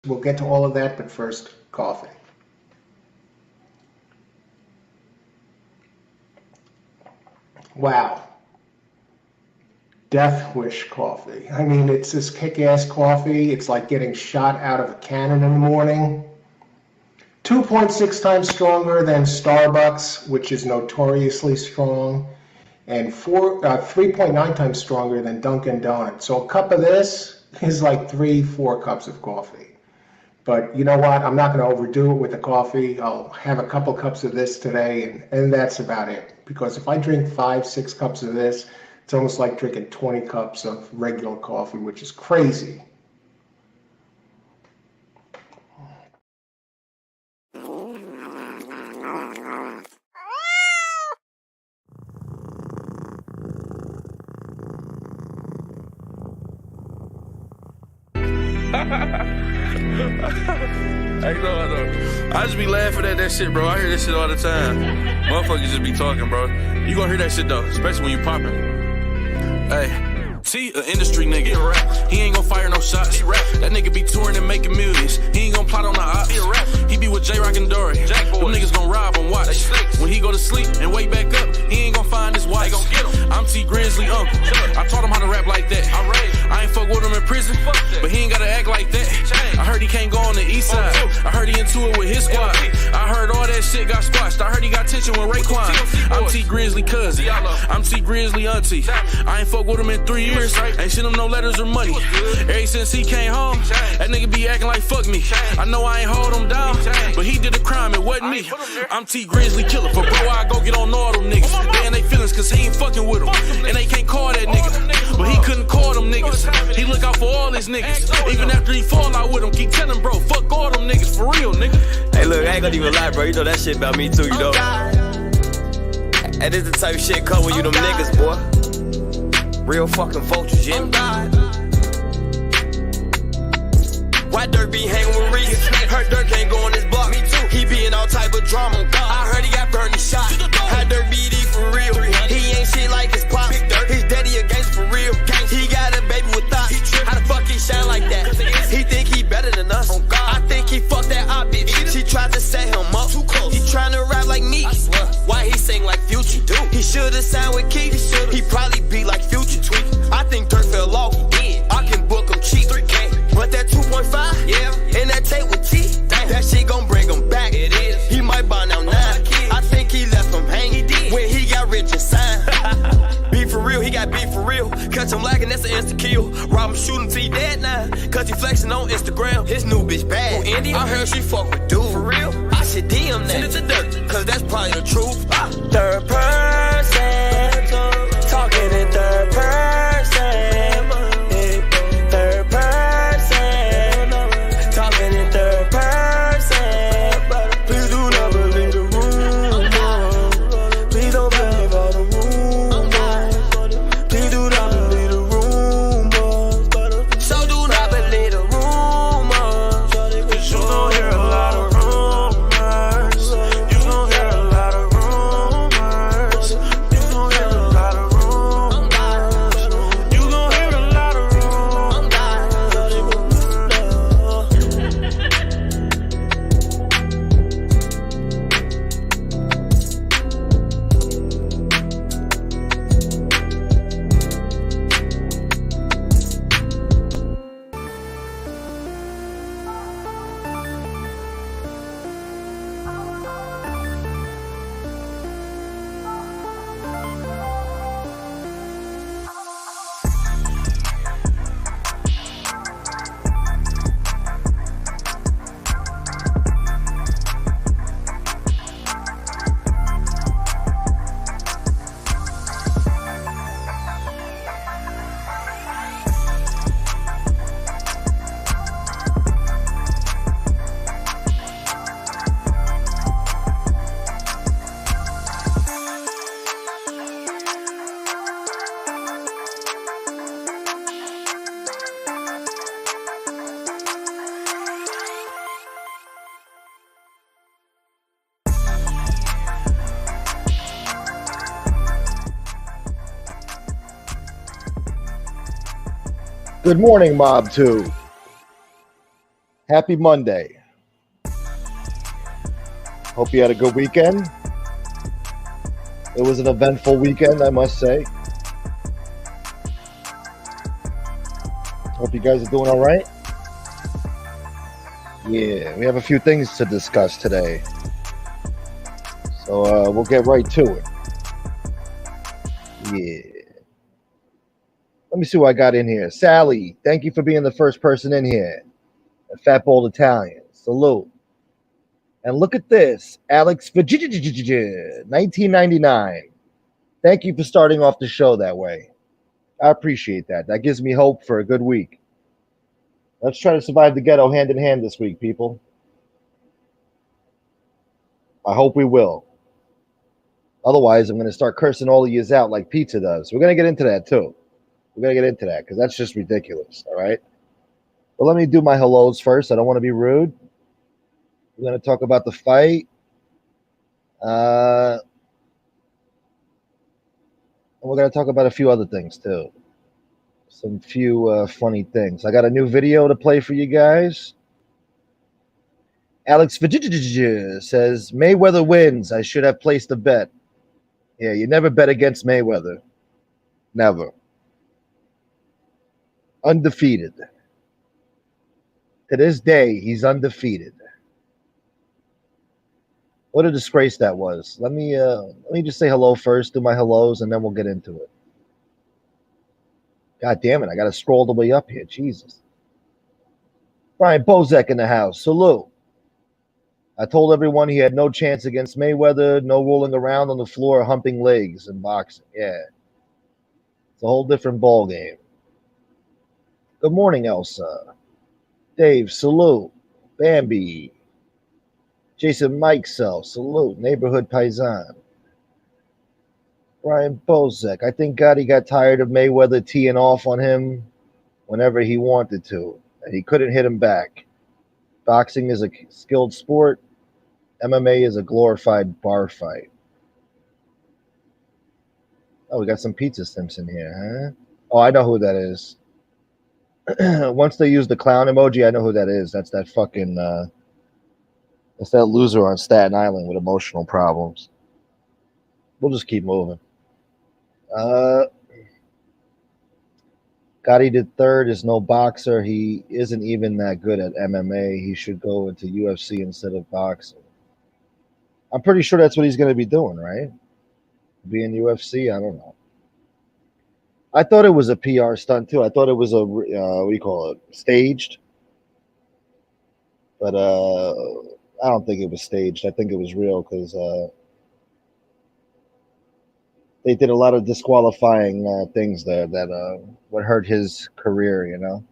We'll get to all of that, but first, coffee. Wow. Death Wish coffee. I mean, it's this kick-ass coffee. It's like getting shot out of a cannon in the morning. 2.6 times stronger than Starbucks, which is notoriously strong, and 3.9 times stronger than Dunkin' Donuts. So a cup of this is like 3-4 cups of coffee. But you know what? I'm not going to overdo it with the coffee. I'll have a couple cups of this today, and that's about it. Because if I drink 5-6 cups of this, it's almost like drinking 20 cups of regular coffee, which is crazy. I just be laughing at that shit, bro. I hear that shit all the time. Motherfuckers just be talking, bro. You gonna hear that shit though, especially when you popping. Hey, see, an industry nigga. He ain't gonna fire no shots. That nigga be touring and making millions. He ain't gonna plot on the ops. He be with J-Rock and Dory. Them niggas gonna rob and watch. When he go to sleep and wake back up, he ain't gonna find his wife. I'm T Grizzly uncle. I taught him how to rap like that. I ain't fuck with him in prison, but he ain't gotta act like that. I heard he can't go on the east side. I heard he into it with his squad. I heard all that shit got squashed. I heard he got tension with Raekwon. I'm T Grizzly cousin. I'm T Grizzly auntie. I ain't fuck with him in 3 years. Ain't sent him no letters or money. Ever since he came home, that nigga be acting like fuck me. I know I ain't hold him down, but he did a crime, it wasn't me. I'm T Grizzly killer. For bro, I go get on all them niggas. They in they feelings cause he ain't fucking with them. And they can't call that nigga. But he couldn't call them niggas. He look out for all his niggas. Even after he fall out with them, keep telling bro, fuck all them niggas for real, nigga. Hey look, I ain't gonna even lie, bro. You know that shit about me too, you know. And this the type of shit come when you them niggas, boy. Real fucking vultures, yeah. Why Dirk be hanging with Reese? Heard Dirk can't go on his block. Me too. He be in all type of drama. I heard he got burned and shot. How Dirk BD for real? He ain't shit like his pop. His daddy a gangster for real. He got a baby with thoughts. How the fuck he shine like that? He think he better than us. I think he fucked that op bitch. She tried to set him up. He tryna rap like me. Why he sing like Future? He shoulda signed with Keith. He probably be like Future. I think Dirk fell off. I can book him cheap. But that 2.5, yeah, and that tape with T, that shit gon' bring him back. It is. He might buy now 9. I think he left him hanging when he got rich and signed. Beef for real, he got beef for real. Catch him lacking, that's an insta kill. Rob him, shoot him till he dead now. Cause he flexing on Instagram. His new bitch bad. I heard she fuck with dude. For real? I should DM that. Send it to Dirk, cause that's probably the truth. Third person, talking in third person. Good morning, MobTube. Happy Monday. Hope you had a good weekend. It was an eventful weekend, I must say. Hope you guys are doing all right. Yeah, we have a few things to discuss today. So we'll get right to it. Yeah. Let me see what I got in here. Sally, thank you for being the first person in here. A Fat Bold Italian. Salute. And look at this. Alex 1999. Thank you for starting off the show that way. I appreciate that. That gives me hope for a good week. Let's try to survive the ghetto hand in hand this week, people. I hope we will. Otherwise, I'm going to start cursing all of yous out like pizza does. We're going to get into that, too. We're going to get into that because that's just ridiculous, all right? But let me do my hellos first. I don't want to be rude. We're going to talk about the fight. And we're going to talk about a few other things, too. Some few funny things. I got a new video to play for you guys. Alex says, Mayweather wins. I should have placed a bet. Yeah, you never bet against Mayweather. Never. Undefeated. To this day, he's undefeated. What a disgrace that was. Let me just say hello first, do my hellos, and then we'll get into it. God damn it, I got to scroll the way up here. Jesus. Brian Bozek in the house. Salute. I told everyone he had no chance against Mayweather, no rolling around on the floor humping legs in boxing. Yeah. It's a whole different ball game. Good morning, Elsa. Dave, salute. Bambi. Jason Mikesell, salute. Neighborhood Paisan. Brian Bozek. I think Gotti got tired of Mayweather teeing off on him whenever he wanted to, and he couldn't hit him back. Boxing is a skilled sport. MMA is a glorified bar fight. Oh, we got some Pizza Simpson here, huh? Oh, I know who that is. Once they use the clown emoji, I know who that is. That's that fucking, that's that loser on Staten Island with emotional problems. We'll just keep moving. Gotti III is no boxer. He isn't even that good at MMA. He should go into UFC instead of boxing. I'm pretty sure that's what he's going to be doing, right? Be in UFC? I don't know. I thought it was a PR stunt too. I thought it was a what do you call it? Staged. But I don't think it was staged. I think it was real because they did a lot of disqualifying things there that would hurt his career, you know.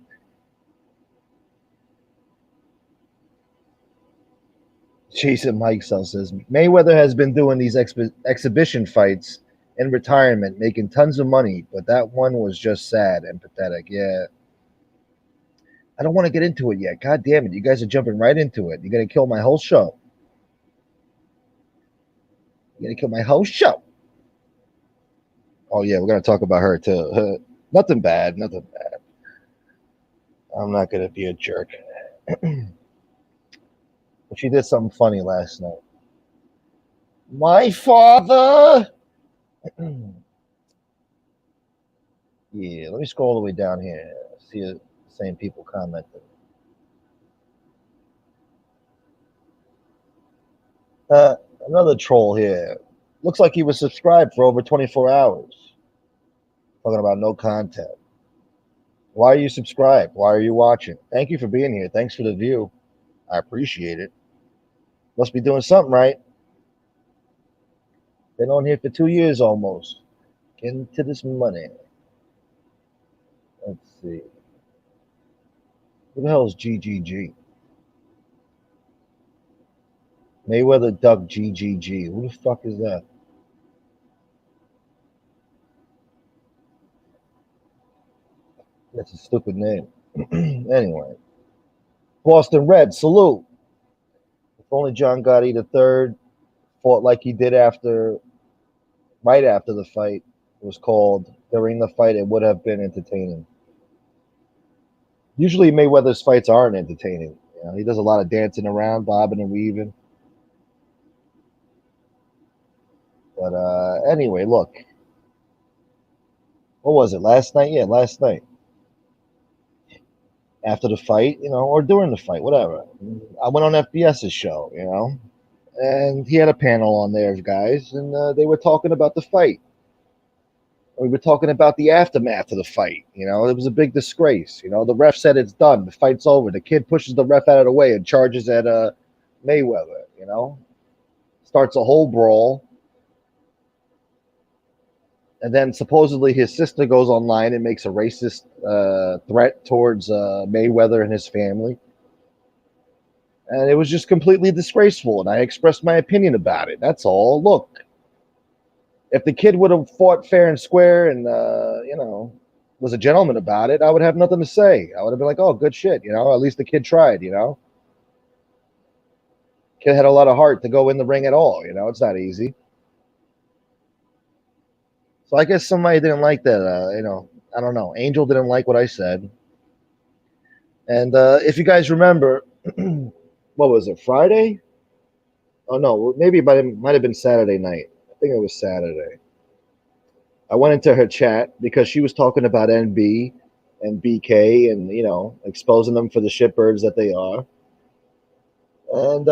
Jason Mikesell says Mayweather has been doing these exhibition fights in retirement, making tons of money, but that one was just sad and pathetic. Yeah. I don't want to get into it yet. God damn it. You guys are jumping right into it. You're going to kill my whole show. You're going to kill my whole show. Oh, yeah, we're going to talk about her, too. Nothing bad. Nothing bad. I'm not going to be a jerk. But she did something funny last night. My father. Yeah, let me scroll all the way down here. See the same people commenting. Another troll here. Looks like he was subscribed for over 24 hours. Talking about no content. Why are you subscribed? Why are you watching? Thank you for being here. Thanks for the view. I appreciate it. Must be doing something right. Been on here for 2 years almost. Getting to this money. Let's see. Who the hell is GGG? Mayweather Duck GGG. Who the fuck is that? That's a stupid name. Anyway. Boston Red, salute. If only John Gotti III fought like he did right after the fight was called. During the fight, it would have been entertaining. Usually Mayweather's fights aren't entertaining. You know, he does a lot of dancing around, bobbing and weaving. But anyway, look. What was it? Last night? Yeah, last night. After the fight, you know, or during the fight, whatever. I went on FBS's show, you know, and he had a panel on there of guys, and they were talking about the fight. We were talking about the aftermath of the fight. You know, it was a big disgrace. You know, the ref said it's done. The fight's over. The kid pushes the ref out of the way and charges at Mayweather. You know, starts a whole brawl. And then supposedly his sister goes online and makes a racist threat towards Mayweather and his family. And it was just completely disgraceful. And I expressed my opinion about it. That's all. Look, if the kid would have fought fair and square and, you know, was a gentleman about it, I would have nothing to say. I would have been like, oh, good shit. You know, at least the kid tried, you know. Kid had a lot of heart to go in the ring at all. You know, it's not easy. So I guess somebody didn't like that. You know, I don't know. Angel didn't like what I said. And if you guys remember, what was it, Friday? Oh, no, maybe it might have been Saturday night. I think it was Saturday. I went into her chat because she was talking about NB and BK and, you know, exposing them for the shitbirds that they are. And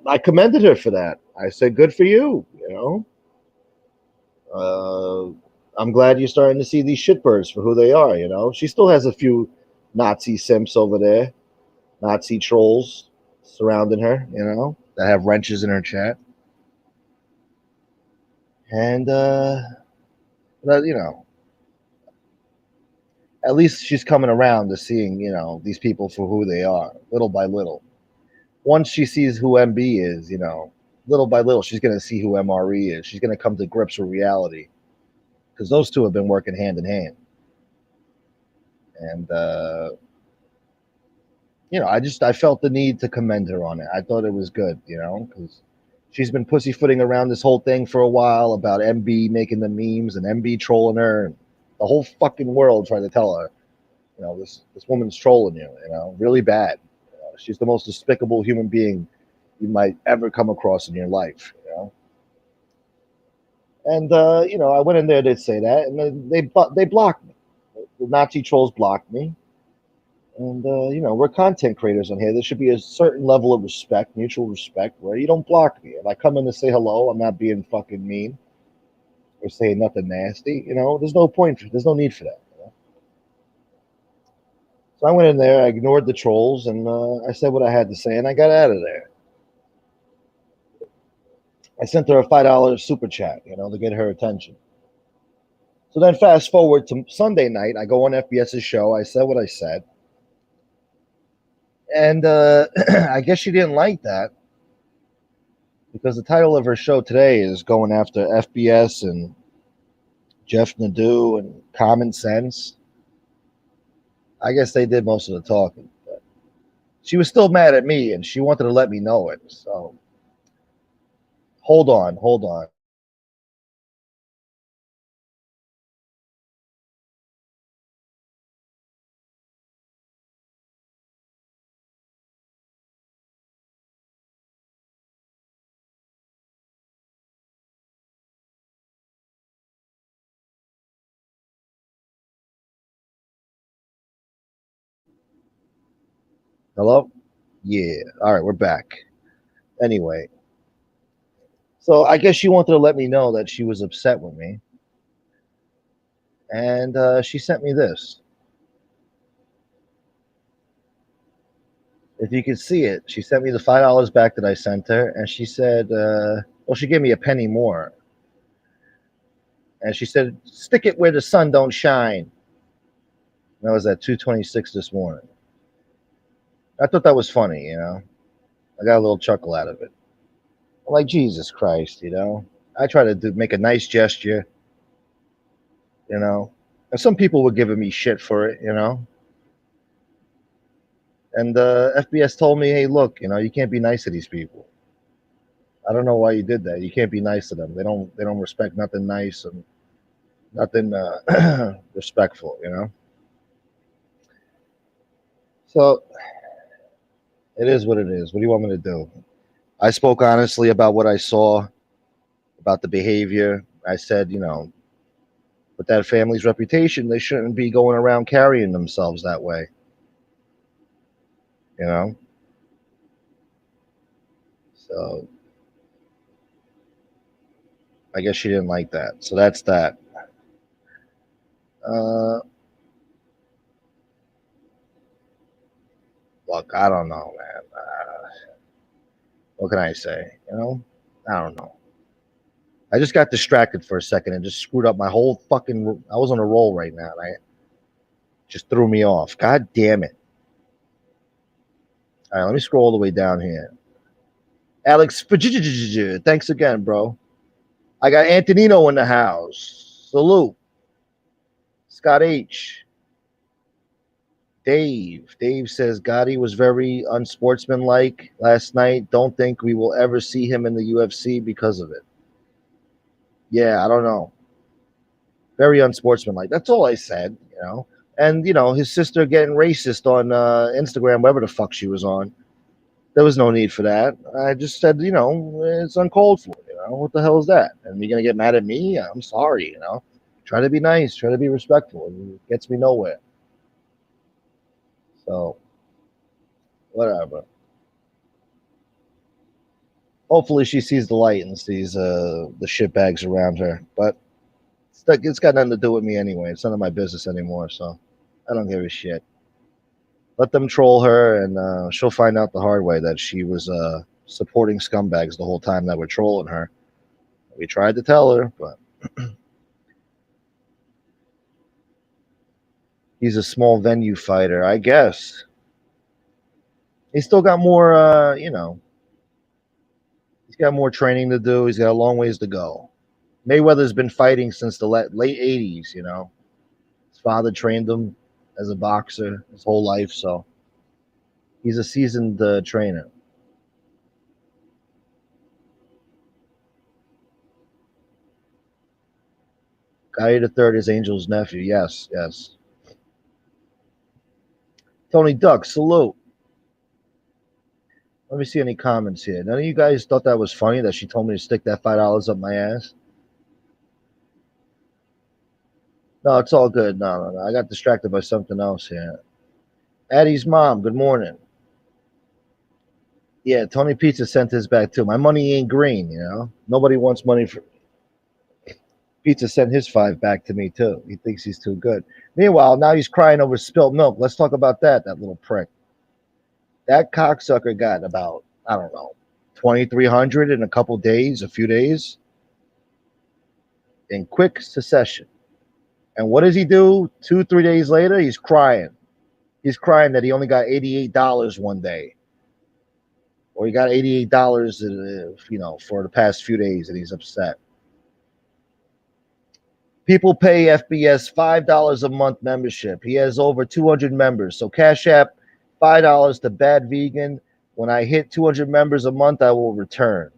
I commended her for that. I said, good for you, you know. I'm glad you're starting to see these shitbirds for who they are, you know. She still has a few Nazi simps over there, Nazi trolls surrounding her, you know, that have wrenches in her chat. And, you know, at least she's coming around to seeing, you know, these people for who they are, little by little. Once she sees who MB is, you know, little by little, she's going to see who MRE is. She's going to come to grips with reality. Because those two have been working hand in hand. And, you know, I felt the need to commend her on it. I thought it was good, you know, because she's been pussyfooting around this whole thing for a while about MB making the memes and MB trolling her. And the whole fucking world trying to tell her, you know, this woman's trolling you, you know, really bad. You know, she's the most despicable human being you might ever come across in your life, you know. And, you know, I went in there to say that, and then they blocked me. The Nazi trolls blocked me. And, you know, we're content creators on here. There should be a certain level of respect, mutual respect, where you don't block me. If I come in to say hello, I'm not being fucking mean or saying nothing nasty. You know, there's no need for that. You know? So I went in there, I ignored the trolls, and I said what I had to say, and I got out of there. I sent her a $5 super chat, you know, to get her attention. So then fast forward to Sunday night, I go on FBS's show. I said what I said. And I guess she didn't like that because the title of her show today is going after FBS and Jeff Nadeau and Common Sense. I guess they did most of the talking. But she was still mad at me, and she wanted to let me know it. So hold on. Hello? Yeah. All right, we're back. Anyway, so I guess she wanted to let me know that she was upset with me. And she sent me this. If you could see it, she sent me the $5 back that I sent her, and she said, well, she gave me a penny more. And she said, stick it where the sun don't shine. That was at 2:26 this morning. I thought that was funny, you know. I got a little chuckle out of it. I'm like, Jesus Christ, you know. I try to make a nice gesture, you know. And some people were giving me shit for it, you know. And FBS told me, hey, look, you know, you can't be nice to these people. I don't know why you did that. You can't be nice to them. They don't respect nothing nice and nothing respectful, you know. So it is what it is. What do you want me to do? I spoke honestly about what I saw, about the behavior. I said, with that family's reputation, they shouldn't be going around carrying themselves that way. So I guess she didn't like that. So that's that. Look, I don't know, man. What can I say? I don't know. I just got distracted for a second and just screwed up my whole fucking. I was on a roll right now, and just threw me off. God damn it! All right, let me scroll all the way down here. Alex, thanks again, bro. I got Antonino in the house. Salute. Scott H. Dave says Gotti was very unsportsmanlike last night. Don't think we will ever see him in the UFC because of it. Yeah, I don't know. Very unsportsmanlike. That's all I said, And, his sister getting racist on Instagram, whatever the fuck she was on. There was no need for that. I just said, it's uncalled for. What the hell is that? And you're going to get mad at me? I'm sorry, Try to be nice. Try to be respectful. It gets me nowhere. So, whatever. Hopefully she sees the light and sees the shitbags around her. But it's got nothing to do with me anyway. It's none of my business anymore, so I don't give a shit. Let them troll her, and she'll find out the hard way that she was supporting scumbags the whole time that were trolling her. We tried to tell her, but he's a small venue fighter, I guess. He's still got more, he's got more training to do. He's got a long ways to go. Mayweather's been fighting since the late 80s, His father trained him as a boxer his whole life, so he's a seasoned trainer. Gotti the Third is Angel's nephew. Yes. Tony Duck, salute. Let me see any comments here. None of you guys thought that was funny that she told me to stick that $5 up my ass? No, it's all good. No. I got distracted by something else here. Addie's mom, good morning. Yeah, Tony Pizza sent his back too. My money ain't green, Nobody wants money for. Pizza sent his $5 back to me too. He thinks he's too good. Meanwhile, now he's crying over spilt milk. Let's talk about that little prick. That cocksucker got about, I don't know, 2,300 in a few days, in quick succession. And what does he do 2-3 days later? He's crying. He's crying that he only got $88 one day. Or he got $88, for the past few days, and he's upset. People pay FBS $5 a month membership. He has over 200 members. So Cash App, $5 to Bad Vegan. When I hit 200 members a month, I will return.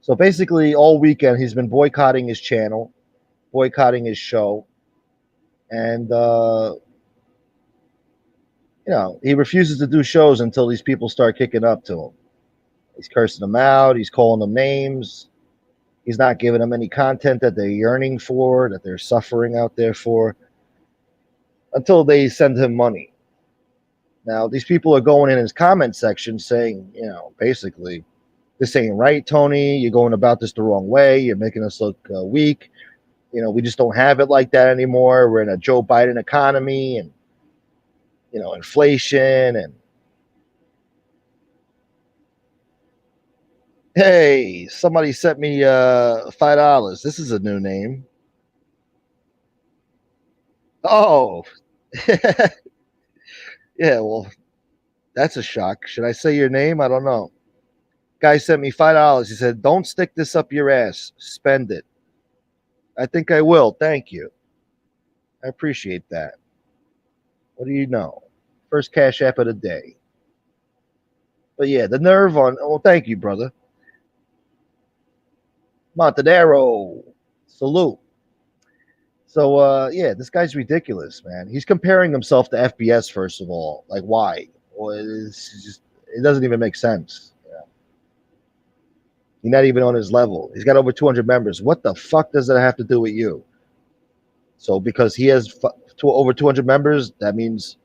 So basically, all weekend, he's been boycotting his channel, boycotting his show. And, he refuses to do shows until these people start kicking up to him. He's cursing them out. He's calling them names. He's not giving them any content that they're yearning for, that they're suffering out there for, until they send him money. Now, these people are going in his comment section saying, basically, this ain't right, Tony. You're going about this the wrong way. You're making us look weak. We just don't have it like that anymore. We're in a Joe Biden economy and, inflation. And hey, somebody sent me $5. This is a new name. Oh, yeah, well, that's a shock. Should I say your name? I don't know. Guy sent me $5. He said, don't stick this up your ass. Spend it. I think I will. Thank you. I appreciate that. What do you know? First Cash App of the day. But yeah, the nerve on. Oh, thank you, brother. Montedero. Salute. So, yeah, this guy's ridiculous, man. He's comparing himself to FBS, first of all. Like, why? Well, it doesn't even make sense. Yeah. He's not even on his level. He's got over 200 members. What the fuck does that have to do with you? So, because he has over 200 members, that means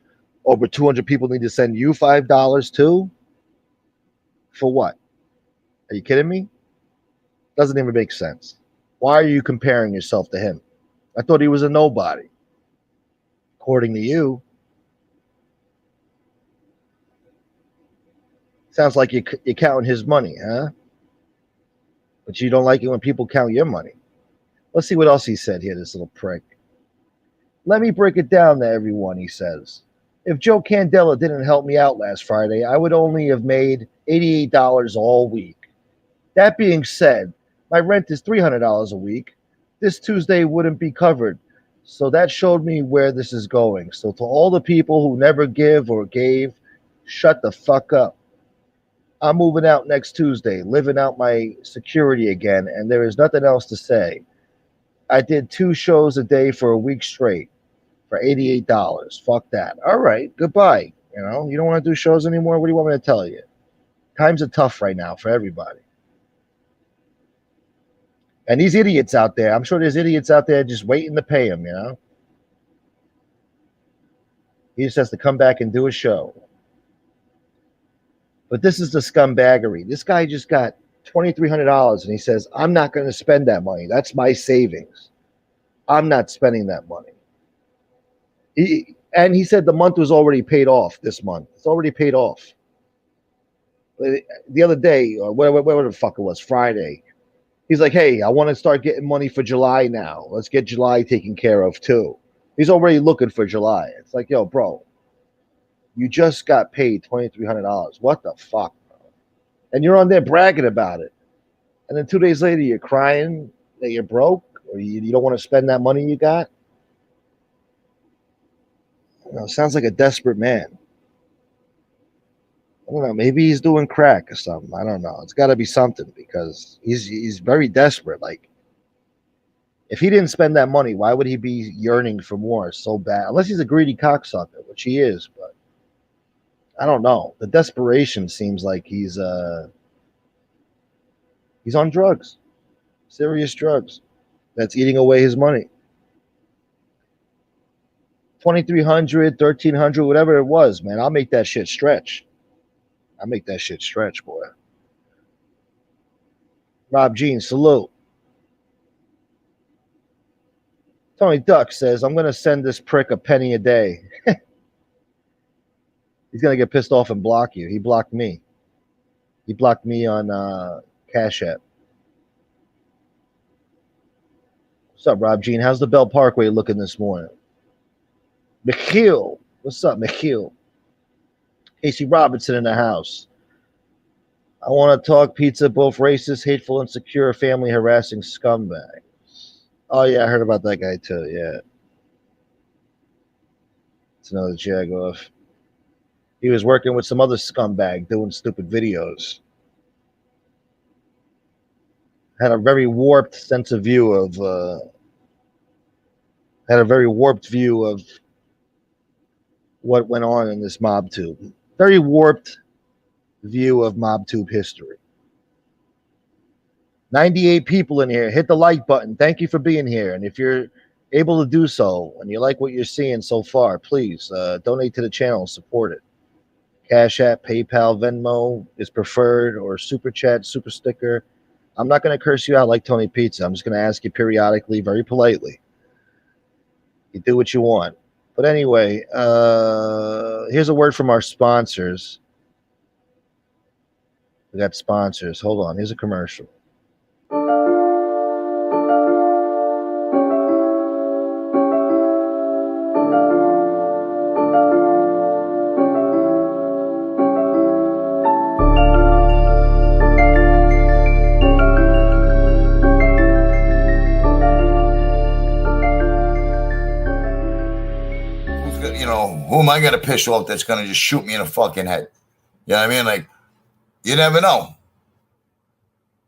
over 200 people need to send you $5 too? For what? Are you kidding me? Doesn't even make sense. Why are you comparing yourself to him? I thought he was a nobody. According to you. Sounds like you're counting his money, huh? But you don't like it when people count your money. Let's see what else he said here, this little prick. Let me break it down to everyone, he says. If Joe Candela didn't help me out last Friday, I would only have made $88 all week. That being said, my rent is $300 a week. This Tuesday wouldn't be covered. So that showed me where this is going. So to all the people who never give or gave, shut the fuck up. I'm moving out next Tuesday, living out my security again, and there is nothing else to say. I did 2 shows a day for a week straight for $88. Fuck that. All right, goodbye. You know, you don't want to do shows anymore? What do you want me to tell you? Times are tough right now for everybody. And these idiots out there, I'm sure there's idiots out there just waiting to pay him, you know? He just has to come back and do a show. But this is the scumbaggery. This guy just got $2,300 and he says, I'm not going to spend that money. That's my savings. I'm not spending that money. He said the month was already paid off this month. It's already paid off. The other day, or whatever the fuck it was, Friday, he's like, hey, I want to start getting money for July now. Let's get July taken care of too. He's already looking for July. It's like, yo, bro, you just got paid $2,300. What the fuck, bro? And you're on there bragging about it. And then 2 days later, you're crying that you're broke or you don't want to spend that money you got. You know, sounds like a desperate man. I don't know. Maybe he's doing crack or something. I don't know. It's got to be something because he's very desperate. Like, if he didn't spend that money, why would he be yearning for more so bad? Unless he's a greedy cocksucker, which he is. But I don't know. The desperation seems like he's on drugs, serious drugs. That's eating away his money. 2,300, 1,300, whatever it was, man. I'll make that shit stretch. I make that shit stretch, boy. Rob Jean, salute. Tony Duck says, I'm going to send this prick a penny a day. He's going to get pissed off and block you. He blocked me. He blocked me on Cash App. What's up, Rob Jean? How's the Bell Parkway looking this morning? Michiel. What's up, Michiel? Casey Robinson in the house. I want to talk pizza, both racist, hateful, insecure, family harassing scumbag. Oh, yeah, I heard about that guy, too, yeah. It's another jagoff. He was working with some other scumbag doing stupid videos. Had a very warped sense of view of... had a very warped view of what went on in this MobTube. Very warped view of MobTube history. 98 people in here. Hit the like button. Thank you for being here. And if you're able to do so and you like what you're seeing so far, please donate to the channel and support it. Cash App, PayPal, Venmo is preferred, or Super Chat, Super Sticker. I'm not going to curse you out like Tony Pizza. I'm just going to ask you periodically, very politely. You do what you want. But anyway, here's a word from our sponsors. We got sponsors. Hold on. Here's a commercial. Who am I going to piss off that's going to just shoot me in the fucking head? You know what I mean? Like, you never know.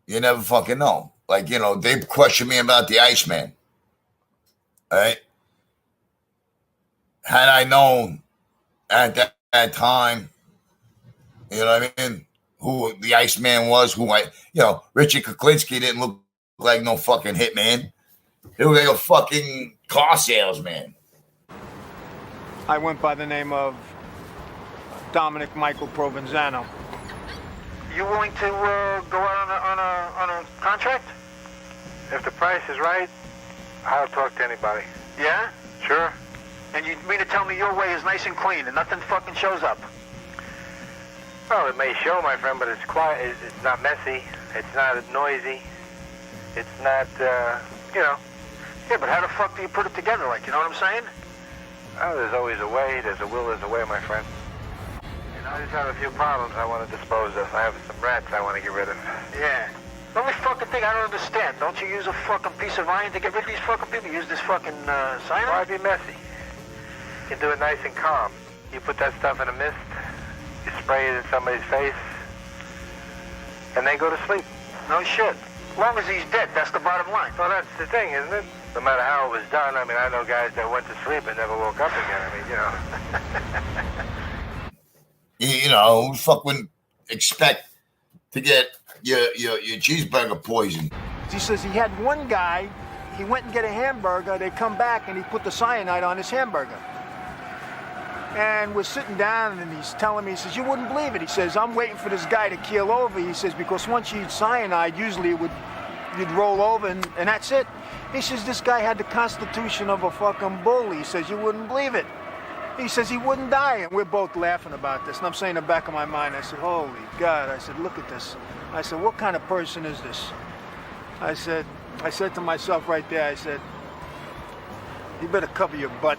You never fucking know. Like, they question me about the Iceman. All right. Had I known at that time, you know what I mean, who the Iceman was, Richard Kuklinski didn't look like no fucking hitman. He looked like a fucking car salesman. I went by the name of Dominic Michael Provenzano. You willing to go out on a contract? If the price is right, I'll talk to anybody. Yeah? Sure. And you mean to tell me your way is nice and clean and nothing fucking shows up? Well, it may show, my friend, but it's quiet. It's not messy. It's not noisy. It's not, Yeah, but how the fuck do you put it together, like, you know what I'm saying? Oh, there's always a way. There's a will, there's a way, my friend. I just have a few problems I want to dispose of. I have some rats I want to get rid of. Yeah. The only fucking thing I don't understand, don't you use a fucking piece of iron to get rid of these fucking people? Use this fucking cyanide? Why be messy? You can do it nice and calm. You put that stuff in a mist, you spray it in somebody's face, and they go to sleep. No shit. As long as he's dead, that's the bottom line. Well, that's the thing, isn't it? No matter how it was done, I mean, I know guys that went to sleep and never woke up again. I mean, Fuck wouldn't expect to get your cheeseburger poisoned. He says he had one guy, he went and get a hamburger, they come back and he put the cyanide on his hamburger. And we're sitting down and he's telling me, he says, you wouldn't believe it. He says, I'm waiting for this guy to keel over. He says, because once you eat cyanide, usually you'd roll over and that's it. He says, this guy had the constitution of a fucking bull. He says, you wouldn't believe it. He says he wouldn't die, and we're both laughing about this. And I'm saying in the back of my mind, I said, holy God. I said, look at this. I said, what kind of person is this? I said to myself right there, I said, you better cover your butt.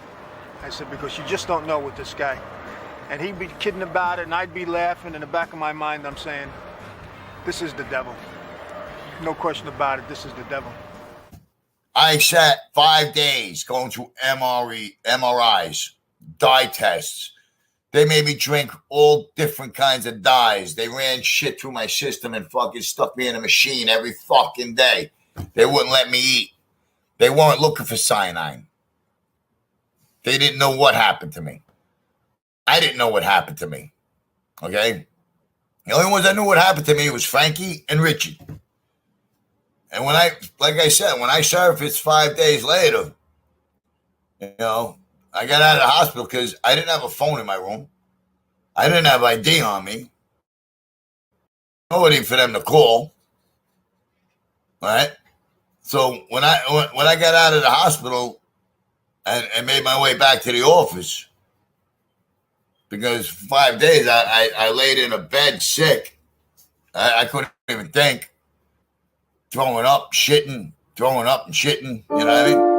I said, because you just don't know with this guy. And he'd be kidding about it, and I'd be laughing. In the back of my mind, I'm saying, this is the devil. No question about it, this is the devil. I sat 5 days going through MRIs, dye tests. They made me drink all different kinds of dyes. They ran shit through my system and fucking stuck me in a machine every fucking day. They wouldn't let me eat. They weren't looking for cyanide. They didn't know what happened to me. I didn't know what happened to me. Okay? The only ones that knew what happened to me was Frankie and Richie. And like I said, when I surfaced 5 days later, I got out of the hospital because I didn't have a phone in my room. I didn't have ID on me. Nobody for them to call. All right? So when I got out of the hospital and made my way back to the office, because 5 days I laid in a bed sick. I couldn't even think. Throwing up, shitting, throwing up and shitting. You know what I mean?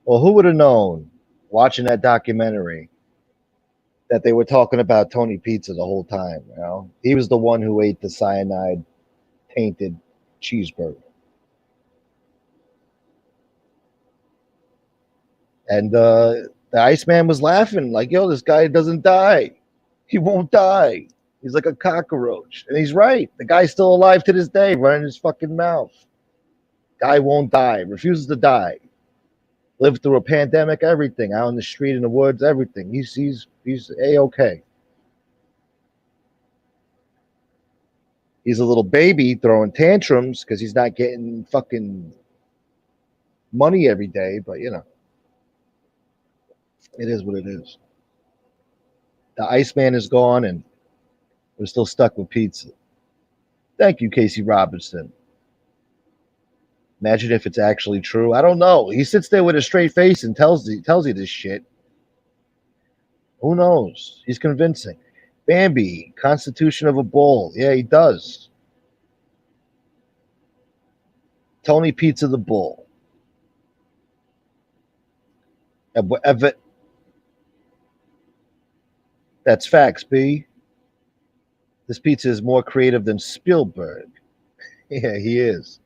Well, who would have known, watching that documentary, that they were talking about Tony Pizza the whole time? He was the one who ate the cyanide tainted cheeseburger. And the Iceman was laughing like, yo, this guy doesn't die. He won't die. He's like a cockroach. And he's right. The guy's still alive to this day, running his fucking mouth. Guy won't die, refuses to die. Lived through a pandemic, everything, out in the street, in the woods, everything. He's A-okay. He's a little baby throwing tantrums because he's not getting fucking money every day, but it is what it is. The Iceman is gone, and we're still stuck with pizza. Thank you, Casey Robinson. Imagine if it's actually true. I don't know. He sits there with a straight face and tells you this shit. Who knows? He's convincing. Bambi, Constitution of a Bull. Yeah, he does. Tony Pizza the Bull. That's facts, B. This pizza is more creative than Spielberg. Yeah, he is.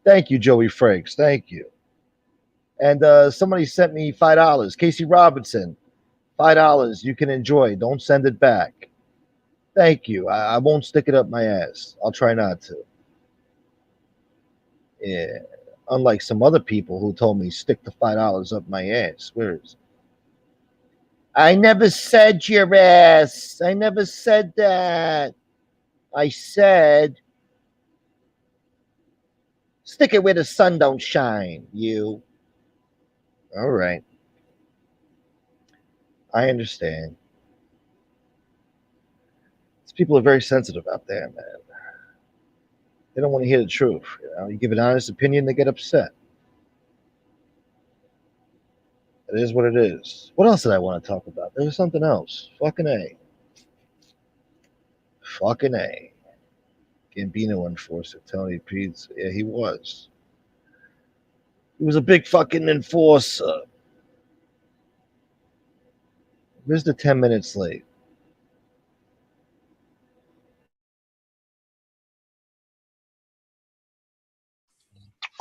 Thank you, Joey Frakes. Thank you. And somebody sent me $5. Casey Robinson, $5. You can enjoy. Don't send it back. Thank you. I won't stick it up my ass. I'll try not to. Yeah. Unlike some other people who told me stick the $5 up my ass. Where is it? I never said your ass. I never said that. I said stick it where the sun don't shine, you. All right. I understand. These people are very sensitive out there, man. They don't want to hear the truth. You give an honest opinion, they get upset. It is what it is. What else did I want to talk about? There was something else. Fucking A. Fucking A. Gambino enforcer, Tony Pete. Yeah, he was. He was a big fucking enforcer. Where's the 10 minutes late?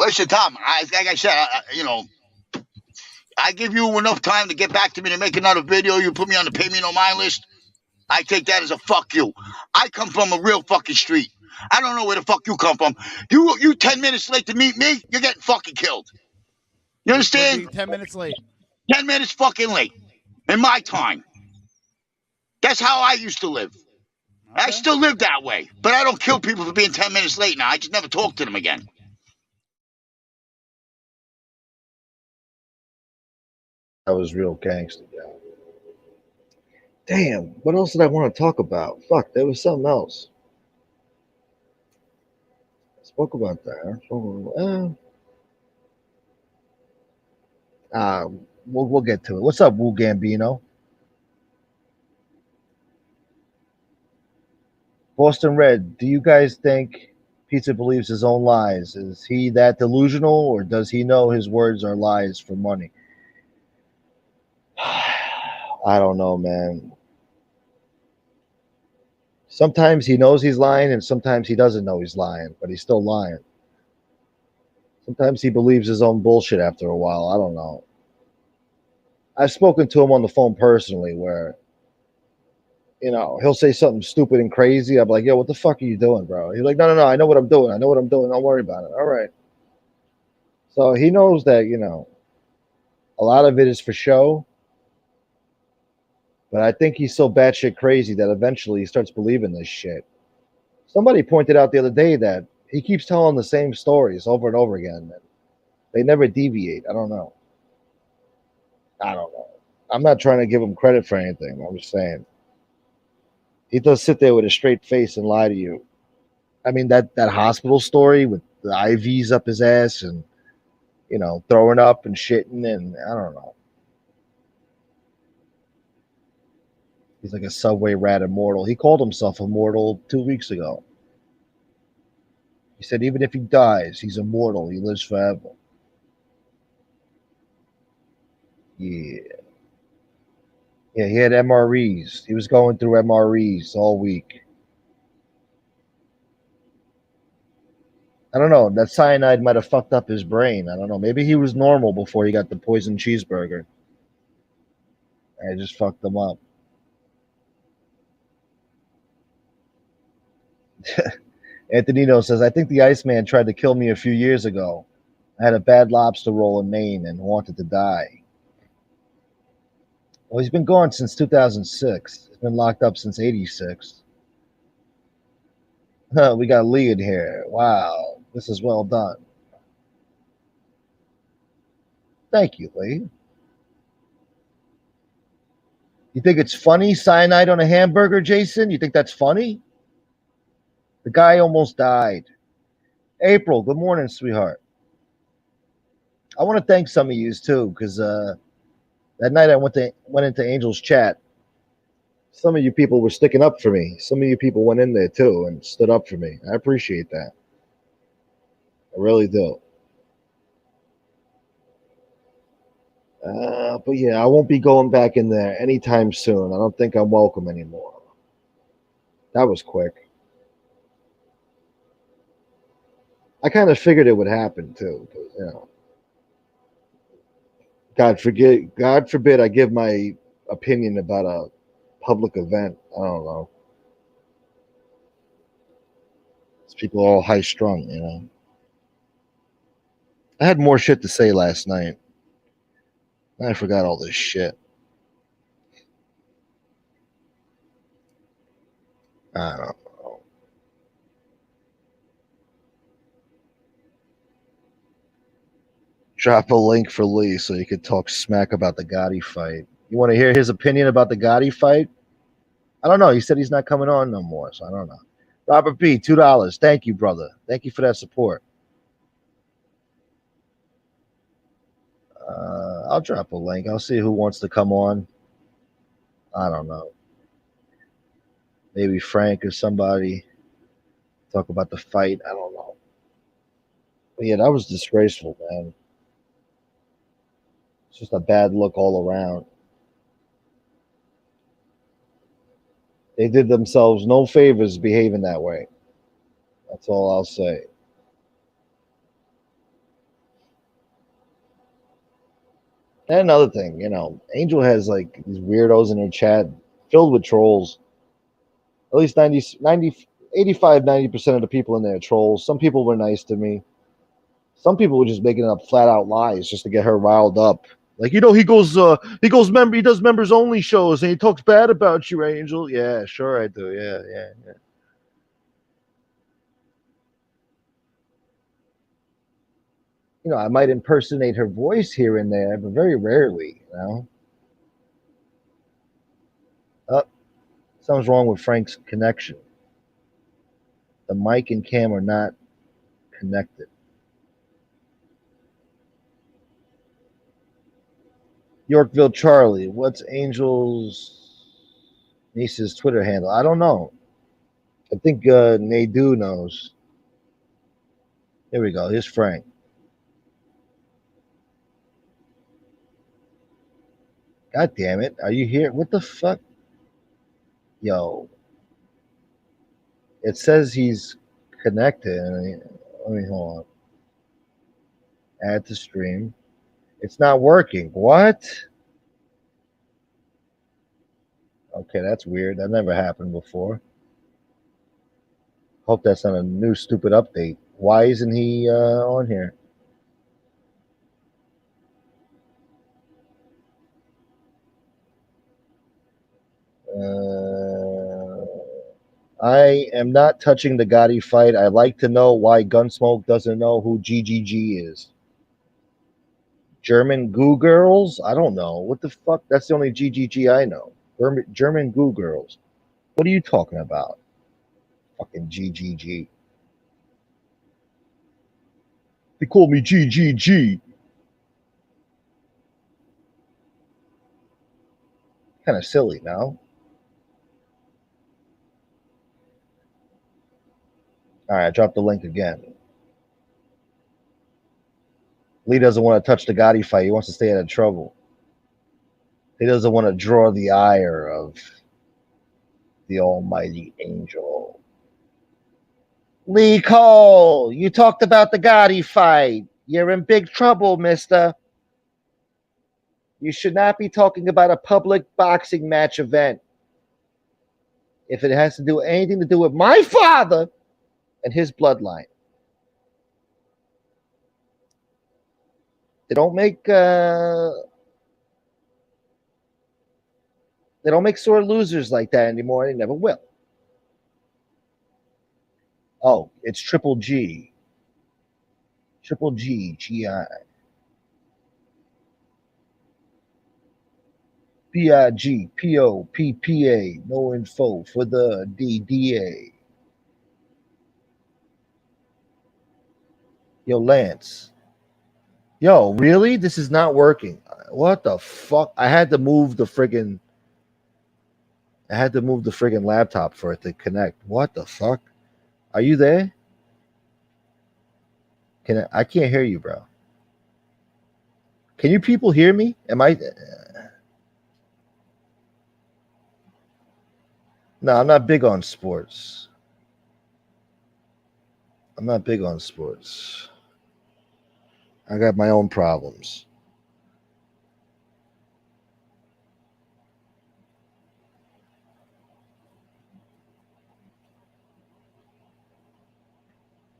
Listen, Tom, like I said, I give you enough time to get back to me to make another video. You put me on the pay me no mind list. I take that as a fuck you. I come from a real fucking street. I don't know where the fuck you come from. You 10 minutes late to meet me, you're getting fucking killed. You understand? 10 minutes late. 10 minutes fucking late. In my time. That's how I used to live. Okay. I still live that way. But I don't kill people for being 10 minutes late now. I just never talk to them again. That was real gangster, yeah. Damn, what else did I want to talk about? Fuck, there was something else. I spoke about that. We'll get to it. What's up, Wu Gambino? Boston Red, do you guys think Pizza believes his own lies? Is he that delusional, or does he know his words are lies for money? I don't know, man. Sometimes he knows he's lying, and sometimes he doesn't know he's lying, but he's still lying. Sometimes he believes his own bullshit after a while. I don't know. I've spoken to him on the phone personally where, he'll say something stupid and crazy. I'm like, yo, what the fuck are you doing, bro? He's like, no, I know what I'm doing. I know what I'm doing. Don't worry about it. All right. So he knows that, a lot of it is for show. But I think he's so batshit crazy that eventually he starts believing this shit. Somebody pointed out the other day that he keeps telling the same stories over and over again. They never deviate. I don't know. I'm not trying to give him credit for anything. I'm just saying. He does sit there with a straight face and lie to you. I mean, that hospital story with the IVs up his ass and, throwing up and shitting, and I don't know. He's like a subway rat immortal. He called himself immortal 2 weeks ago. He said even if he dies, he's immortal. He lives forever. Yeah. Yeah, he had MREs. He was going through MREs all week. I don't know. That cyanide might have fucked up his brain. I don't know. Maybe he was normal before he got the poison cheeseburger. I just fucked him up. Antonino says, I think the Iceman tried to kill me a few years ago. I had a bad lobster roll in Maine and wanted to die. Well, he's been gone since 2006. He's been locked up since 86. We got Lee in here. Wow, this is well done. Thank you, Lee. You think it's funny, cyanide on a hamburger, Jason? You think that's funny? The guy almost died. April, good morning, sweetheart. I want to thank some of you too, because that night I went into Angel's chat. Some of you people were sticking up for me. Some of you people went in there too and stood up for me. I appreciate that. I really do. But yeah, I won't be going back in there anytime soon. I don't think I'm welcome anymore. That was quick. I kind of figured it would happen too, but, you know. God forbid I give my opinion about a public event. I don't know. These people are all high strung, you know. I had more shit to say last night. I forgot all this shit. I don't know. Drop a link for Lee so you could talk smack about the Gotti fight. You want to hear his opinion about the Gotti fight? I don't know. He said he's not coming on no more, so I don't know. Robert B, $2. Thank you, brother. Thank you for that support. I'll drop a link. I'll see who wants to come on. I don't know. Maybe Frank or somebody talk about the fight. I don't know. But yeah, that was disgraceful, man. It's just a bad look all around. They did themselves no favors behaving that way. That's all I'll say. And another thing, you know, Angel has like these weirdos in her chat filled with trolls. At least 85, 90% of the people in there are trolls. Some people were nice to me. Some people were just making up flat out lies just to get her riled up. Like, you know, he does members only shows and he talks bad about you, Angel. Yeah, sure I do. Yeah. You know, I might impersonate her voice here and there, but very rarely, you know. Oh, something's wrong with Frank's connection. The mic and cam are not connected. Yorkville Charlie, what's Angel's niece's Twitter handle? I don't know. I think Nadu knows. Here we go. Here's Frank. God damn it. Are you here? What the fuck? Yo. It says he's connected. Let me hold on. Add to stream. It's not working. What? Okay, that's weird. That never happened before. Hope that's not a new stupid update. Why isn't he on here? I am not touching the Gotti fight. I'd like to know why Gunsmoke doesn't know who GGG is. German Goo Girls? I don't know. What the fuck? That's the only GGG I know. German Goo Girls. What are you talking about? Fucking GGG. They call me GGG. Kind of silly, no? All right, I dropped the link again. Lee doesn't want to touch the Gotti fight. He wants to stay out of trouble. He doesn't want to draw the ire of the almighty Angel. Lee Cole, you talked about the Gotti fight. You're in big trouble, mister. You should not be talking about a public boxing match event. If it has to do anything to do with my father and his bloodline. They don't make sore losers like that anymore. They never will. Oh, it's Triple G. Triple G, G-I. B-I-G, P-O, P-P-A, no info for the D-D-A. Yo, Lance. Yo, really? This is not working. What the fuck? I had to move the friggin' laptop for it to connect. What the fuck? Are you there? I can't hear you, bro. Can you people hear me? Am I? No, I'm not big on sports. I got my own problems.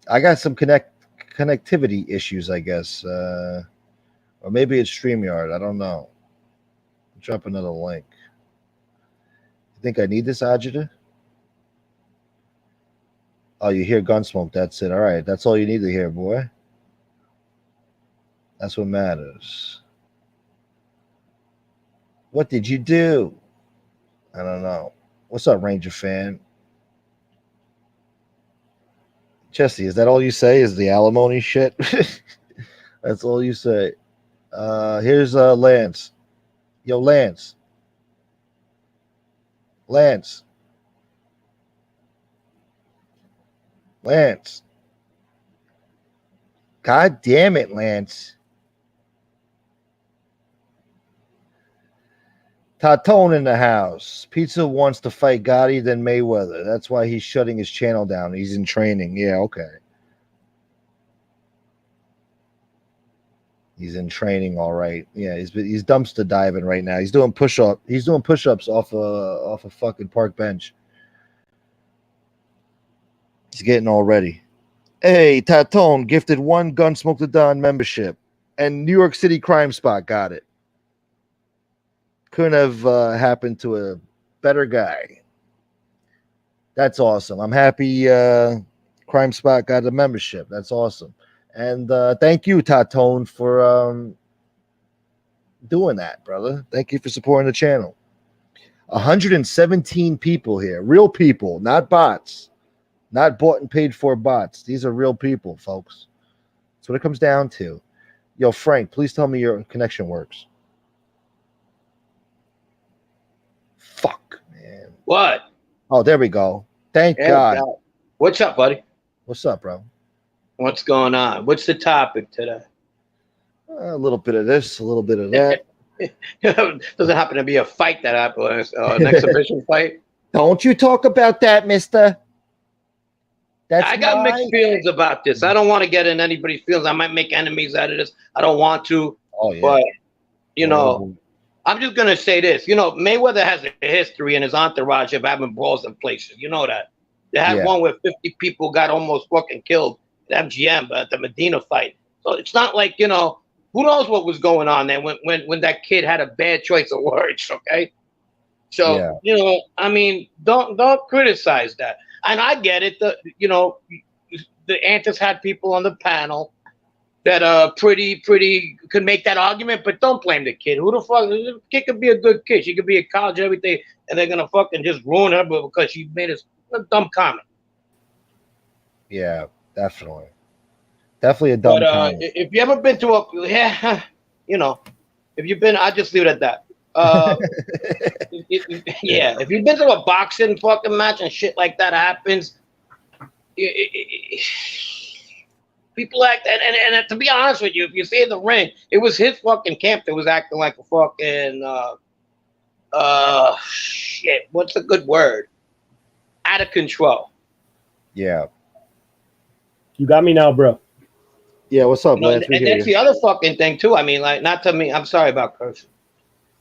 I got some connectivity issues, I guess. Or maybe it's StreamYard. I don't know. I'll drop another link. You think I need this, Ajita? Oh, you hear Gunsmoke. That's it. All right. That's all you need to hear, boy. That's what matters. What did you do? I don't know. What's up, Ranger fan? Jesse, is that all you say? Is the alimony shit? That's all you say. Here's Lance. Yo, Lance. Lance. God damn it, Lance. Tatone in the house. Pizza wants to fight Gotti, then Mayweather. That's why he's shutting his channel down. He's in training. Yeah, okay. He's in training, all right. Yeah, he's dumpster diving right now. He's doing push-ups. He's doing push-ups off a fucking park bench. He's getting all ready. Hey, Tatone gifted 1 Gunsmoke the Don membership, and New York City Crime Spot got it. Couldn't have happened to a better guy. That's awesome. I'm happy Crime Spot got a membership. That's awesome. And thank you, Tatone, for doing that, brother. Thank you for supporting the channel. 117 people here. Real people, not bots. Not bought and paid for bots. These are real people, folks. That's what it comes down to. Yo, Frank, please tell me your connection works. Fuck, man. What? Oh, there we go. Thank God. What's up, buddy? What's up, bro? What's going on? What's the topic today? A little bit of this, a little bit of that. Doesn't happen to be a fight that happened, an exhibition fight. Don't you talk about that, mister. I got mixed feelings about this. I don't want to get in anybody's feelings. I might make enemies out of this. I don't want to. Oh, yeah. But, you know, I'm just going to say this. You know, Mayweather has a history in his entourage of having brawls in places. You know that. They had one where 50 people got almost fucking killed at MGM, at the Medina fight. So it's not like, you know, who knows what was going on there when that kid had a bad choice of words, okay? So, you know, I mean, don't criticize that. And I get it. You know, the Antis had people on the panel that pretty could make that argument, but don't blame the kid. Who the fuck? The kid could be a good kid. She could be at college, everything, and they're gonna fucking just ruin her because she made a dumb comment. Yeah, definitely a dumb comment. If you ever been to you know, if you've been, I'll just leave it at that. If you've been to a boxing fucking match and shit like that happens, people act, and to be honest with you, if you see in the ring, it was his fucking camp that was acting like a fucking shit. What's a good word? Out of control. Yeah. You got me now, bro. Yeah, what's up, man? And that's the other fucking thing too. I mean, like, not to me. I'm sorry about cursing.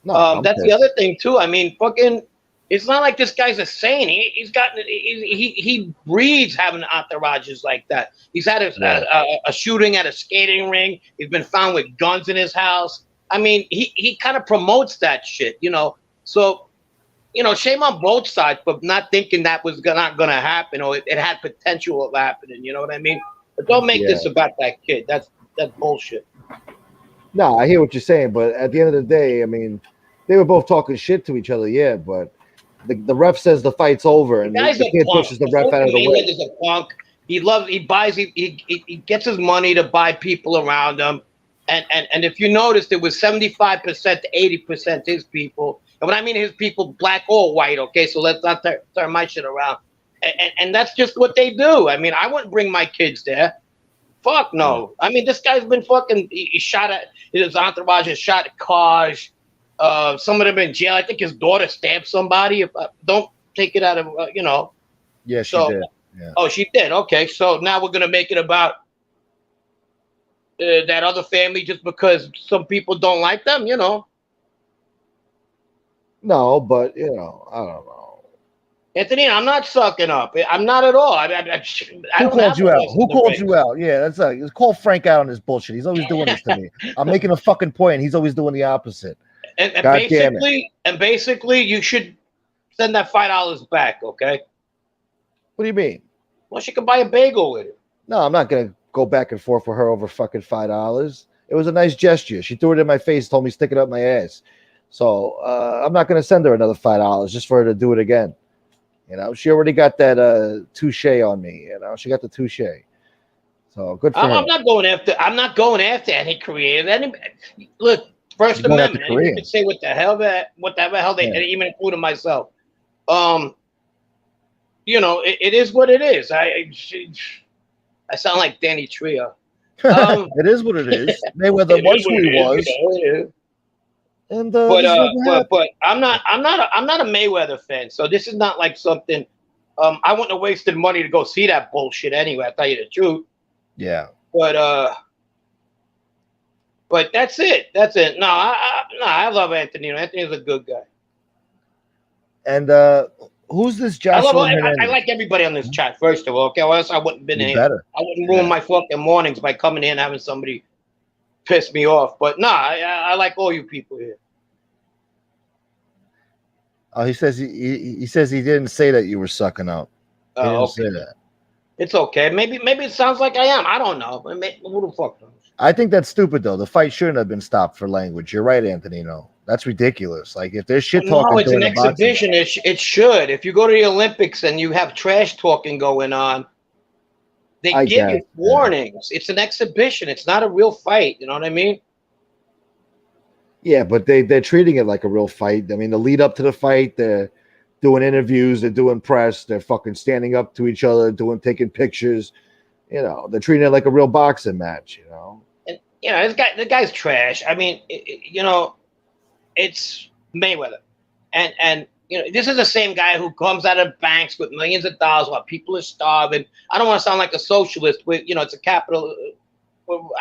No, that's the other thing too. I mean, fucking, it's not like this guy's a saint. He breeds having entourages like that. He's had a shooting at a skating ring. He's been found with guns in his house. I mean, he kind of promotes that shit, you know. So, you know, shame on both sides for not thinking that was not going to happen, or it had potential of happening. You know what I mean? But don't make this about that kid. That's bullshit. No, I hear what you're saying, but at the end of the day, I mean, they were both talking shit to each other, yeah, but the ref says the fight's over, and the kid pushes the ref out of the way. He's a punk. He gets his money to buy people around him, and if you noticed, it was 75% to 80% his people. And when I mean his people, black or white, okay? So let's not turn my shit around. And that's just what they do. I mean, I wouldn't bring my kids there. Fuck no. I mean, this guy's been fucking. He shot at his entourage. Has shot at cars. Some of them in jail. I think his daughter stabbed somebody. take it out of Yeah, she So, did. Yeah. oh, she did. Okay, so now we're gonna make it about that other family just because some people don't like them. No, but I don't know. Anthony, I'm not sucking up. I'm not at all. I Who don't called have you a out? voice in Who the called ring. you out? Yeah, that's like call Frank out on his bullshit. He's always doing this to me. I'm making a fucking point, and he's always doing the opposite. And God damn basically, you should send that $5 back. Okay. What do you mean? Well, she can buy a bagel with it. No, I'm not gonna go back and forth with her over fucking $5. It was a nice gesture. She threw it in my face, told me stick it up my ass. So I'm not gonna send her another $5 just for her to do it again. She already got that touche on me. She got the touche. So good for her. I'm not going after any creator. Look, First Amendment. Anyone can say what the hell they even including myself. It is what it is. I sound like Danny Trejo. It is what it is. Mayweather was who he was. And but I'm not a Mayweather fan, so this is not like something. I wouldn't have wasted money to go see that bullshit anyway. I tell you the truth. Yeah. But that's it. That's it. No, I love Anthony. Anthony's a good guy. And who's this Jocelyn? I like everybody on this chat. First of all, okay, or else I wouldn't have been here. Better. I wouldn't ruin my fucking mornings by coming in and having somebody piss me off. But I like all you people here. Oh, he says he says he didn't say that you were sucking up. He didn't say that. It's okay. Maybe it sounds like I am. I don't know. Who the fuck knows? I think that's stupid though. The fight shouldn't have been stopped for language. You're right, Anthony. No, that's ridiculous. Like if there's shit talking, no, it's an exhibition. It should. If you go to the Olympics and you have trash talking going on, they give you warnings. It's an exhibition. It's not a real fight. You know what I mean? Yeah, but they're treating it like a real fight. I mean, the lead up to the fight, they're doing interviews, they're doing press, they're fucking standing up to each other, taking pictures. They're treating it like a real boxing match. And the guy's trash. I mean, it's Mayweather, and this is the same guy who comes out of banks with millions of dollars while people are starving. I don't want to sound like a socialist. It's a capital.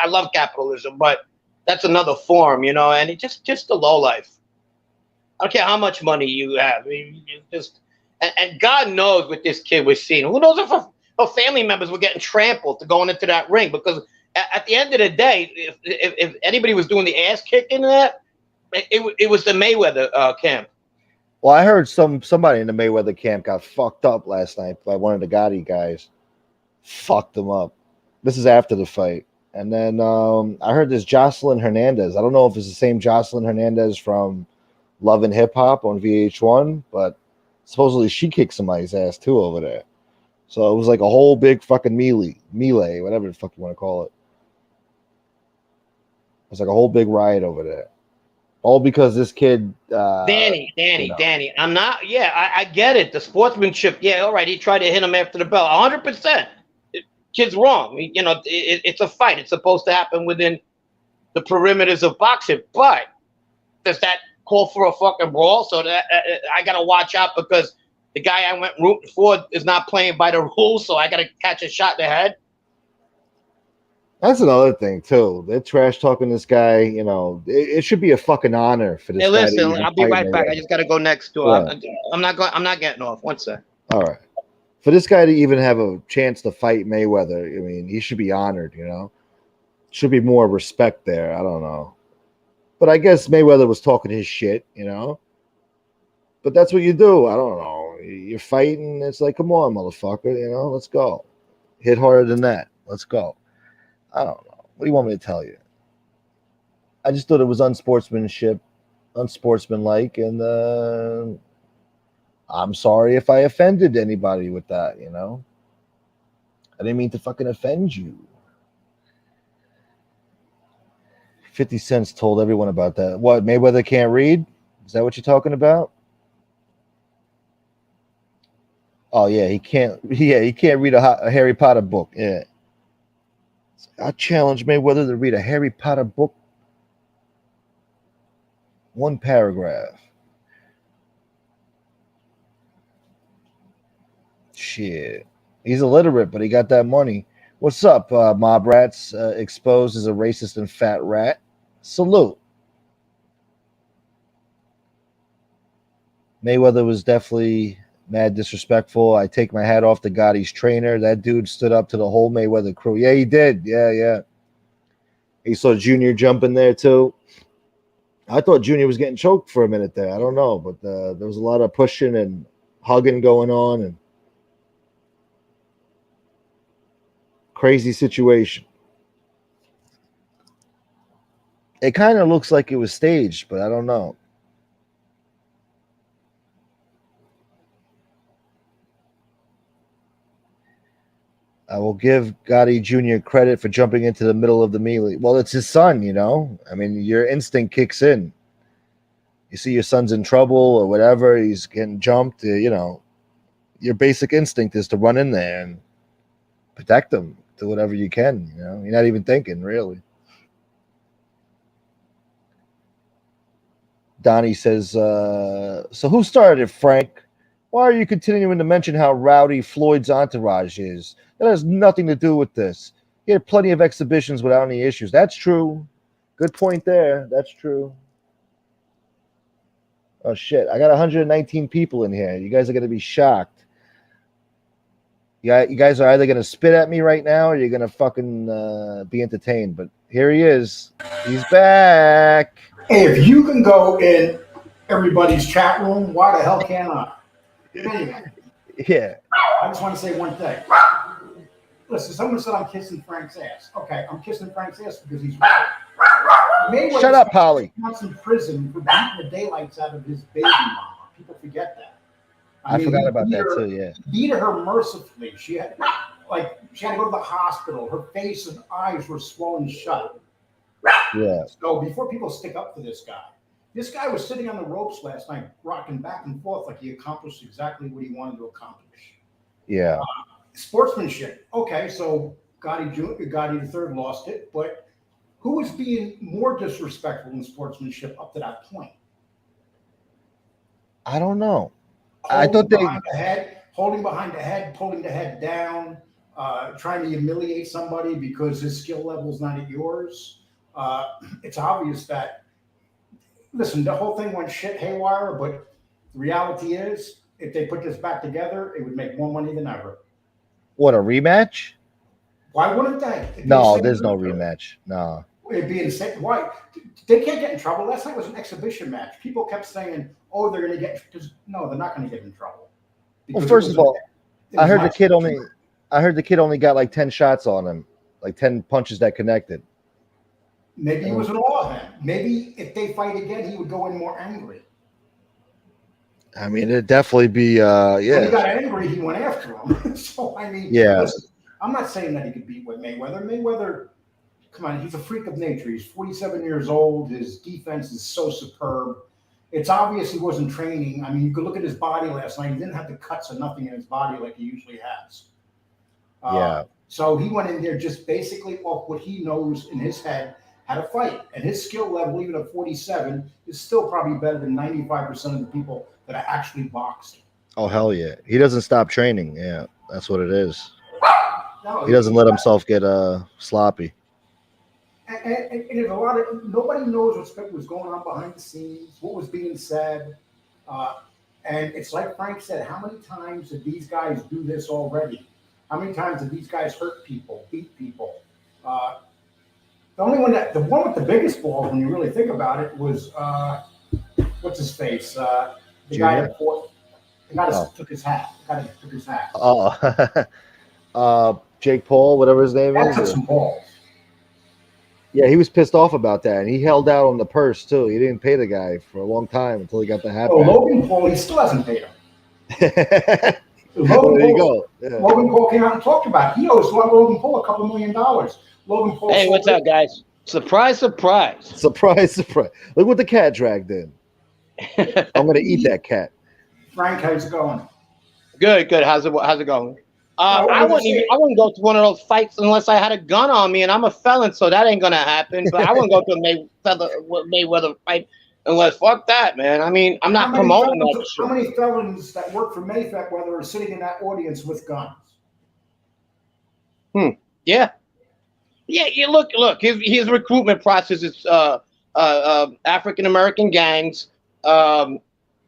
I love capitalism, but that's another form, and it's just a low life. I don't care how much money you have. I mean, and God knows what this kid was seeing. Who knows if her family members were getting trampled to going into that ring? Because at the end of the day, if anybody was doing the ass kicking that, it was the Mayweather camp. Well, I heard somebody in the Mayweather camp got fucked up last night by one of the Gotti guys. Fucked them up. This is after the fight. And then I heard this Jocelyn Hernandez. I don't know if it's the same Jocelyn Hernandez from Love and Hip Hop on VH1, but supposedly she kicked somebody's ass too over there. So it was like a whole big fucking melee, whatever the fuck you want to call it. It was like a whole big riot over there. All because this kid Danny. I'm not I get it. The sportsmanship, all right, he tried to hit him after the bell. 100%. Kid's wrong. It's a fight. It's supposed to happen within the perimeters of boxing. But does that call for a fucking brawl? So that I gotta watch out because the guy I went rooting for is not playing by the rules. So I gotta catch a shot in the head. That's another thing too. They're trash talking this guy. It should be a fucking honor for this. Hey, listen, I'll be right back. I just gotta go next door. Yeah. I'm not getting off. One sec. All right. For this guy to even have a chance to fight Mayweather, I mean, he should be honored, Should be more respect there. I don't know. But I guess Mayweather was talking his shit, But that's what you do. I don't know. You're fighting. It's like, come on, motherfucker, let's go. Hit harder than that. Let's go. I don't know. What do you want me to tell you? I just thought it was unsportsmanlike, and I'm sorry if I offended anybody with that, I didn't mean to fucking offend you. 50 Cent told everyone about that. What, Mayweather can't read? Is that what you're talking about? Oh, yeah, he can't read a Harry Potter book. Yeah. I challenge Mayweather to read a Harry Potter book. One paragraph. Shit. He's illiterate, but he got that money. What's up, Mob Rats? Exposed as a racist and fat rat. Salute. Mayweather was definitely mad disrespectful. I take my hat off to Gotti's trainer. That dude stood up to the whole Mayweather crew. Yeah, he did. Yeah. He saw Junior jump in there, too. I thought Junior was getting choked for a minute there. I don't know, but there was a lot of pushing and hugging going on, and crazy situation. It kind of looks like it was staged, but I don't know. I will give Gotti Jr. credit for jumping into the middle of the melee. Well, it's his son, you know. I mean, your instinct kicks in. You see your son's in trouble or whatever, he's getting jumped, you know. Your basic instinct is to run in there and protect him, do whatever you can, you know. You're not even thinking, really. Donnie says, so who started it, Frank? Why are you continuing to mention how rowdy Floyd's entourage is? That has nothing to do with this. He had plenty of exhibitions without any issues. That's true. Good point there. That's true. Oh, shit. I got 119 people in here. You guys are going to be shocked. You guys are either going to spit at me right now or you're going to fucking be entertained. But here he is. He's back. Hey, if you can go in everybody's chat room, why the hell can't I? Anyway, Yeah. I just want to say one thing. Listen, someone said I'm kissing Frank's ass. Okay, I'm kissing Frank's ass because he's right. Shut up, Polly. Months in prison for beating the daylights out of his baby mama. People forget that. I forgot about that too. Yeah. Beat her mercifully. She had to go to the hospital. Her face and eyes were swollen shut. Yeah. So before people stick up for this guy was sitting on the ropes last night, rocking back and forth like he accomplished exactly what he wanted to accomplish. Yeah. Sportsmanship. Okay, so Gotti the third lost it, but who was being more disrespectful in sportsmanship up to that point? I don't know. Holding behind the head, pulling the head down, trying to humiliate somebody because his skill level is not at yours. It's obvious that, listen, the whole thing went shit haywire, but the reality is, if they put this back together, it would make more money than ever. What, a rematch? Why wouldn't they? No, there's no rematch. No. It'd be insane. Why? They can't get in trouble. Last night was an exhibition match. People kept saying, "Oh, they're going to get," because no, they're not going to get in trouble. Well, first of all, I heard the kid only got like 10 shots on him, like 10 punches that connected. Maybe he was in awe of him. Maybe if they fight again, he would go in more angry. I mean, it'd definitely be, When he got angry, he went after him. So, I mean, yeah. Listen, I'm not saying that he could beat Mayweather. Mayweather, come on, he's a freak of nature. He's 47 years old. His defense is so superb. It's obvious he wasn't training. I mean, you could look at his body last night. He didn't have the cuts or nothing in his body like he usually has. Yeah. So he went in there just basically off what he knows in his head how to fight. And his skill level, even at 47, is still probably better than 95% of the people that are actually boxing. Oh, hell yeah. He doesn't stop training. Yeah, that's what it is. No, He doesn't let himself get sloppy. And there's a lot of, nobody knows what was going on behind the scenes, what was being said. And it's like Frank said, how many times did these guys do this already? How many times did these guys hurt people, beat people? The one with the biggest balls, when you really think about it, was what's his face? The guy that fought. The guy that took his hat. Oh, Jake Paul, whatever his name is. Took some balls. Yeah, he was pissed off about that, and he held out on the purse too. He didn't pay the guy for a long time until he got the hat. Logan Paul, he still hasn't paid him. There you go. Yeah. Logan Paul came out and talked about it. He owes Logan Paul $2 million. Logan Paul. Hey, what's up, guys? Surprise, surprise. Surprise, surprise. Look what the cat dragged in. I'm going to eat that cat. Frank, how's it going? Good. How's it going? I wouldn't go to one of those fights unless I had a gun on me, and I'm a felon, so that ain't gonna happen. But I wouldn't go to a Mayweather fight Unless fuck that, man. I mean, I'm not promoting that shit. How many felons that work for Mayfect are sitting in that audience with guns? Yeah. Yeah, you look. His recruitment process is African American gangs.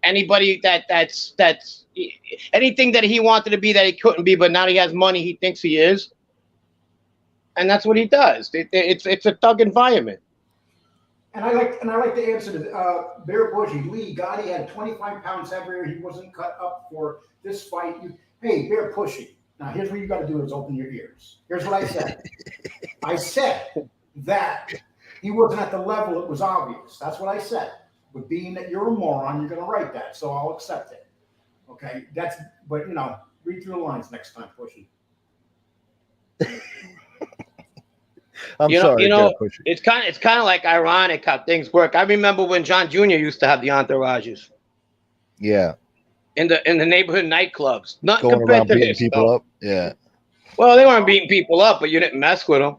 Anybody that's anything that he wanted to be that he couldn't be, but now he has money, he thinks he is, and that's what he does. It's a thug environment. And I like the answer to Bear Bushy. Lee Gotti had 25 pounds heavier. He wasn't cut up for this fight. Hey, Bear Bushy. Now here's what you got to do: is open your ears. Here's what I said. I said that he wasn't at the level. It was obvious. That's what I said. But being that you're a moron, you're going to write that, so I'll accept it. Okay, but read through the lines next time, Bushy. I'm sorry. It's kind of like ironic how things work. I remember when John Jr. used to have the entourages. Yeah. In the neighborhood nightclubs, not going compared around to beating this, people up. Yeah. Well, they weren't beating people up, but you didn't mess with them.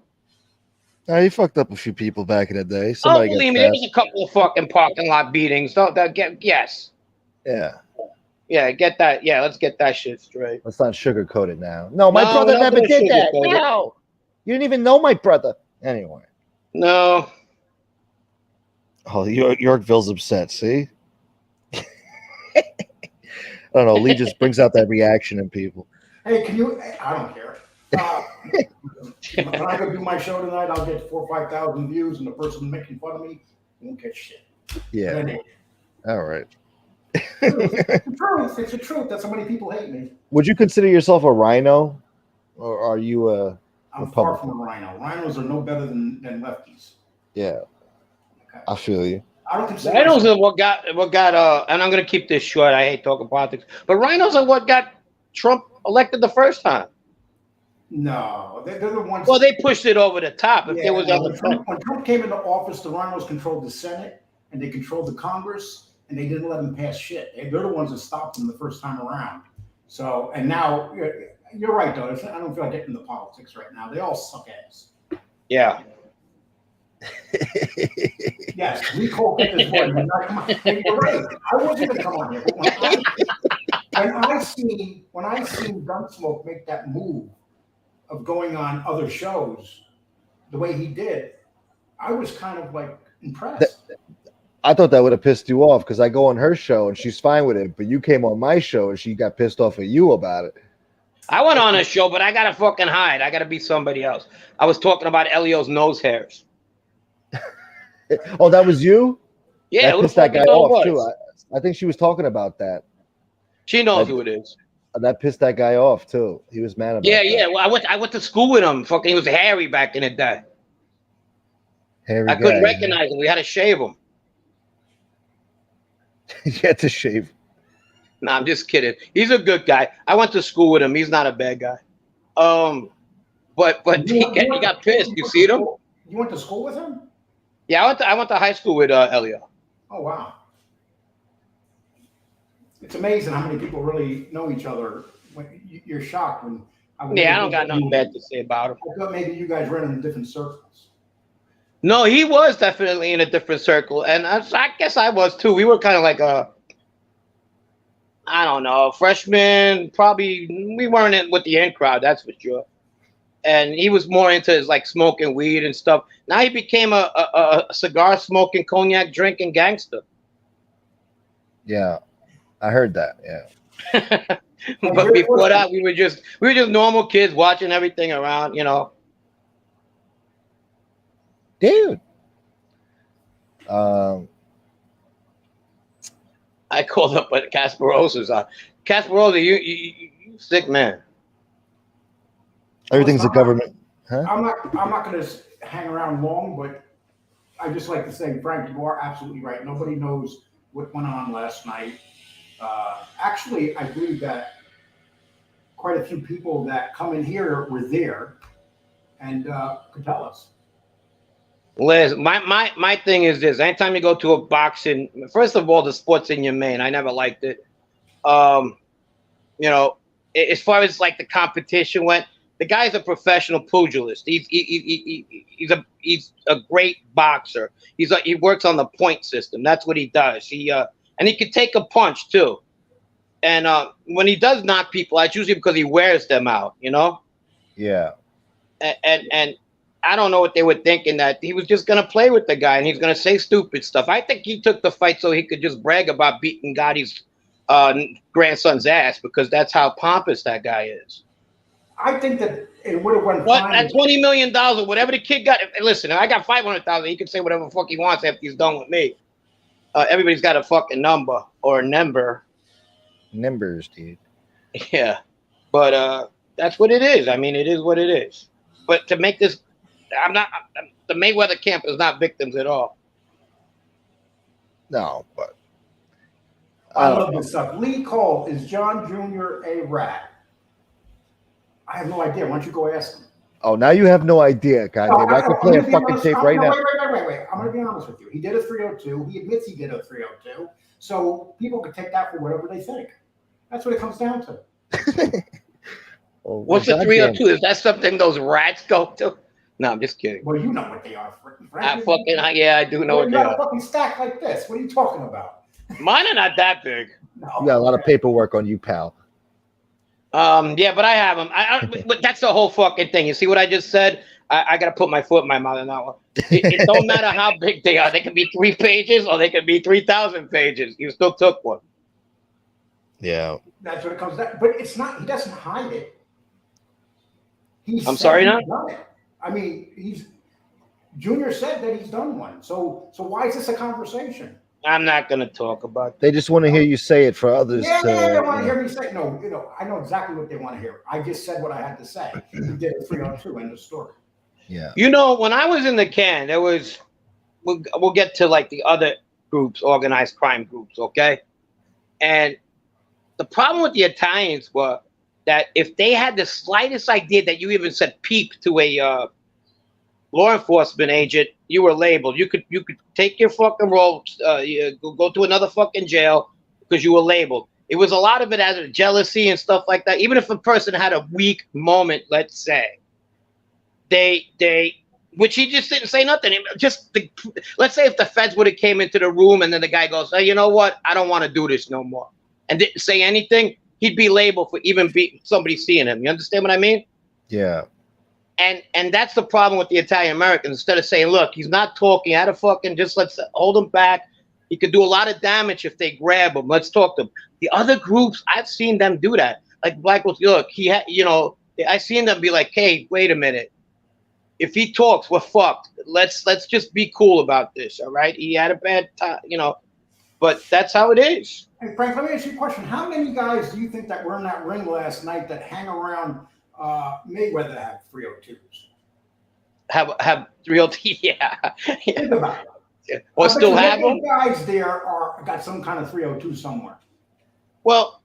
He fucked up a few people back in the day. Believe me, there was a couple of fucking parking lot beatings. Yes. Yeah. Yeah, get that. Yeah, let's get that shit straight. Let's not sugarcoat it now. No, my brother never did that. No. You didn't even know my brother. Anyway. No. Oh, Yorkville's upset. See? I don't know. Lee just brings out that reaction in people. Hey, I don't care. When I go do my show tonight, I'll get 4,000 or 5,000 views, and the person making fun of me won't get shit. Yeah. Anyway. All right. It's the truth that so many people hate me. Would you consider yourself a rhino, or are you a I'm far from a rhino. Rhinos are no better than lefties. Yeah. Okay. I feel you. I don't consider rhinos are what got and I'm gonna keep this short. I hate talking politics, but rhinos are what got Trump elected the first time. No, they're the ones. Well, they pushed it over the top. If there was when Trump came into office, the rhinos controlled the Senate and they controlled the Congress, and they didn't let him pass shit. They're the ones that stopped him the first time around. So, and now you're right, though. I don't feel like getting into politics right now. They all suck ass. Yeah. Yes, we call it this one. You're right. I wasn't gonna come on here. When I seen Gunsmoke make that move of going on other shows the way he did, I was kind of like impressed. I thought that would have pissed you off because I go on her show and she's fine with it, but you came on my show and she got pissed off at you about it. I went on a show, but I gotta fucking hide. I gotta be somebody else. I was talking about Elio's nose hairs. Oh, that was you? Yeah, that pissed that guy off too. I think she was talking about that. She knows who it is. That pissed that guy off too. He was mad about that. Yeah. Well, I went to school with him. Fucking, he was hairy back in the day. Hairy I couldn't recognize him. We had to shave him. You had to shave. Nah, I'm just kidding. He's a good guy. I went to school with him. He's not a bad guy. But he got pissed. You see him? You went to school with him? Yeah, I went to high school with Elio. Oh wow. It's amazing how many people really know each other. You're shocked when. I don't got nothing bad to say about him. I thought maybe you guys ran in different circles. No, he was definitely in a different circle, and I guess I was too. We were kind of like I don't know, freshmen. Probably we weren't in with the in crowd, that's for sure. And he was more into his like smoking weed and stuff. Now he became a cigar smoking, cognac drinking gangster. Yeah. I heard that, yeah. But before that, we were just normal kids watching everything around, you know. Dude. I called up at Casperosa's. Casperosa, you sick man. Everything's a government. Huh? I'm not going to hang around long, but I just like to say, Frank, you are absolutely right. Nobody knows what went on last night. Actually, I believe that quite a few people that come in here were there and could tell us. Liz, my thing is this: anytime you go to a boxing, first of all, the sport's in your main. I never liked it. You know, as far as like the competition went, The guy's a professional pugilist. He's a great boxer. He works on the point system. That's what he does. And he can take a punch too. And when he does knock people out, it's usually because he wears them out, you know? Yeah. And I don't know what they were thinking, that he was just going to play with the guy and he's going to say stupid stuff. I think he took the fight so he could just brag about beating Gotti's grandson's ass, because that's how pompous that guy is. I think that it would have went But fine. at $20 million or whatever the kid got, listen, I got $500,000. He can say whatever the fuck he wants after he's done with me. Everybody's got a fucking number or a number. Numbers, dude. Yeah, but that's what it is. I mean, it is what it is. But to make this, the Mayweather camp is not victims at all. No, but I love this stuff. Lee Cole, is John Jr. a rat? I have no idea. Why don't you go ask him? Oh, now you have no idea, goddamn. I can play a fucking tape right now. Wait. I'm going to be honest with you. He did a 302. He admits he did a 302. So people can take that for whatever they think. That's what it comes down to. Well, What's the 302? Is that something those rats go to? No, I'm just kidding. Well, you know what they are, Frank. I do know what they are. You got are. a fucking stack like this. What are you talking about? Mine are not that big. No. You got a lot of paperwork on you, pal. Yeah, but I have them. But that's the whole fucking thing. You see what I just said? I got to put my foot in my mouth on that one. It don't matter how big they are. They can be 3 pages or they can be 3,000 pages. You still took one. Yeah. That's what it comes down. But it's not. He doesn't hide it. I'm sorry, now. I mean, Junior said that he's done one. So why is this a conversation? I'm not going to talk about that. They just want to hear you say it for others. Yeah, they want to hear me say. No, I know exactly what they want to hear. I just said what I had to say. He did a 302. End of story. Yeah. You know, when I was in the can, there was. We'll get to like the other groups, organized crime groups, okay? And the problem with the Italians were that if they had the slightest idea that you even said peep to a law enforcement agent, you were labeled. You could take your fucking role, go to another fucking jail because you were labeled. It was a lot of it out of jealousy and stuff like that. Even if a person had a weak moment, let's say, which he just didn't say nothing. Let's say if the feds would have came into the room and then the guy goes, "Hey, you know what? I don't want to do this no more," and didn't say anything, he'd be labeled for even somebody seeing him. You understand what I mean? Yeah. And that's the problem with the Italian Americans. Instead of saying, "Look, he's not talking," out of fucking let's hold him back. He could do a lot of damage if they grab him. Let's talk to him. The other groups, I've seen them do that. Like Black Wolf, look, I've seen them be like, "Hey, wait a minute. If he talks, we're fucked. Let's just be cool about this, all right? He had a bad time, but that's how it is." Hey, Frank, let me ask you a question. How many guys do you think that were in that ring last night that hang around Mayweather have 302s? Have 302? Yeah. Think about it. Or still have them? Guys there got some kind of 302 somewhere. Well,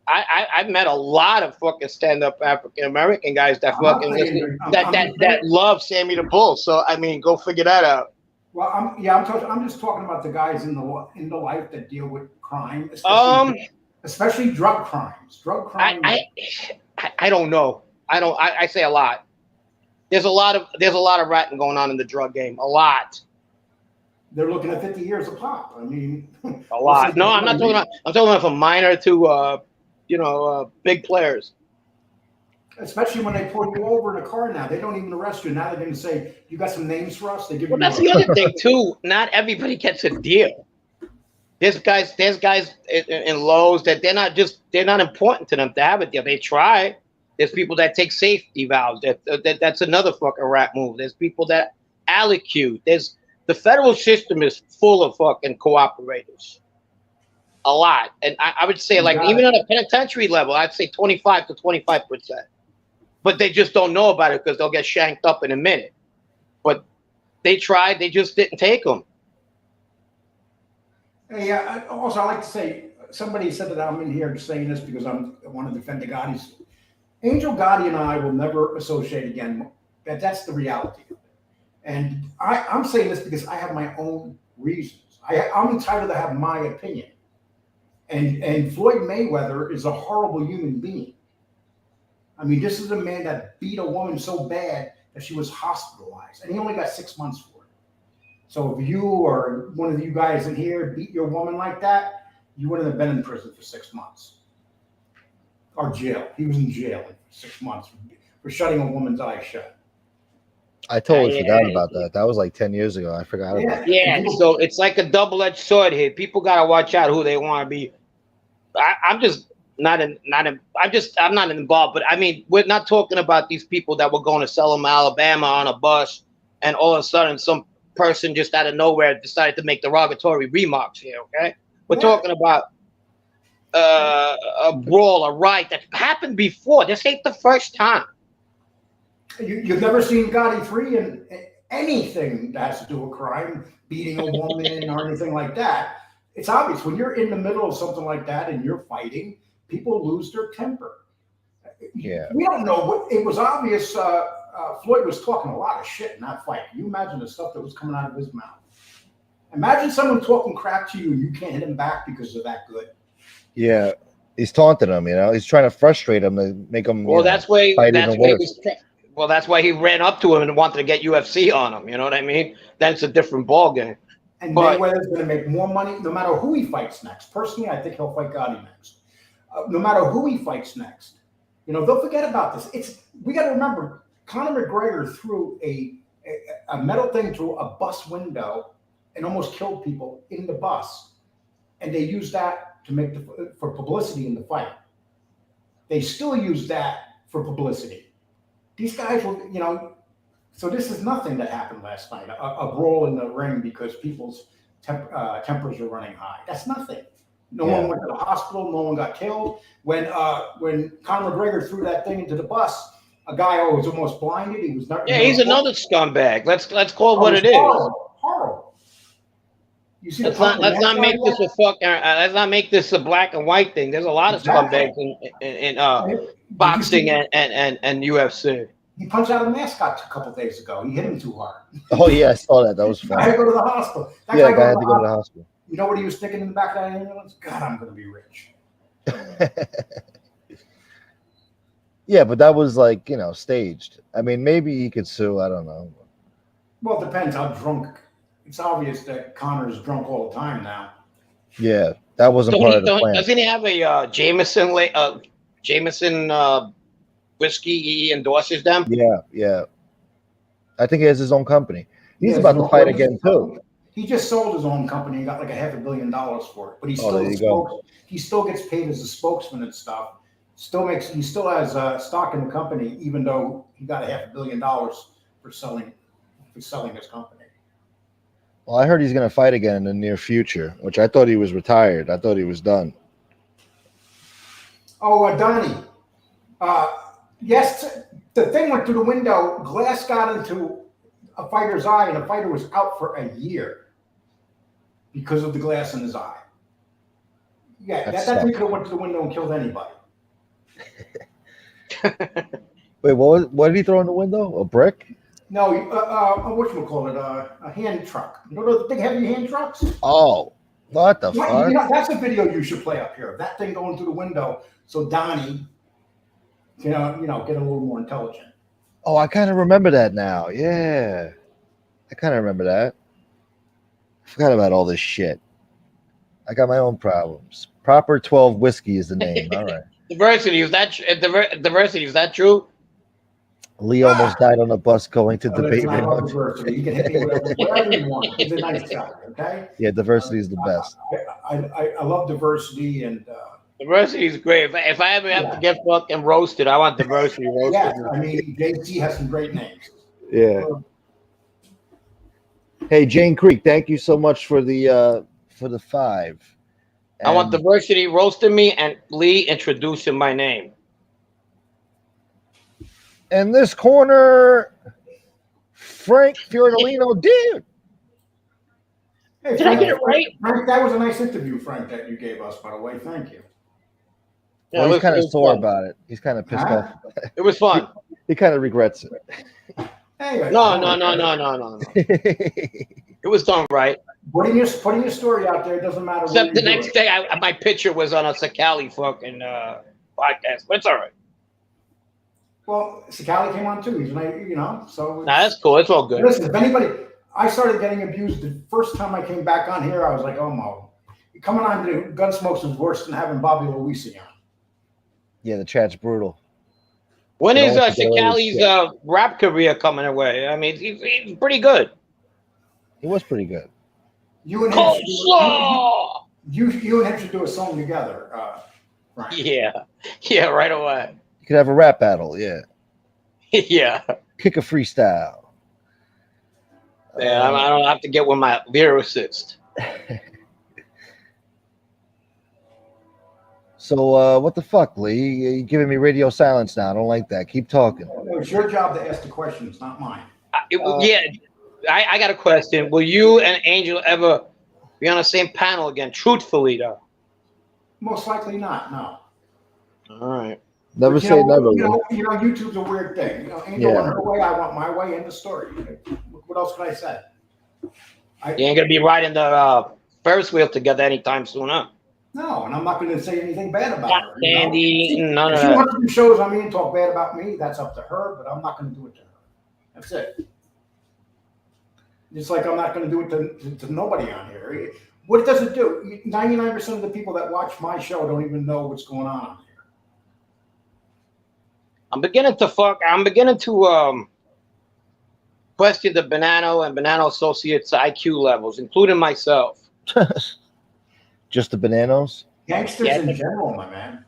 I've met a lot of fucking stand-up African American guys that fucking that love Sammy the Bull. So I mean, go figure that out. Well, I'm just talking about the guys in the life that deal with crime, especially drug crimes. Drug crimes. I don't know. I say a lot. There's a lot of ratting going on in the drug game. A lot. They're looking at 50 years a pop. I mean, a lot. No, I'm not talking about. I'm talking about from minor to big players. Especially when they pull you over in a car now. They don't even arrest you. Now they're going to say, "You got some names for us?" They give you. That's the other thing too. Not everybody gets a deal. There's guys in lows that they're not important to them to have a deal. They try. There's people that take safety vows. That's another fucking rat move. There's people that allocute. The federal system is full of fucking cooperators. A lot. And I would say, like, even on a penitentiary level, I'd say 25 to 25%. But they just don't know about it because they'll get shanked up in a minute. But they tried, they just didn't take them. Hey, also, I like to say, somebody said that I'm in here saying this because I want to defend the Gottis. Angel Gotti and I will never associate again. That's the reality of it. And I'm saying this because I have my own reasons. I'm entitled to have my opinion. And Floyd Mayweather is a horrible human being. I mean, this is a man that beat a woman so bad that she was hospitalized, and he only got 6 months for it. So if you or one of you guys in here beat your woman like that, you wouldn't have been in prison for 6 months. Or jail. He was in jail for 6 months for shutting a woman's eyes shut. I totally forgot about that. That was like 10 years ago. I forgot about that. Yeah, so it's like a double-edged sword here. People got to watch out who they want to be. I'm not involved, but I mean, we're not talking about these people that were going to Selma, Alabama on a bus, and all of a sudden some person just out of nowhere decided to make derogatory remarks here, okay? We're talking about a brawl, a riot that happened before. This ain't the first time. You've never seen Gotti 3 in anything that has to do with crime, beating a woman or anything like that. It's obvious when you're in the middle of something like that and you're fighting, people lose their temper. Yeah. We don't know what it was obvious. Floyd was talking a lot of shit in that fight. Can you imagine the stuff that was coming out of his mouth? Imagine someone talking crap to you and you can't hit him back because they're that good. Yeah. He's taunting him, you know. He's trying to frustrate him to make him. Well, that's why. Well, that's why he ran up to him and wanted to get UFC on him. You know what I mean? That's a different ball game. And Mayweather's going to make more money no matter who he fights next. Personally, I think he'll fight Gotti next. No matter who he fights next. You know, don't forget about this. We got to remember, Conor McGregor threw a metal thing through a bus window and almost killed people in the bus. And they used that to make for publicity in the fight. They still use that for publicity. These guys will, you know, so this is nothing that happened last night, a brawl in the ring because people's tempers are running high. That's nothing. No one went to the hospital. No one got killed. When Conor McGregor threw that thing into the bus, a guy was almost blinded. He was not. Yeah, he's another scumbag. Let's call it what it is. Horrible. You see, let's not make this a fucking. Let's not make this a black and white thing. There's a lot of scumbags in boxing and UFC. He punched out a mascot a couple days ago. He hit him too hard. Oh yeah, I saw that. That was fun. I had to go to the hospital. That guy had to go to the hospital. You know what he was thinking in the back of that ambulance? God, I'm going to be rich. Yeah, but that was like, you know, staged. I mean, maybe he could sue. I don't know. Well, it depends how drunk. It's obvious that Conor's drunk all the time now. Yeah, that wasn't part of the plan. Doesn't he have a Jameson whiskey? He endorses them. Yeah. I think he has his own company. He's about to fight again too. He just sold his own company and got like $500 million for it. But he still gets paid as a spokesman and stuff. He still has stock in the company, even though he got $500 million for selling his company. Well, I heard he's going to fight again in the near future, which I thought he was retired. I thought he was done. Oh, Donnie. Yes, the thing went through the window. Glass got into a fighter's eye, and the fighter was out for a year because of the glass in his eye. Yeah, that thing could have went through the window and killed anybody. Wait, what did he throw in the window? A brick? No, whatchamacallit, a hand truck. You know those big heavy hand trucks? Oh, what the fuck? You know, that's a video you should play up here. That thing going through the window, so Donnie can, get a little more intelligent. Oh, I kind of remember that now. Yeah, I kind of remember that. I forgot about all this shit. I got my own problems. Proper 12 whiskey is the name. All right. Diversity, is that true? Lee almost died on a bus going to debate. You can hit me whatever you want. He's a nice guy, okay? Yeah, diversity is the best. I love diversity and diversity is great. If I ever have to get fucking roasted, I want diversity roasted. Yeah, I mean, JC has some great names. Yeah. Hey, Jane Creek, thank you so much for the 5. I want diversity roasting me and Lee introducing my name. In this corner, Frank Fiordolino, dude. Hey, Did I get it right? Frank, that was a nice interview, Frank, that you gave us, by the way. Thank you. Well, he's kind of sore about it. He's kind of pissed off. It was fun. He kind of regrets it. Hey, no. It was done right. Putting your story out there doesn't matter. Except the next day, my picture was on a Sakali fucking podcast. But it's all right. Well, Sakali came on too. He's so. Nah, that's cool. It's all good. Listen, if anybody, I started getting abused the first time I came back on here. I was like, oh, Mo, coming on to Gunsmoke is worse than having Bobby Luisi on. Yeah, the chat's brutal. When is Sakali's rap career coming away? I mean, he's pretty good. He was pretty good. You and him should do a song together. Ryan. Yeah, right away. You could have a rap battle, yeah. Yeah. Kick a freestyle. Yeah, I don't have to get with my lyricist. So, what the fuck, Lee? You're giving me radio silence now. I don't like that. Keep talking. It's your job to ask the questions, not mine. I got a question. Will you and Angel ever be on the same panel again? Truthfully, though. Most likely not. No. All right. Never say never. YouTube's a weird thing. Angel went her way, I want my way. End of story. What else could I say? You ain't gonna be riding the Ferris wheel together anytime soon, huh? No, and I'm not going to say anything bad about her. Andy, none of if she that. wants to do shows on me and talk bad about me, that's up to her. But I'm not going to do it to her. That's it. Just like I'm not going to do it to nobody on here. What does it do? 99% of the people that watch my show don't even know what's going on here. I'm beginning to question the Banano and Banano Associates IQ levels, including myself. Just the bananas? Gangsters in general, my man.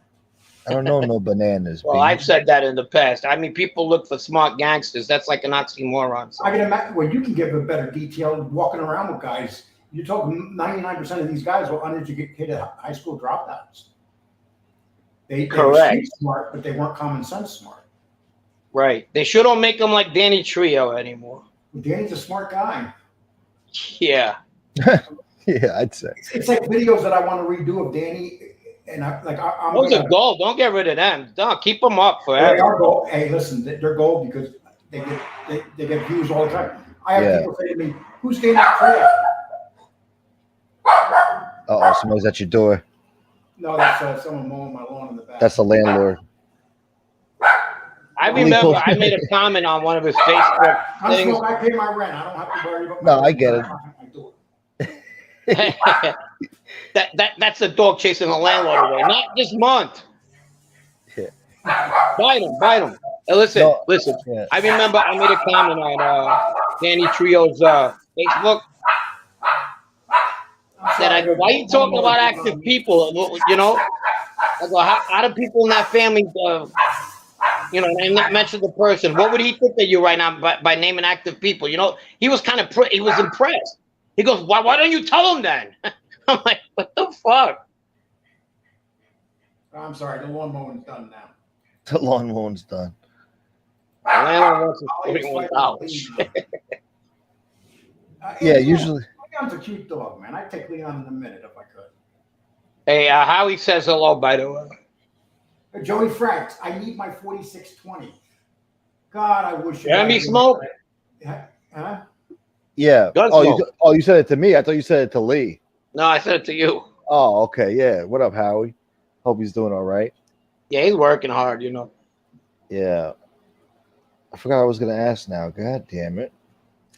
I don't know no bananas. Well, I've said that in the past. I mean, people look for smart gangsters. That's like an oxymoron. So. I can imagine. Well, you can give a better detail walking around with guys. You're talking 99% of these guys were uneducated high school dropouts. They were street smart, but they weren't common sense smart. Right. They sure don't make them like Danny Trio anymore. Danny's a smart guy. Yeah. Yeah, I'd say. It's like videos that I want to redo of Danny, and I'm those are gold. Don't get rid of them. Don't keep them up forever. They are gold. Hey, listen, they're gold because they get views all the time. I have people say to me, "Who's Danny Trio?" Somebody's at your door. No, that's someone mowing my lawn in the back. That's the landlord. I remember I made a comment on one of his Facebook things. I pay my rent. I don't have to worry about. No, I get it. That's the dog chasing the landlord away. Not this month. Yeah. Bite him. Listen. Yeah. I remember I made a comment on Danny Trio's Facebook. That I go, why are you talking about active people? You know, I go, how do people in that family, and not mention the person? What would he think of you right now by naming active people? You know, he was kind of he was impressed. He goes, why don't you tell him then? I'm like, what the fuck? I'm sorry, the lawn mowing's done now. The lawn mowing's done. The landlord wants $41. Yeah, usually. Leon's a cute dog, man. I'd take Leon in a minute if I could. Hey, Howie says hello, by the way. Joey Franks, I need my 4620. God, I wish you had me smoke. Huh? Yeah. You said it to me. I thought you said it to Lee. No, I said it to you. Oh, okay. Yeah. What up, Howie? Hope he's doing all right. Yeah, he's working hard, you know. Yeah. I forgot I was going to ask now. God damn it.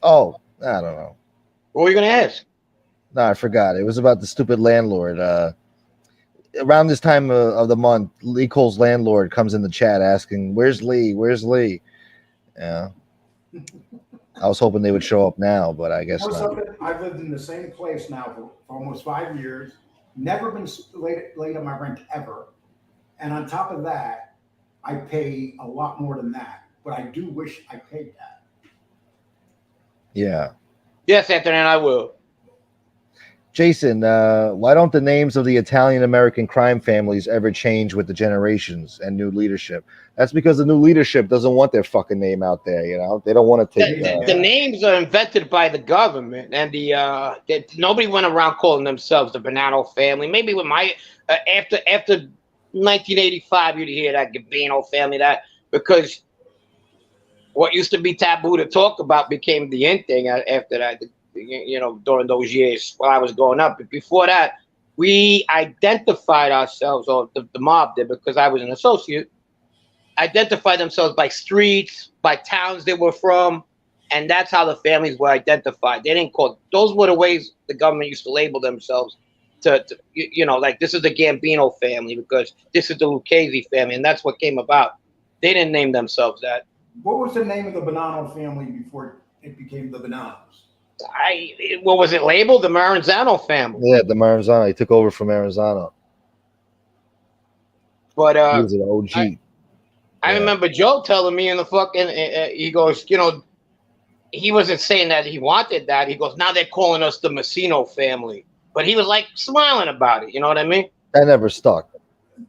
Oh, I don't know. What were you going to ask? No, I forgot. It was about the stupid landlord. Around this time of the month, Lee Cole's landlord comes in the chat asking, "Where's Lee? Where's Lee?" Yeah. I was hoping they would show up now, but I guess not. I've lived in the same place now for almost 5 years. Never been late on my rent ever. And on top of that, I pay a lot more than that. But I do wish I paid that. Yeah. Yes, Anthony, and I will. Jason, why don't the names of the Italian-American crime families ever change with the generations and new leadership? That's because the new leadership doesn't want their fucking name out there, you know? They don't want to take... The names are invented by the government, and nobody went around calling themselves the Bonanno family. Maybe with my... after 1985, you'd hear that Gabino family, that... Because what used to be taboo to talk about became the in thing after that. You know, during those years while I was growing up. But before that, we identified ourselves, or the mob did, because I was an associate identify themselves by streets, by towns they were from, and that's how the families were identified. They didn't call. Those were the ways the government used to label themselves. To like this is the Gambino family because this is the Lucchese family, and that's what came about. They didn't name themselves that. What was the name of the Bonanno family before it became the Bonannos? What was it labeled? The Maranzano family. Yeah, the Maranzano. He took over from Maranzano. But he was an OG. I remember Joe telling me in the fucking. He goes, he wasn't saying that he wanted that. He goes, now they're calling us the Messino family. But he was like smiling about it. You know what I mean? That never stuck.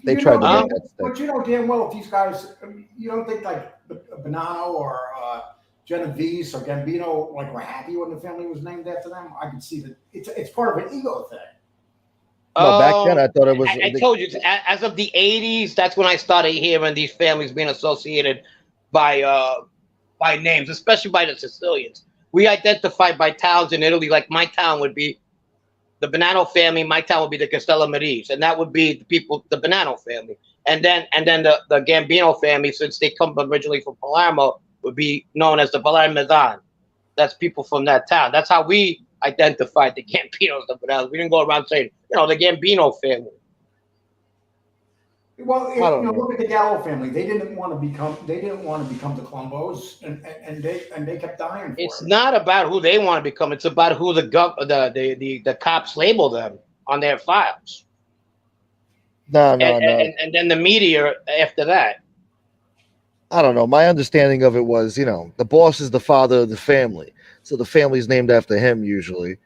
They tried to make that stick. But you know damn well if these guys, you don't think like Bonanno or Genovese or Gambino like were happy when the family was named after them? I can see that it's part of an ego thing. No, back then I thought it was. I told you, as of the 80s, that's when I started hearing these families being associated by names, especially by the Sicilians. We identified by towns in Italy. Like my town would be the Bonanno family. My town would be the Castellamarese, and that would be the people, the Bonanno family. And then the Gambino family, since they come originally from Palermo, would be known as the Palermitan. That's people from that town. That's how we identified the Gambinos, the Bonannos. We didn't go around saying, the Gambino family. Well, look at the Gallo family. They didn't want to become the Colombos, and they kept dying. It's not about who they want to become. It's about who the cops label them on their files. No. And then the media after that. I don't know. My understanding of it was, the boss is the father of the family, so the family's named after him usually.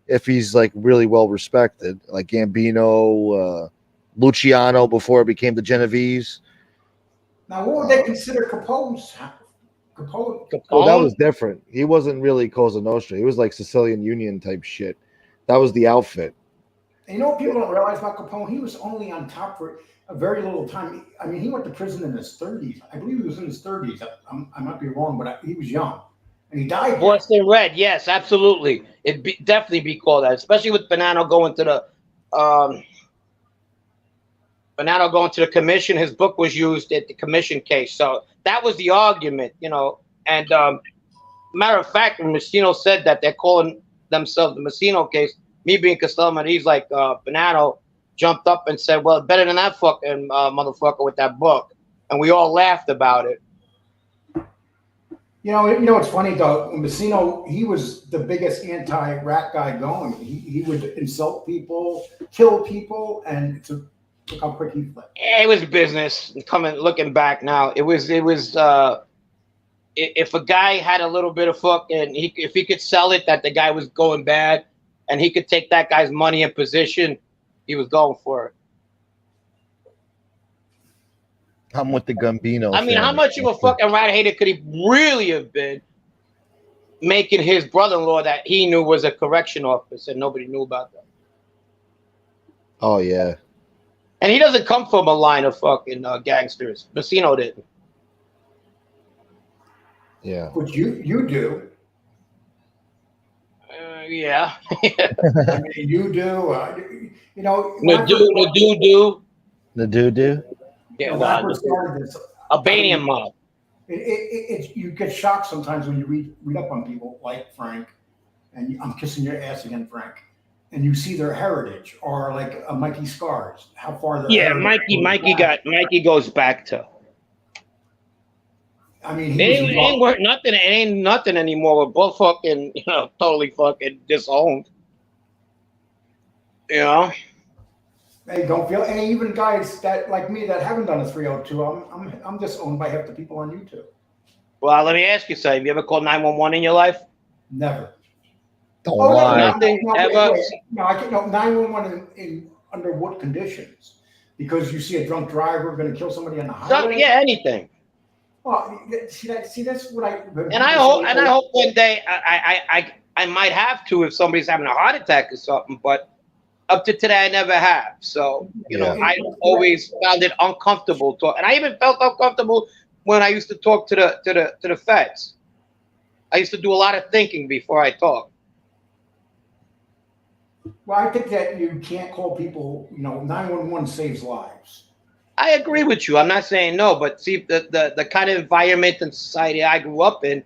If he's like really well respected, like Gambino. Luciano before it became the Genovese. Now, what would they consider Capone's? Capone? Oh, that was different. He wasn't really Cosa Nostra. He was like Sicilian Union type shit. That was the outfit. And you know what people don't realize about Capone? He was only on top for a very little time. I mean, he went to prison in his 30s. I believe he was in his 30s. I might be wrong, but he was young. And he died. Boston Red, yes, absolutely. It'd definitely be called that, especially with Bonanno going to the commission. His book was used at the commission case. So that was the argument, And matter of fact, when Messino said that they're calling themselves the Messino case, me being Castellamarese, like Bonanno jumped up and said, well, better than that fucking motherfucker with that book. And we all laughed about it. It's funny though. Messino, he was the biggest anti-rat guy going. He would insult people, kill people, and look how quick he flipped. It was business. Looking back now, it was. If a guy had a little bit of fucking, if he could sell it that the guy was going bad, and he could take that guy's money and position, he was going for it. I'm with the Gambino. I mean, how much of a fucking rat hater could he really have been, making his brother-in-law that he knew was a correction officer and nobody knew about that? Oh yeah. And he doesn't come from a line of fucking gangsters. Messino didn't. Yeah. But you do. Yeah. I mean, you do. The do. Yeah, Albanian mob. You get shocked sometimes when you read up on people like Frank, and I'm kissing your ass again, Frank. And you see their heritage, or like Mikey Scars, how far they're. Yeah, Mikey goes back to. I mean, it ain't worth nothing. It ain't nothing anymore. We're both fucking, totally fucking disowned. Hey, don't feel. And even guys that like me that haven't done a 302, I'm disowned by half the people on YouTube. Well, let me ask you something. Have you ever called 911 in your life? Never. Don't lie. Nothing ever. No, I can't. No, 911 in under what conditions? Because you see a drunk driver going to kill somebody on the highway. Yeah, anything. Well, see that's what I. And I hope one day I might have to if somebody's having a heart attack or something. But up to today, I never have. So I always found it uncomfortable talk, and I even felt uncomfortable when I used to talk to the feds. I used to do a lot of thinking before I talk. Well, I think that you can't call people. 911 saves lives. I agree with you. I'm not saying no, but see, the kind of environment and society I grew up in,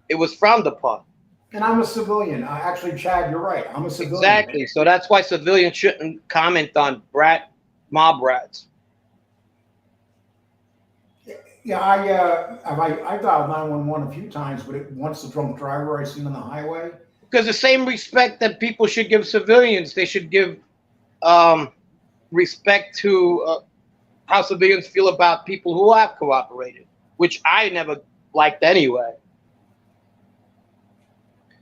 it was frowned upon. And I'm a civilian. Actually, Chad, you're right. I'm a civilian. Exactly. So that's why civilians shouldn't comment on mob rats. Yeah, I dialed 911 a few times, but once the drunk driver I seen on the highway. Because the same respect that people should give civilians, they should give respect to how civilians feel about people who have cooperated, which I never liked anyway.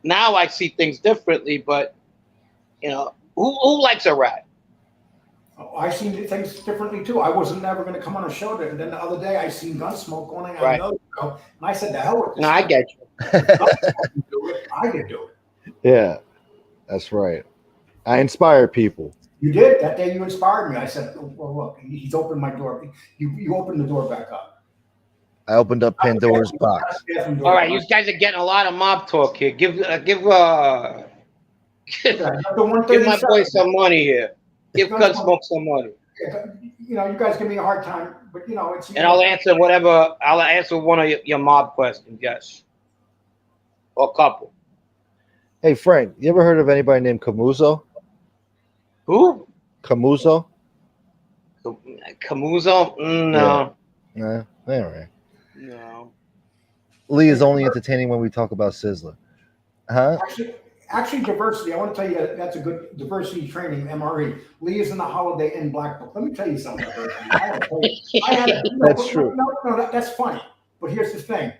Now I see things differently, but you know, who likes a rat? Oh, I seen things differently too. I wasn't never going to come on a show, and then the other day I seen Gunsmoke going on another show, and I said, "The hell with this." No, I get you. I could do it. Yeah, that's right. I inspire people. You did that day. You inspired me. I said, "Well, look, he's opened my door. You opened the door back up." I opened up Pandora's box. All right, you guys are getting a lot of mob talk here. Give my boy some money here. Give Gunsmoke some money. You know, you guys give me a hard time, but you know it's. And I'll answer whatever. I'll answer one of your mob questions. Yes, or a couple. Hey Frank, you ever heard of anybody named Camuso? Who? Camuso? Camuso? No. Yeah. Nah, all right. No. Lee is only entertaining when we talk about Sizzler. Huh? Actually, diversity. I want to tell you that's a good diversity training, MRE. Lee is in the Holiday Inn Black Book. Let me tell you something. That's true. No, that's funny. But here's the thing.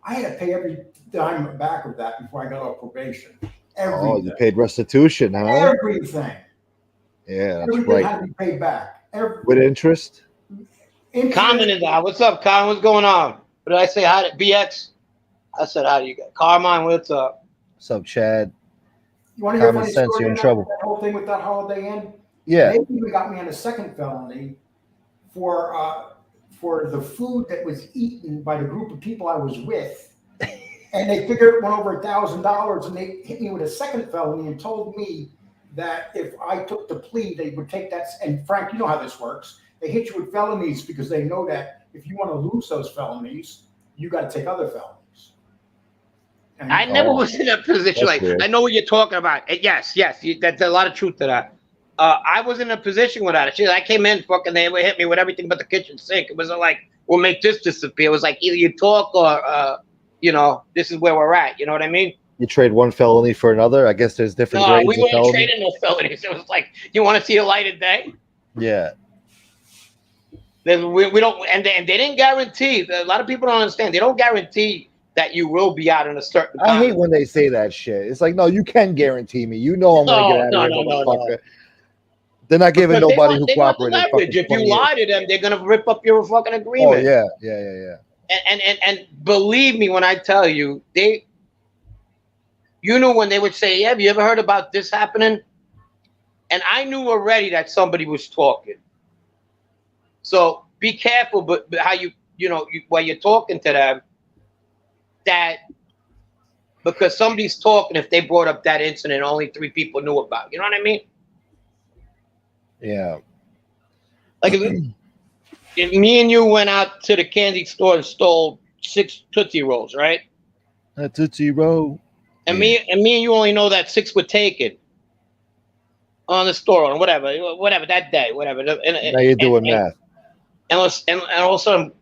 I had to pay every dime back of that before I got off probation. Everything. Oh, you paid restitution, huh? Everything. Yeah, that's Everything right. had to be paid back. With interest? Common is that. What's up, Common? What's going on? What did I say? Hi to BX? I said hi to you guys. Carmine, what's up? What's up, Chad? You want to hear a Common funny sense, story you're in about trouble. that whole thing with that Holiday Inn? Yeah. They even got me on a second felony for the food that was eaten by the group of people I was with. And they figured it went over $1,000, and they hit me with a second felony and told me that if I took the plea, they would take that. And Frank, you know how this works. They hit you with felonies because they know that if you want to lose those felonies, you got to take other felonies. And I never was in a position like weird. I know what you're talking about. Yes, that's a lot of truth to that. I was in a position with that. I came in, fucking, they would hit me with everything but the kitchen sink. It wasn't like, we'll make this disappear. It was like either you talk or, you know, this is where we're at. You know what I mean? You trade one felony for another? I guess there's different No, grades we of weren't felony. trading no felonies. It was like, you want to see a light of day? Yeah. Then we don't, and they didn't guarantee. A lot of people don't understand. They don't guarantee that you will be out in a certain time. I hate when they say that shit. It's like, no, you can guarantee me. You know I'm going to get out of here, motherfucker. They're not giving Because nobody who cooperated. Leverage. If you lie to them, they're going to rip up your fucking Oh, agreement. yeah. And believe me when I tell you, you know when they would say, yeah, have you ever heard about this happening? And I knew already that somebody was talking. So be careful, but how while you're talking to them, that because somebody's talking, if they brought up that incident, only 3 people knew about. You know what I mean? Yeah. Like if me and you went out to the candy store and stole 6 Tootsie Rolls, right? A Tootsie Roll. And me and you only know that 6 were taken on the store or whatever that day, whatever. Now you're doing math. And all of a sudden,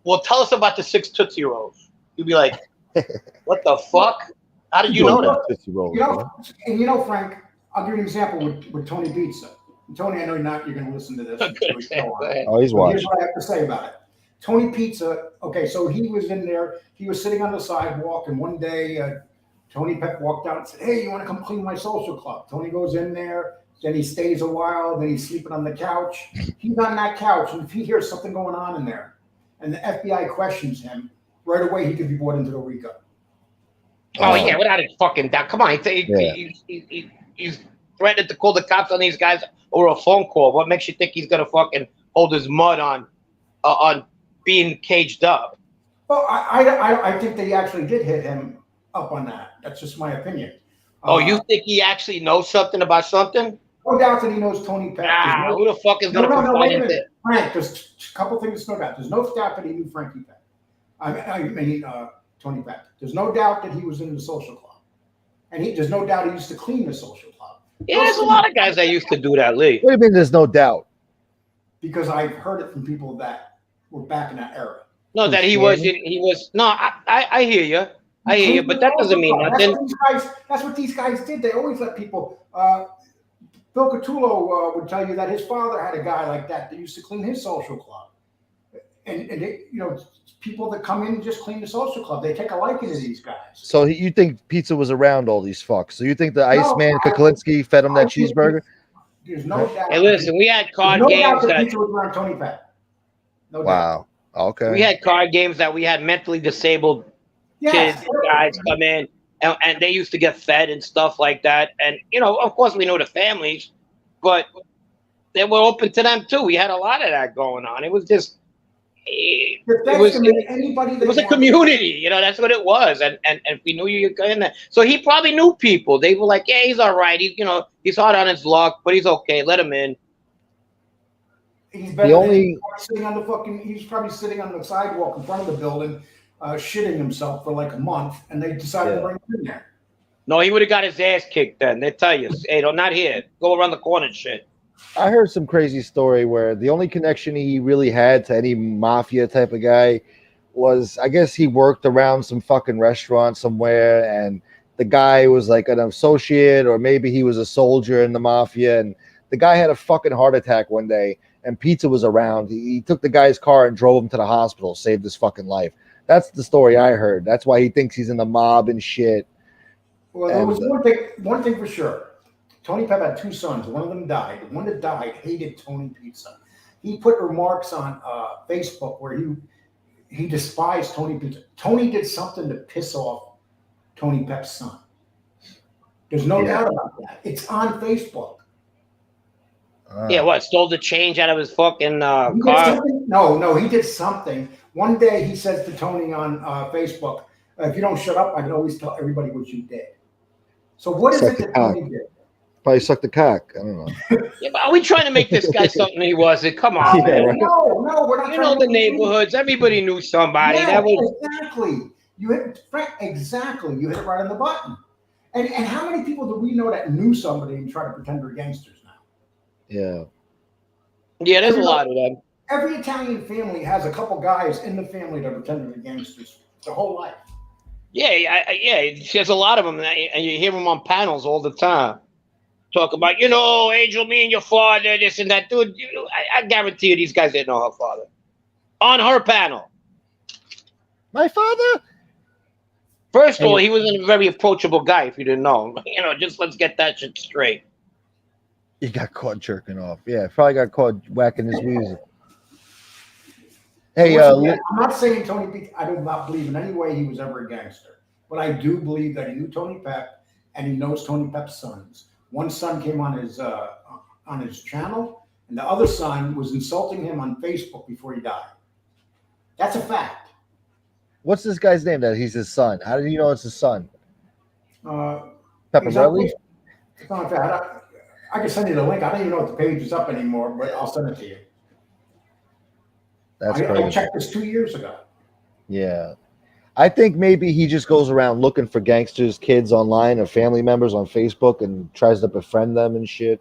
well, tell us about the 6 Tootsie Rolls. You'd be like, what the fuck? How did you know that? Tootsie Rolls, and you know, Frank, I'll give you an example with Tony Pizza. And Tony, I know you're going to listen to this. Oh, he's watching. Here's what I have to say about it. Tony Pizza, okay, so he was in there. He was sitting on the sidewalk, and one day Tony Peck walked out and said, hey, you want to come clean my social club? Tony goes in there. Then he stays a while. Then he's sleeping on the couch. He's on that couch, and if he hears something going on in there, and the FBI questions him, right away he could be brought into the RICO. Oh yeah, without a fucking doubt. Come on, he's threatened to call the cops on these guys over a phone call. What makes you think he's gonna fucking hold his mud on being caged up? Well, I think they actually did hit him up on that. That's just my opinion. Oh, you think he actually knows something about something? no doubt that he knows Tony Peck. Who the fuck is going to confide in that? Frank, there's a couple things to know about. There's no doubt that he knew Frankie Peck. I mean, Tony Peck. There's no doubt that he was in the social club. And there's no doubt he used to clean the social club. Yeah, there's a lot of guys that used to do that, Lee. What do you mean there's no doubt? Because I've heard it from people that were back in that era. No, that he was. No, I hear you. I hear you, but that doesn't mean nothing. That's what these guys did. They always let people. Bill Catullo would tell you that his father had a guy like that used to clean his social club, and they, people that come in and just clean the social club, they take a liking to these guys. So you think Pizza was around all these fucks? So you think the Iceman Kuklinski fed him that cheeseburger? There's no doubt. Hey, listen, we had card games that Pizza was around Tony Peck. No doubt. Okay. We had card games that we had mentally disabled kids and guys come in, and they used to get fed and stuff like that. And of course, we know the families, but they were open to them too. We had a lot of that going on. It was just. It was a community, that's what it was, and if we knew you in there, so he probably knew people. They were like, yeah, he's all right. He's hard on his luck, but he's okay. Let him in. He's probably sitting on the sidewalk in front of the building, shitting himself for like a month, and they decided to bring him in there. No, he would have got his ass kicked then. They tell you, hey, not here. Go around the corner and shit. I heard some crazy story where the only connection he really had to any mafia type of guy was, I guess he worked around some fucking restaurant somewhere, and the guy was like an associate, or maybe he was a soldier in the mafia, and the guy had a fucking heart attack one day, and Pizza was around. He took the guy's car and drove him to the hospital, saved his fucking life. That's the story I heard. That's why he thinks he's in the mob and shit. Well, there was one thing for sure. Tony Peck had two sons. One of them died. The one that died hated Tony Pizza. He put remarks on Facebook where he despised Tony Pizza. Tony did something to piss off Tony Peck's son. There's no doubt about that. It's on Facebook. Stole the change out of his fucking car? No, he did something. One day he says to Tony on Facebook, if you don't shut up, I can always tell everybody what you did. So what is it that Tony did? Probably sucked the cock. I don't know. Yeah, but are we trying to make this guy something he wasn't? Come on, man. Right. No, we're not. You know the neighborhoods. Everybody knew somebody. Yeah, that was exactly. You hit it right on the button. And how many people do we know that knew somebody and try to pretend they're gangsters now? Yeah. Yeah, there's a lot of them. Every Italian family has a couple guys in the family that pretend they're gangsters their whole life. Yeah. There's a lot of them, and you hear them on panels all the time. Talk about, Angel, me and your father, this and that. Dude, I guarantee you these guys didn't know her father. On her panel. My father? First of all, he was a very approachable guy, if you didn't know. Just let's get that shit straight. He got caught jerking off. Yeah, probably got caught whacking his music. Hey, I'm not saying Tony Peck, I do not believe in any way he was ever a gangster. But I do believe that he knew Tony Peck, and he knows Tony Peck's sons. One son came on his channel, and the other son was insulting him on Facebook before he died. That's a fact. What's this guy's name that he's his son? How do you know it's his son? Pepperelli? I can send you the link. I don't even know if the page is up anymore, but I'll send it to you. That's crazy. I checked this 2 years ago. Yeah. I think maybe he just goes around looking for gangsters, kids online or family members on Facebook and tries to befriend them and shit.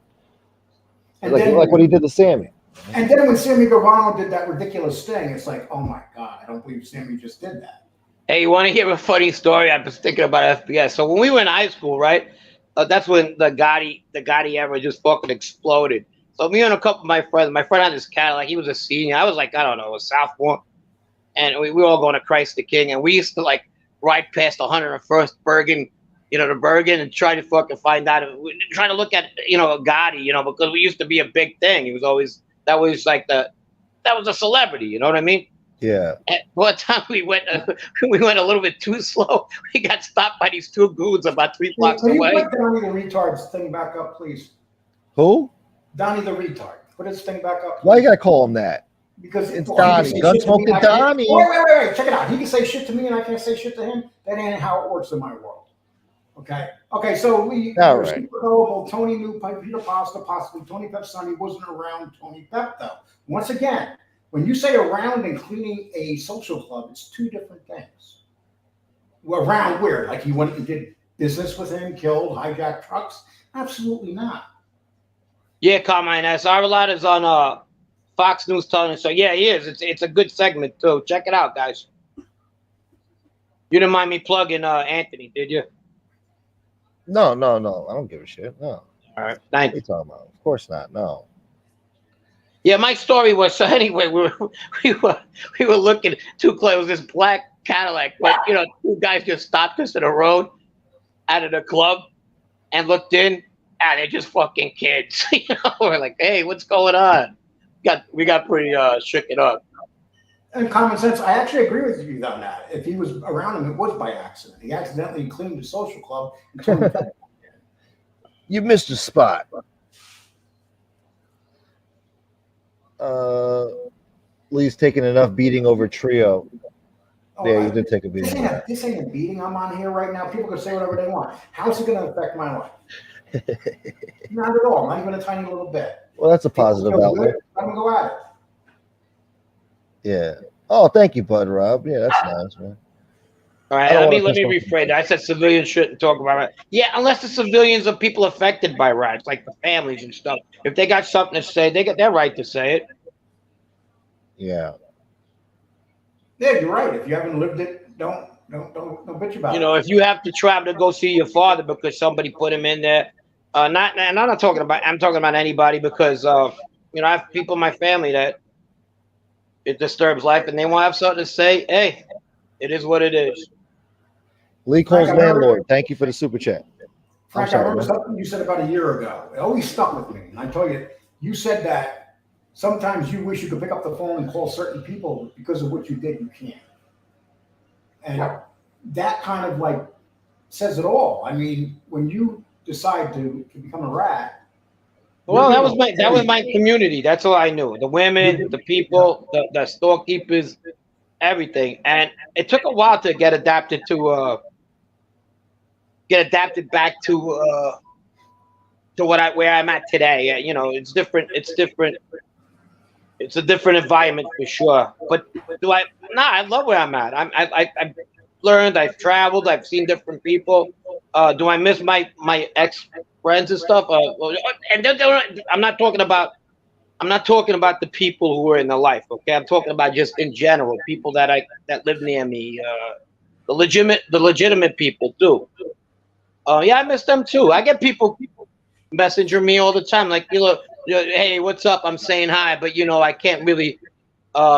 And like what he did to Sammy. And then when Sammy Guevara did that ridiculous thing, it's like, oh my God, I don't believe Sammy just did that. Hey, you want to hear a funny story? I was thinking about FBS. So when we were in high school, right? That's when the Gotti era just fucking exploded. So me and a couple of my friend had this Cadillac. He was a senior. I was like, I don't know, a sophomore. And we were all going to Christ the King. And we used to ride past 101st Bergen, the Bergen, and try to fucking find out, trying to look at, Gotti, because we used to be a big thing. He was always, that was a celebrity, you know what I mean? Yeah. At one time we went a little bit too slow. We got stopped by these two goons about 3 blocks away. Can you put Donnie the Retard's thing back up, please? Who? Donnie the Retard. Put his thing back up. Please. Why you gotta call him that? Because it's Donnie. Gunsmoke and Donnie. Wait. Check it out. He can say shit to me and I can't say shit to him. That ain't how it works in my world. Okay. So we All were right. super gullible. Tony knew Peter Pasta, possibly Tony Pep's son. He wasn't around Tony Pep though. Once again, when you say around and cleaning a social club, it's two different things. Well, around where? Like he went and did business with him, killed, hijacked trucks? Absolutely not. Yeah, Carmine. Sarvalada is on Fox News telling us. So yeah, he is. It's a good segment too. Check it out, guys. You didn't mind me plugging Anthony, did you? No. I don't give a shit. No. All right. Thank What are you. you talking about? Of course not. No. Yeah, my story was so anyway. We were looking too close. It was this black Cadillac, but two guys just stopped us in the road out of the club and looked in, and they're just fucking kids. We're like, hey, what's going on? We got pretty shooken up. And common sense, I actually agree with you on that. If he was around him, it was by accident. He accidentally cleaned the social club. And Tony Pep. You missed a spot. Lee's taking enough beating over Trio. Yeah, you did take a beating. This ain't a beating I'm on here right now. People can say whatever they want. How's it going to affect my life? Not at all. Not even a tiny little bit. Well, that's a positive outlet. Let them go at it. Yeah. Oh, thank you, Bud Rob. Yeah, that's nice, man. All right, let me rephrase that. I said civilians shouldn't talk about it. Yeah, unless the civilians are people affected by riots, like the families and stuff. If they got something to say, they got their right to say it. Yeah. Yeah, you're right. If you haven't lived it, don't bitch about it. If you have to travel to go see your father because somebody put him in there, I'm talking about anybody because I have people in my family that it disturbs life and they want to have something to say. Hey, it is what it is. Lee Cole's landlord. Thank you for the super chat. Frank, I remember something you said about a year ago. It always stuck with me. And I tell you, you said that sometimes you wish you could pick up the phone and call certain people because of what you did, you can't. And that kind of like says it all. I mean, when you decide to become a rat. Well, that was my community. That's all I knew. The women, the people, the storekeepers, everything. And it took a while to get adapted back to where I'm at today. It's different. It's different. It's a different environment for sure. But I love where I'm at. I've learned, I've traveled, I've seen different people. Do I miss my ex friends and stuff? I'm not talking about the people who were in the life. Okay, I'm talking about just in general, people that live near me. The legitimate people too. Yeah, I miss them too. I get people messenger me all the time, like hey, what's up? I'm saying hi, but I can't really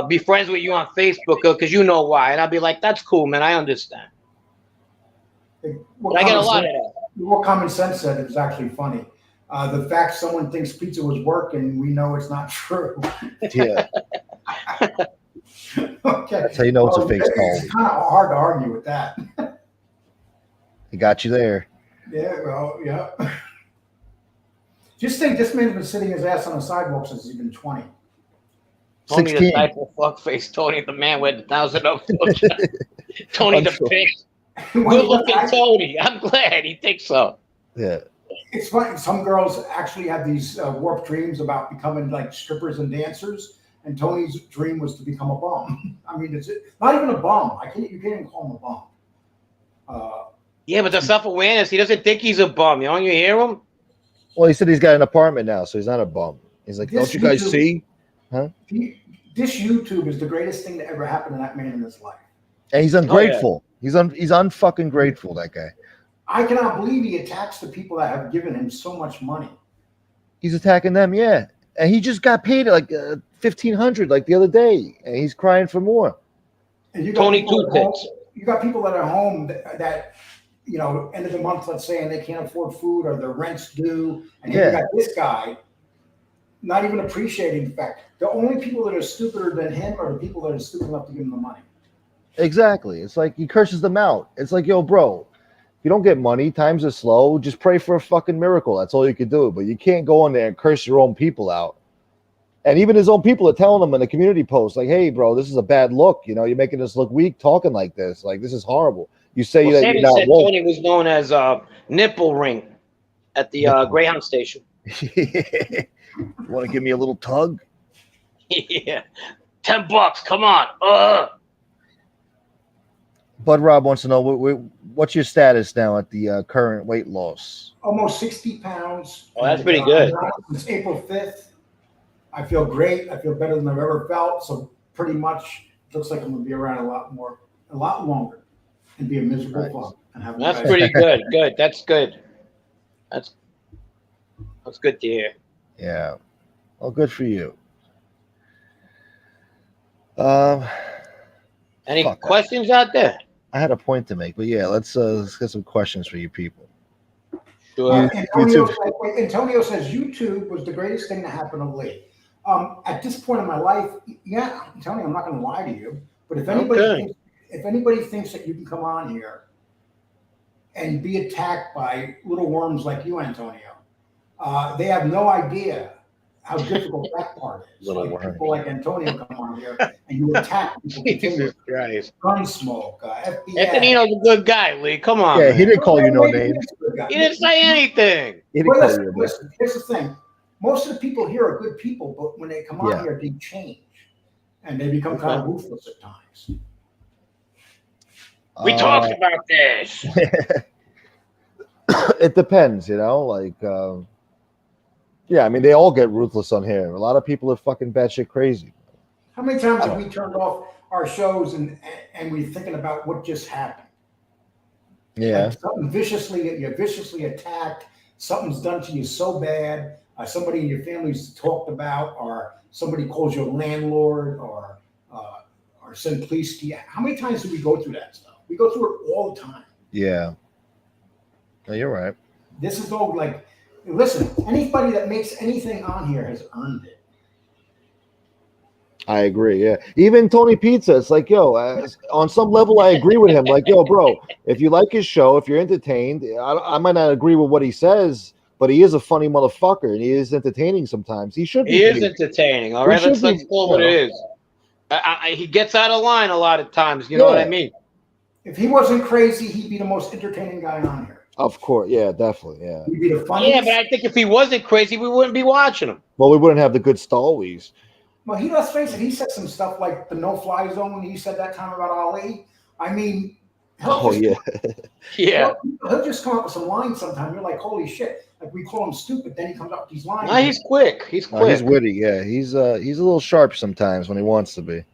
be friends with you on Facebook because you know why. And I'll be like, that's cool, man. I understand. I get a lot of that. What common sense said is actually funny. The fact someone thinks pizza was working, we know it's not true. Yeah. Okay. That's how you know it's a fake call. It's kind of hard to argue with that. He got you there. Yeah, well, yeah. Just think, this man's been sitting his ass on the sidewalk since he's been 20. Tony 16. the type of fuckface. Tony the man with 1,000 up. Tony the fish. Good looking Tony. I'm glad he thinks so. Yeah. It's funny. Some girls actually have these warped dreams about becoming like strippers and dancers. And Tony's dream was to become a bum. I mean, it's not even a bum. You can't even call him a bum. Yeah, but the self-awareness, he doesn't think he's a bum. You hear him? Well, he said he's got an apartment now, so he's not a bum. He's like, don't you guys see? Huh? This YouTube is the greatest thing that ever happened to that man in his life. And he's ungrateful. Oh, yeah. He's unfucking grateful, that guy. I cannot believe he attacks the people that have given him so much money. He's attacking them, yeah. And he just got paid like $1,500 like the other day, and he's crying for more. And you got Tony Two Ticks. You got people that are home that end of the month, let's say, and they can't afford food or their rent's due, and you got this guy not even appreciating the fact. The only people that are stupider than him are the people that are stupid enough to give him the money. Exactly. It's like he curses them out. It's like, yo, bro, you don't get money, times are slow, just pray for a fucking miracle. That's all you can do. But you can't go in there and curse your own people out. And even his own people are telling him in the community post, like, hey, bro, this is a bad look. You're making us look weak talking like this. Like, this is horrible. You say that Sammy you're not said woke. Tony was known as Nipple Ring at the Greyhound station. You want to give me a little tug? Yeah. $10, come on. Bud Rob wants to know what's your status now at the current weight loss? Almost 60 pounds. Oh, that's pretty good. It's April 5th. I feel great. I feel better than I've ever felt. So pretty much looks like I'm going to be around a lot longer and be a miserable fuck. That's pretty good. Good. That's good. That's good to hear. Yeah. Well, good for you. Any questions out there? I had a point to make, but yeah, let's get some questions for you people. Sure. Antonio says YouTube was the greatest thing that happened of late. At this point in my life, yeah, Antonio, I'm not going to lie to you, but if anybody thinks that you can come on here and be attacked by little worms like you, Antonio, they have no idea how difficult that part is. People like Antonio come on here and you attack people. Jesus Christ. Gunsmoke, FBI. Antonio's a good guy, Lee. Come on. Yeah, man. he didn't call you no names. He didn't say anything. Listen, here's the thing. Most of the people here are good people, but when they come on here, they change. And they become kind of ruthless at times. We talked about this. It depends, you know, like yeah, I mean, they all get ruthless on here. A lot of people are fucking batshit crazy. How many times have we turned off our shows and we're thinking about what just happened? Yeah. Like something you're viciously attacked. Something's done to you so bad. Somebody in your family's talked about, or somebody calls you a landlord, or send police to you. How many times do we go through that stuff? We go through it all the time. Yeah. No, you're right. This is all like, listen, anybody that makes anything on here has earned it. I agree. Yeah. Even Tony Pizza, it's like, yo, on some level, I agree with him. Like, yo, bro, if you like his show, if you're entertained, I might not agree with what he says, but he is a funny motherfucker and he is entertaining sometimes. He should be. He is entertaining. All right. Let's call what it is. He gets out of line a lot of times. You know what I mean? If he wasn't crazy, he'd be the most entertaining guy on here. Of course. Yeah, definitely. Yeah. He'd be the funniest. Yeah, but I think if he wasn't crazy, we wouldn't be watching him. Well, we wouldn't have the good Stalwies. Well, let's face it, he said some stuff like the no-fly zone. He said that time about Ali. I mean, he'll just come up with some lines sometime. You're like, holy shit. Like, we call him stupid, then he comes up with these lines. No, he's quick. He's quick. He's witty, yeah. He's a little sharp sometimes when he wants to be.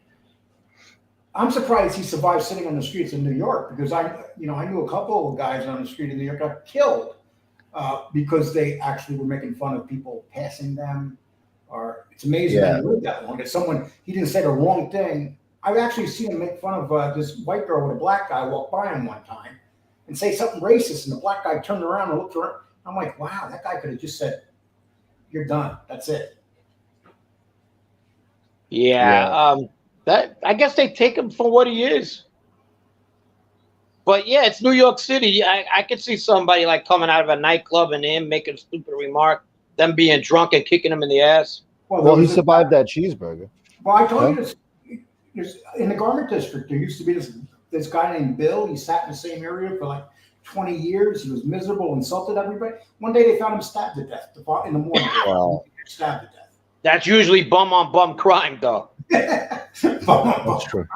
I'm surprised he survived sitting on the streets in New York, because I knew a couple of guys on the street in New York got killed because they actually were making fun of people passing them. Or it's amazing that he lived that long. That he didn't say the wrong thing. I've actually seen him make fun of this white girl with a black guy walk by him one time and say something racist, and the black guy turned around and looked around. I'm like, wow, that guy could have just said, "You're done. That's it." Yeah. That I guess they take him for what he is. But yeah, it's New York City. I could see somebody like coming out of a nightclub and him making a stupid remark, them being drunk and kicking him in the ass. Well, he survived that cheeseburger. Well, I told you this. In the garment district, there used to be this guy named Bill. He sat in the same area for like 20 years. He was miserable, insulted everybody. One day they found him stabbed to death in the morning. Wow. Stabbed to death. That's usually bum on bum crime, though. That's true.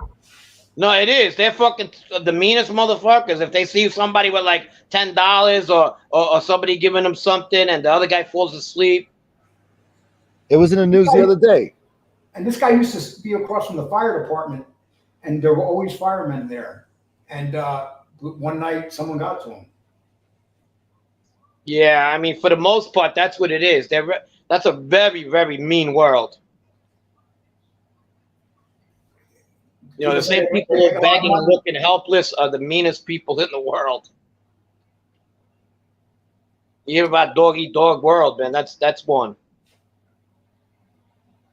No, it is. They're fucking the meanest motherfuckers. If they see somebody with like $10 or somebody giving them something and the other guy falls asleep. It was in the news the other day. And this guy used to be across from the fire department, and there were always firemen there. And one night, someone got to him. Yeah, I mean, for the most part, that's what it is. That's a very, very mean world. You know, the same people who are begging and looking helpless are the meanest people in the world. You hear about dog-eat-dog world, man. That's one.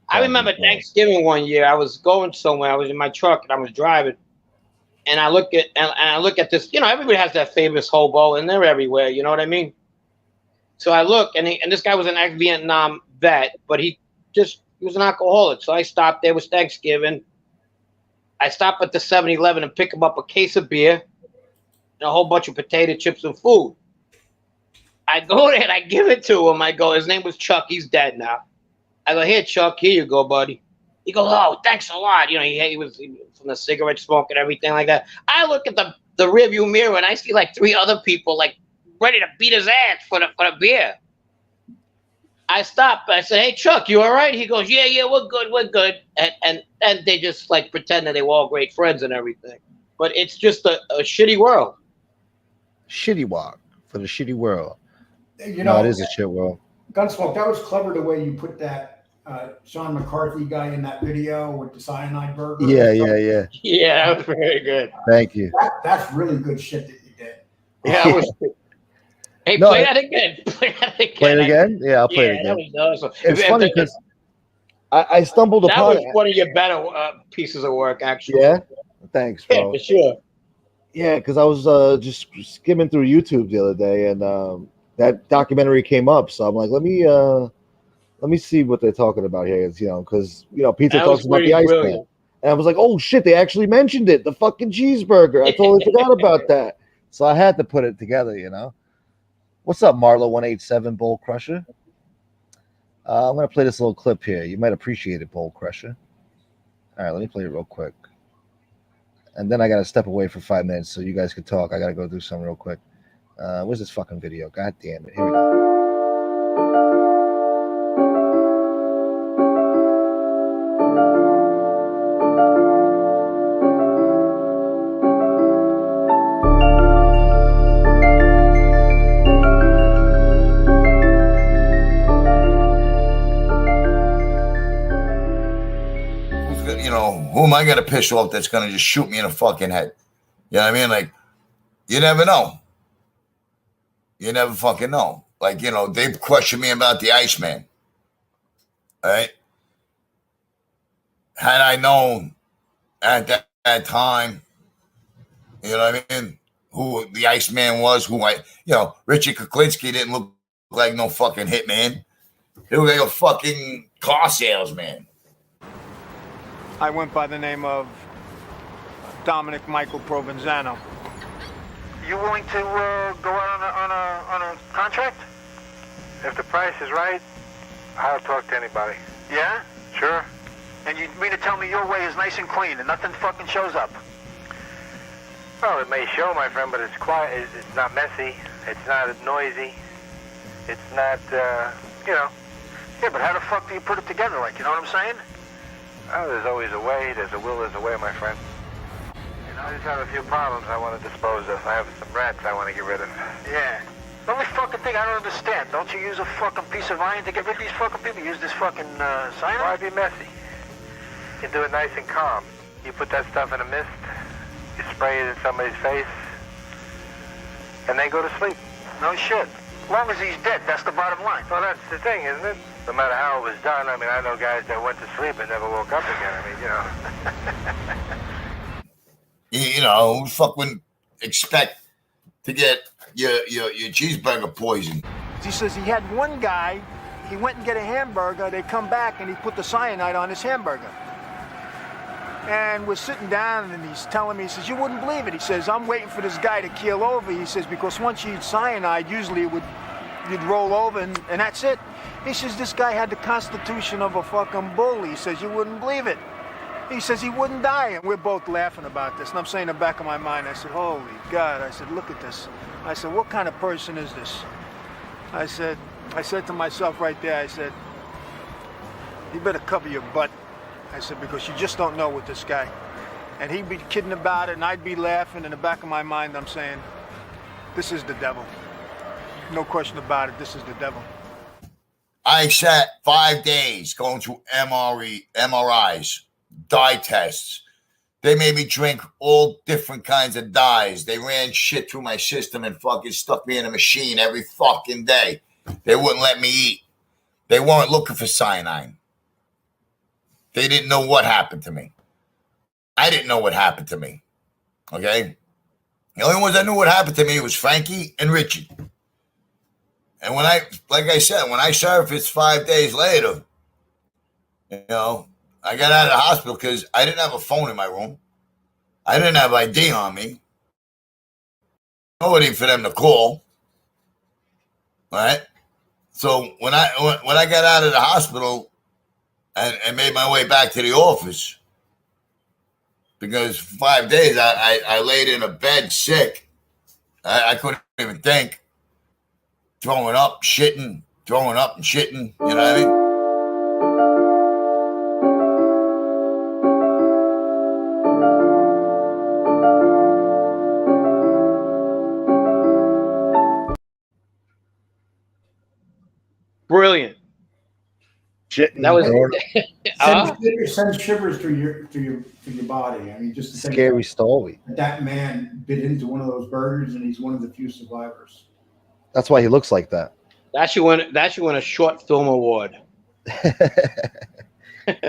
I remember Thanksgiving one year. I was going somewhere. I was in my truck and I was driving, and I look at this. You know, everybody has that famous hobo, and they're everywhere. You know what I mean? So I look, and this guy was an ex-Vietnam vet, but he was an alcoholic. So I stopped there. It was Thanksgiving. I stopped at the 7-Eleven and pick him up a case of beer, and a whole bunch of potato chips and food. I go there and I give it to him. I go, his name was Chuck. He's dead now. I go, here, Chuck, here you go, buddy. He goes, oh, thanks a lot. You know, he was from the cigarette smoke and everything like that. I look at the rearview mirror and I see like 3 other people like ready to beat his ass for the beer. I stopped. I said, hey, Chuck, you all right? He goes, yeah, we're good. And they just like pretend that they were all great friends and everything. But it's just a shitty world. Shitty walk for the shitty world. You know, it is a shit world. Gunsmoke, that was clever the way you put that Sean McCarthy guy in that video with the cyanide burger. Yeah. Yeah, that was very good. Thank you. That's really good shit that you did. Yeah, it was. Hey, No, play that again. Play it again? Yeah, I'll play it again. That was awesome. It's funny because I stumbled that upon was one of your better pieces of work, actually. Yeah? Thanks, bro. Yeah, for sure. Yeah, because I was just skimming through YouTube the other day, and that documentary came up. So I'm like, let me see what they're talking about here. It's, because Pizza talks about the Iceman, and I was like, oh shit, they actually mentioned it, the fucking cheeseburger. I totally forgot about that. So I had to put it together. What's up, Marlo 187 Bowl Crusher? I'm gonna play this little clip here. You might appreciate it, Bowl Crusher. All right, let me play it real quick. And then I got to step away for 5 minutes so you guys can talk. I got to go do something real quick. Where's this fucking video? God damn it. Here we go. Who am I going to piss off that's going to just shoot me in the fucking head? You know what I mean? Like, you never know. You never fucking know. Like, they questioned me about the Iceman. All right? Had I known at that time, you know what I mean, who the Iceman was, Richard Kuklinski didn't look like no fucking hitman. He looked like a fucking car salesman. I went by the name of Dominic Michael Provenzano. You willing to go out on a contract? If the price is right, I'll talk to anybody. Yeah? Sure. And you mean to tell me your way is nice and clean and nothing fucking shows up? Well, it may show, my friend, but it's quiet. It's not messy. It's not noisy. It's not, Yeah, but how the fuck do you put it together? Like, you know what I'm saying? Oh, there's always a way. There's a will, there's a way, my friend. I just have a few problems I want to dispose of. I have some rats I want to get rid of. Yeah. The only fucking thing I don't understand, don't you use a fucking piece of iron to get rid of these fucking people? Use this fucking cyanide? Why be messy? You can do it nice and calm. You put that stuff in a mist, you spray it in somebody's face, and they go to sleep. No shit. As long as he's dead, that's the bottom line. Well, that's the thing, isn't it? No matter how it was done, I mean, I know guys that went to sleep and never woke up again. I mean, Who fucking expect to get your cheeseburger poisoned? He says he had one guy, he went and get a hamburger, they come back and he put the cyanide on his hamburger. And we're sitting down and he's telling me, he says, you wouldn't believe it. He says, I'm waiting for this guy to keel over. He says, because once you eat cyanide, usually you'd roll over and that's it. He says, this guy had the constitution of a fucking bull. He says, you wouldn't believe it. He says he wouldn't die. And we're both laughing about this. And I'm saying in the back of my mind, I said, holy God. I said, look at this. I said, what kind of person is this? I said to myself right there, I said, you better cover your butt. I said, because you just don't know with this guy. And he'd be kidding about it, and I'd be laughing. In the back of my mind, I'm saying, this is the devil. No question about it, this is the devil. I sat 5 days going through MRIs, dye tests. They made me drink all different kinds of dyes. They ran shit through my system and fucking stuck me in a machine every fucking day. They wouldn't let me eat. They weren't looking for cyanide. They didn't know what happened to me. I didn't know what happened to me. Okay? The only ones that knew what happened to me was Frankie and Richie. And when I surfaced 5 days later, I got out of the hospital because I didn't have a phone in my room. I didn't have ID on me. nobody for them to call. Right? So when I got out of the hospital and made my way back to the office, because for 5 days I laid in a bed sick. I couldn't even think. Throwing up, shitting, throwing up and shitting. You know what I mean? Brilliant. Shit. That was sends shivers through your body. I mean, just to think scary story. that man bit into one of those burgers, and he's one of the few survivors. That's why he looks like that. That should win a short film award.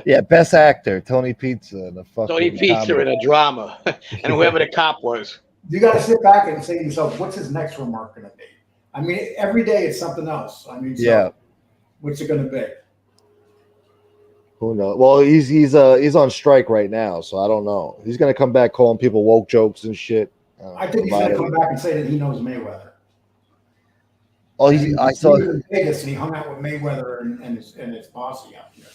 Yeah, best actor, Tony Pizza, the fucking Tony Pizza in a drama, and whoever the cop was. You got to sit back and say to yourself, "What's his next remark going to be?" I mean, every day it's something else. I mean, so yeah. What's it going to be? Who knows? Well, he's on strike right now, so I don't know. He's gonna come back calling people woke jokes and shit. I think he's going to come back and say that he knows Mayweather. Oh, I saw. He was in Vegas and he hung out with Mayweather and his posse out there.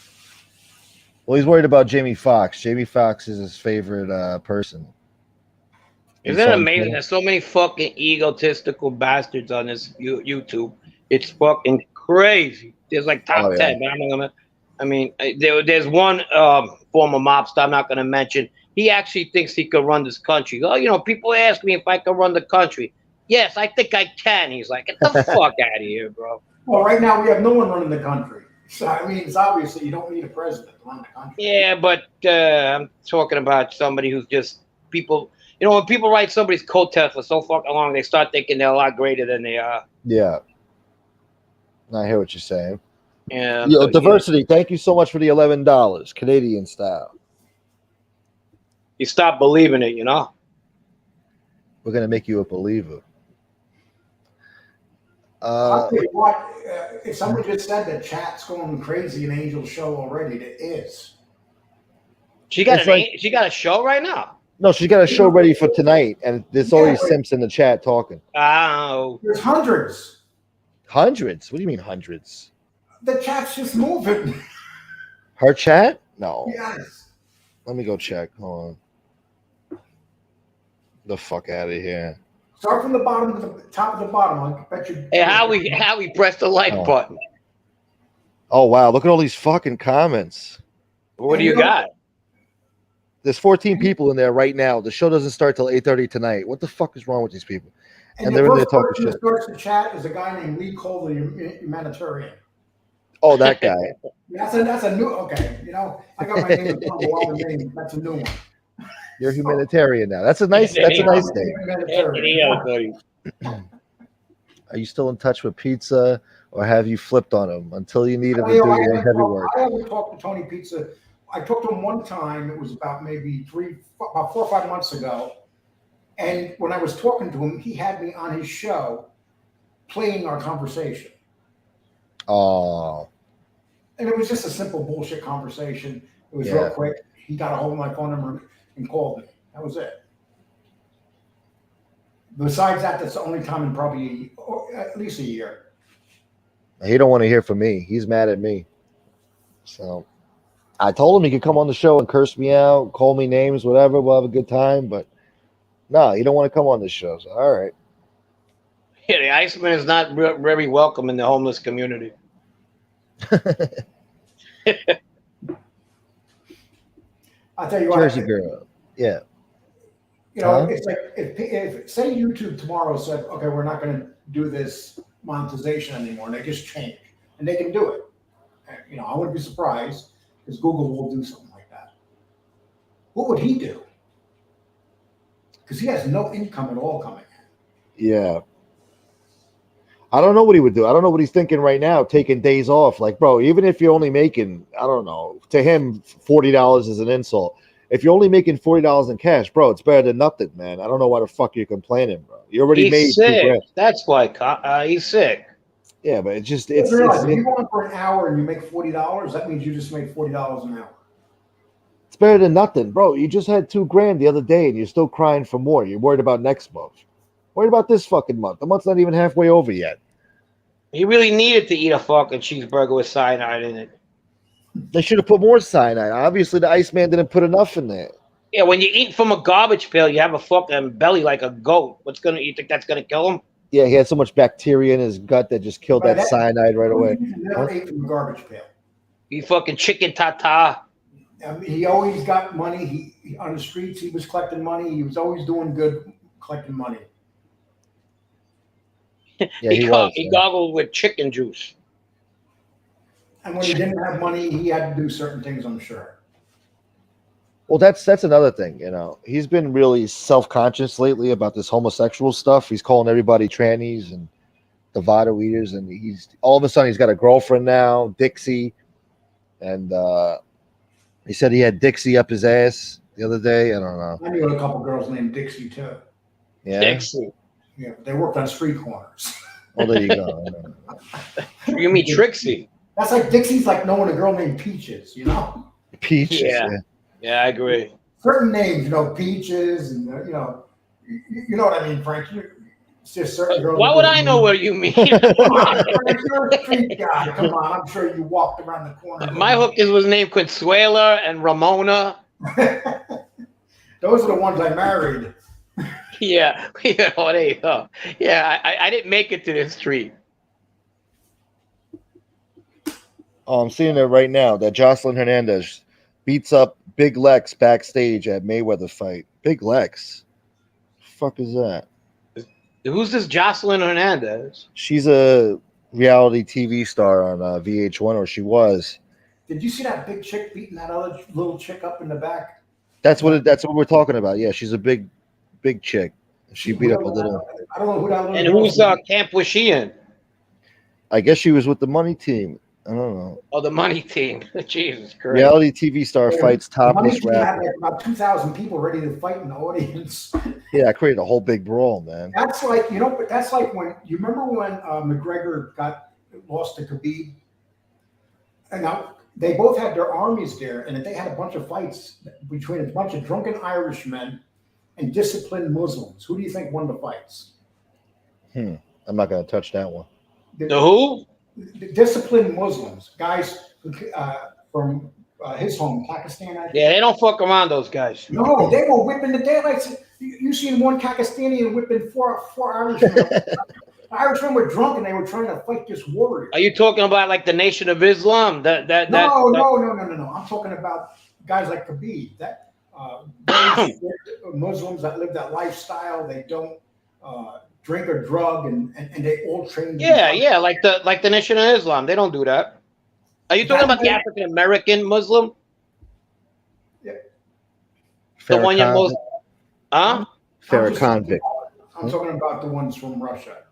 Well, he's worried about Jamie Foxx. Jamie Foxx is his favorite person. Isn't it amazing? There's so many fucking egotistical bastards on this YouTube. It's fucking crazy. There's like top 10, but I'm not gonna. I mean, there's one former mobster I'm not going to mention. He actually thinks he could run this country. Oh, people ask me if I can run the country. Yes, I think I can. He's like, get the fuck out of here, bro. Well, right now we have no one running the country. So, I mean, it's obvious that you don't need a president to run the country. Yeah, but I'm talking about somebody who's just people. When people write somebody's coattails for so fucking long, they start thinking they're a lot greater than they are. Yeah. I hear what you're saying. Yeah. Diversity, thank you so much for the $11, Canadian style. You stop believing it, We're gonna make you a believer. I'll tell you what, if someone just said that chat's going crazy in Angel's show already, it is. She got a show right now. No, she's got a show ready for tonight, and there's already Simps in the chat talking. Oh, there's hundreds. Hundreds? What do you mean hundreds? The chat's just moving. Her chat? No. Yes. Let me go check. Hold on. The fuck out of here. Start from the bottom to the top of the bottom. I bet you. Hey, how we press the like button? Oh wow! Look at all these fucking comments. What do you got? There's 14 people in there right now. The show doesn't start till 8:30 tonight. What the fuck is wrong with these people? And they're in there talking shit. The first person that starts the chat is a guy named Lee Cole, the humanitarian. Oh, that guy. That's a new. Okay, I got my name on a lot of names. That's a new one. You're humanitarian now. That's a nice name. Are you still in touch with Pizza, or have you flipped on him until you need him to do your heavy work? I haven't talked to Tony Pizza. I talked to him one time. It was about maybe about 4 or 5 months ago. And when I was talking to him, he had me on his show playing our conversation. Oh. And it was just a simple bullshit conversation. It was real quick. He got a hold of my phone number and called me. That was it. Besides that, that's the only time in probably at least a year. He don't want to hear from me. He's mad at me. So I told him he could come on the show and curse me out, call me names, whatever. We'll have a good time. But no, he don't want to come on this show. So all right. Yeah, the Iceman is not very welcome in the homeless community. I'll tell you what. Jersey girl. Yeah. It's like if say YouTube tomorrow said, okay, we're not going to do this monetization anymore, and they just change, and they can do it. I wouldn't be surprised because Google will do something like that. What would he do? Because he has no income at all coming in. Yeah. I don't know what he would do. I don't know what he's thinking right now, taking days off. Like, bro, even if you're only making, I don't know, to him, $40 is an insult. If you're only making $40 in cash, bro, it's better than nothing, man. I don't know why the fuck you're complaining, bro. You already made sick. That's why he's sick. Yeah, but it's if you go on for an hour and you make $40, that means you just made $40 an hour. It's better than nothing, bro. You just had $2,000 the other day and you're still crying for more. You're worried about next month. Worried about this fucking month. The month's not even halfway over yet. He really needed to eat a fucking cheeseburger with cyanide in it. They should have put more cyanide. Obviously, the Iceman didn't put enough in there. Yeah, when you eat from a garbage pail, you have a fucking belly like a goat. You think that's gonna kill him? Yeah, he had so much bacteria in his gut that just killed that cyanide right away. He never ate from a garbage pail. He fucking chicken tata. He always got money. He on the streets, he was collecting money. He was always doing good collecting money. Yeah, he goggled with chicken juice. And when he didn't have money, he had to do certain things, I'm sure. Well, that's another thing, you know. He's been really self-conscious lately about this homosexual stuff. He's calling everybody trannies and Divido eaters, and he's all of a sudden he's got a girlfriend now, Dixie, and he said he had Dixie up his ass the other day. I don't know. I knew a couple girls named Dixie too. Yeah, Dixie. Yeah, they worked on street corners. Well, there you go. You mean Trixie? That's like Dixie's like knowing a girl named Peaches, you know? Peaches. Yeah, I agree. Certain names, you know, Peaches, and you know what I mean, Frank. It's just certain girls. Why would I know what you mean? You're a street guy. Come on, I'm sure you walked around the corner. My hookers was named Consuela and Ramona. Those are the ones I married. Yeah. Oh, there you go. Yeah, I didn't make it to this street. Oh, I'm seeing it right now that Jocelyn Hernandez beats up Big Lex backstage at Mayweather fight. Big Lex? The fuck is that? Who's this Jocelyn Hernandez? She's a reality TV star on VH1, or she was. Did you see that big chick beating that other little chick up in the back? That's what we're talking about. Yeah, she's a big chick. She beat up a little. I don't know who that was. And whose camp was she in? I guess she was with the money team. I don't know. Oh, the money team. Jesus Christ. Reality TV star fights topless rapper. Had like about 2,000 people ready to fight in the audience. Yeah, I created a whole big brawl, man. That's like, but that's like when, you remember when McGregor got lost to Khabib? And now they both had their armies there, and they had a bunch of fights between a bunch of drunken Irishmen and disciplined Muslims. Who do you think won the fights? I'm not going to touch that one. The who? The disciplined Muslims, guys from his home, Pakistan. Yeah, they don't fuck around, those guys. No, they were whipping the daylights. You seen one Pakistani whipping four Irishmen. The Irishmen were drunk and they were trying to fight this warrior. Are you talking about like the Nation of Islam? No. I'm talking about guys like Khabib. Muslims that live that lifestyle. They don't drink or drug, and they all train. Yeah, like the Nation of Islam. They don't do that. Are you talking about the African American Muslim? Yeah. The one you're most, huh? Farrakhan. I'm talking about the ones from Russia.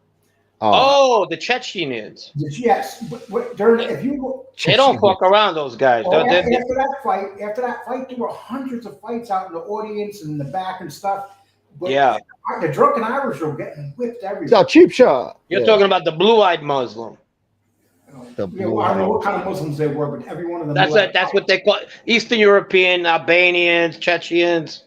Oh, the Chechenians. Yes, but if you they don't fuck around, those guys. After that fight, there were hundreds of fights out in the audience and in the back and stuff. But yeah, the drunken Irish were getting whipped everywhere. It's a cheap shot. You're talking about the blue-eyed Muslim. I don't know what kind of Muslims they were, but every one of them. That's what they call Eastern European, Albanians, Chechens.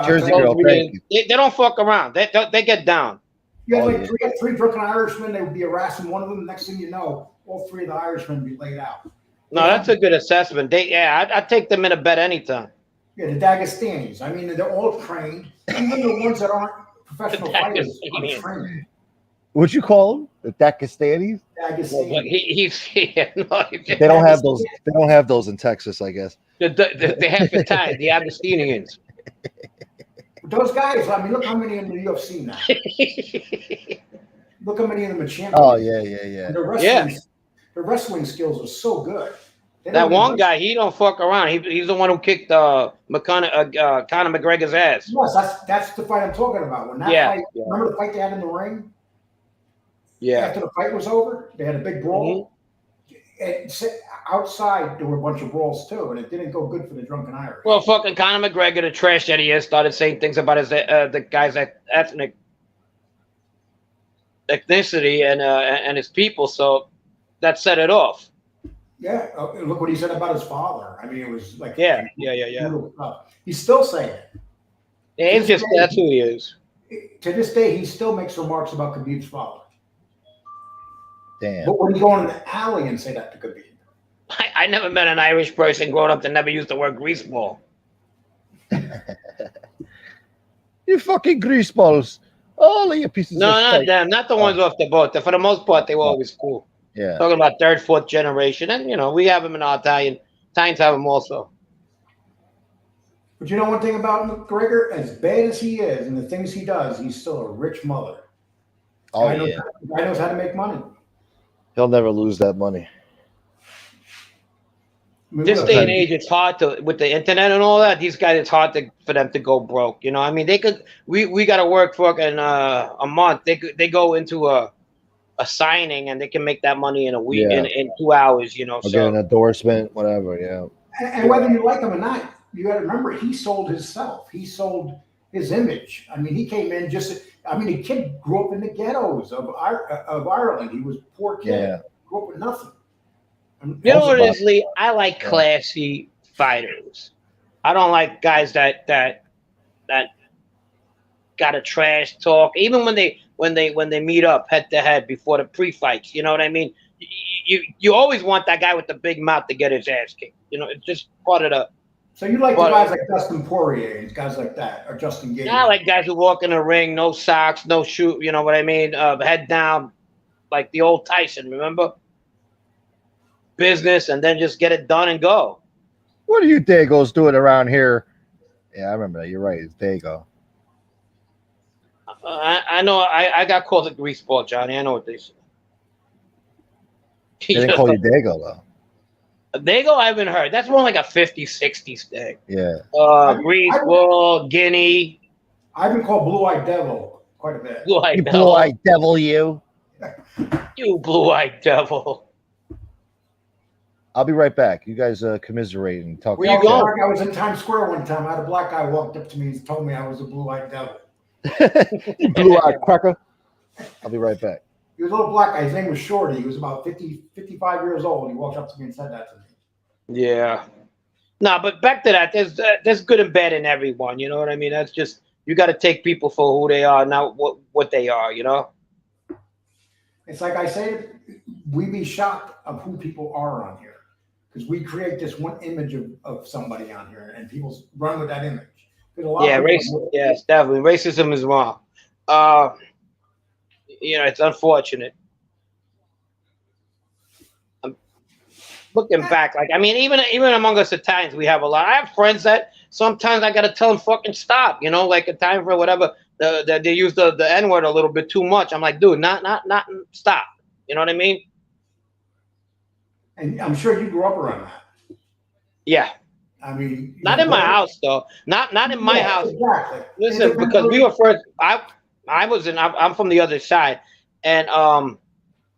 Jersey girl, thank you. They don't fuck around. They get down. You had like three drunken Irishmen. They would be harassing one of them. Next thing you know, all three of the Irishmen would be laid out. No, that's a good assessment. I'd take them in a bet anytime. Yeah, the Dagestanis. I mean, they're all trained. Even the ones that aren't professional fighters are trained. What'd you call them? The Dagestanis? Dagestani. They don't have those. They don't have those in Texas, I guess. They have the tie, the Agostinians. Those guys, I mean, look how many in the UFC now. Look how many of them are champions. Oh, yeah. The wrestling skills are so good. That one guy, he don't fuck around. He's the one who kicked Conor McGregor's ass. Yes, that's the fight I'm talking about. When that fight, remember the fight they had in the ring? Yeah. After the fight was over, they had a big brawl. And outside, there were a bunch of brawls too, and it didn't go good for the drunken Irish. Well, fucking Conor McGregor, the trash that he is, started saying things about his the guy's ethnicity and his people, so that set it off. Yeah, look what he said about his father. I mean, it was like yeah. He's still saying it. It's just that's who he is. To this day, he still makes remarks about Khabib's father. Damn. But when you go in the alley and say that to Khabib. I never met an Irish person growing up that never used the word greaseball. You fucking greaseballs. All of you pieces No, of not shit. them. Not the ones off the boat. For the most part, they were always cool. Yeah. Talking about third, fourth generation. And, you know, we have them in our Italians have them also. But you know one thing about McGregor? As bad as he is and the things he does, he's still a rich mother. Oh, Guy yeah. knows how to make money. He'll never lose that money. I mean, This look, day and age, it's hard to, with the internet and all that, these guys, it's hard for them to go broke. You know, I mean, they could, we got to work for a month. They go into a signing and they can make that money in a week, Yeah. in 2 hours, you know. Or So get an endorsement, whatever, yeah. and whether you like him or not, you got to remember, he sold himself. He sold his image. I mean, he came in the kid grew up in the ghettos of Ireland. He was a poor kid. Yeah. Grew up with nothing. you know what it is, Lee? I like classy fighters. I don't like guys that got a trash talk. Even when they meet up head to head before the pre-fights, you know what I mean? You always want that guy with the big mouth to get his ass kicked. You know, it's just part of the. So you like the guys like Dustin Poirier and guys like that, or Justin Gaethje? I like guys who walk in the ring, no socks, no shoe. You know what I mean? Head down, like the old Tyson. Remember? Business, and then just get it done and go. What are you Dagos doing around here? Yeah, I remember that. You're right. It's Dago. I know. I got called a greaseball, Johnny. I know what they say. They didn't call you Dago, though. Dago, I haven't heard. That's more like a 50, 60 stick. Yeah. Greaseball, Guinea. I've been called Blue-Eyed Devil quite a bit. Blue-eyed You blue-eyed devil, you. You blue-eyed devil. I'll be right back. You guys commiserate and talk. Where you going? I was in Times Square one time. I had a black guy walked up to me and told me I was a Blue-Eyed Devil. You blue-eyed cracker. I'll be right back. He was a little black guy. His name was Shorty. He was about 55 years old. He walked up to me and said that to me. Yeah. No, but back to that. There's good and bad in everyone. You know what I mean? That's just, you got to take people for who they are, not what they are. You know. It's like I say, we be shocked of who people are on here because we create this one image of somebody on here, and people run with that image. Yeah, yes, definitely. Racism is wrong. You know, it's unfortunate. I'm looking back, like, I mean, even among us Italians, we have a lot. I have friends that sometimes I gotta tell them fucking stop. You know, like a time for whatever. They use the N-word a little bit too much. I'm like, dude, not stop. You know what I mean? And I'm sure you grew up around that. Yeah. I mean, not in my house though. Not in my house. Exactly. Listen, because we were first. I'm from the other side, and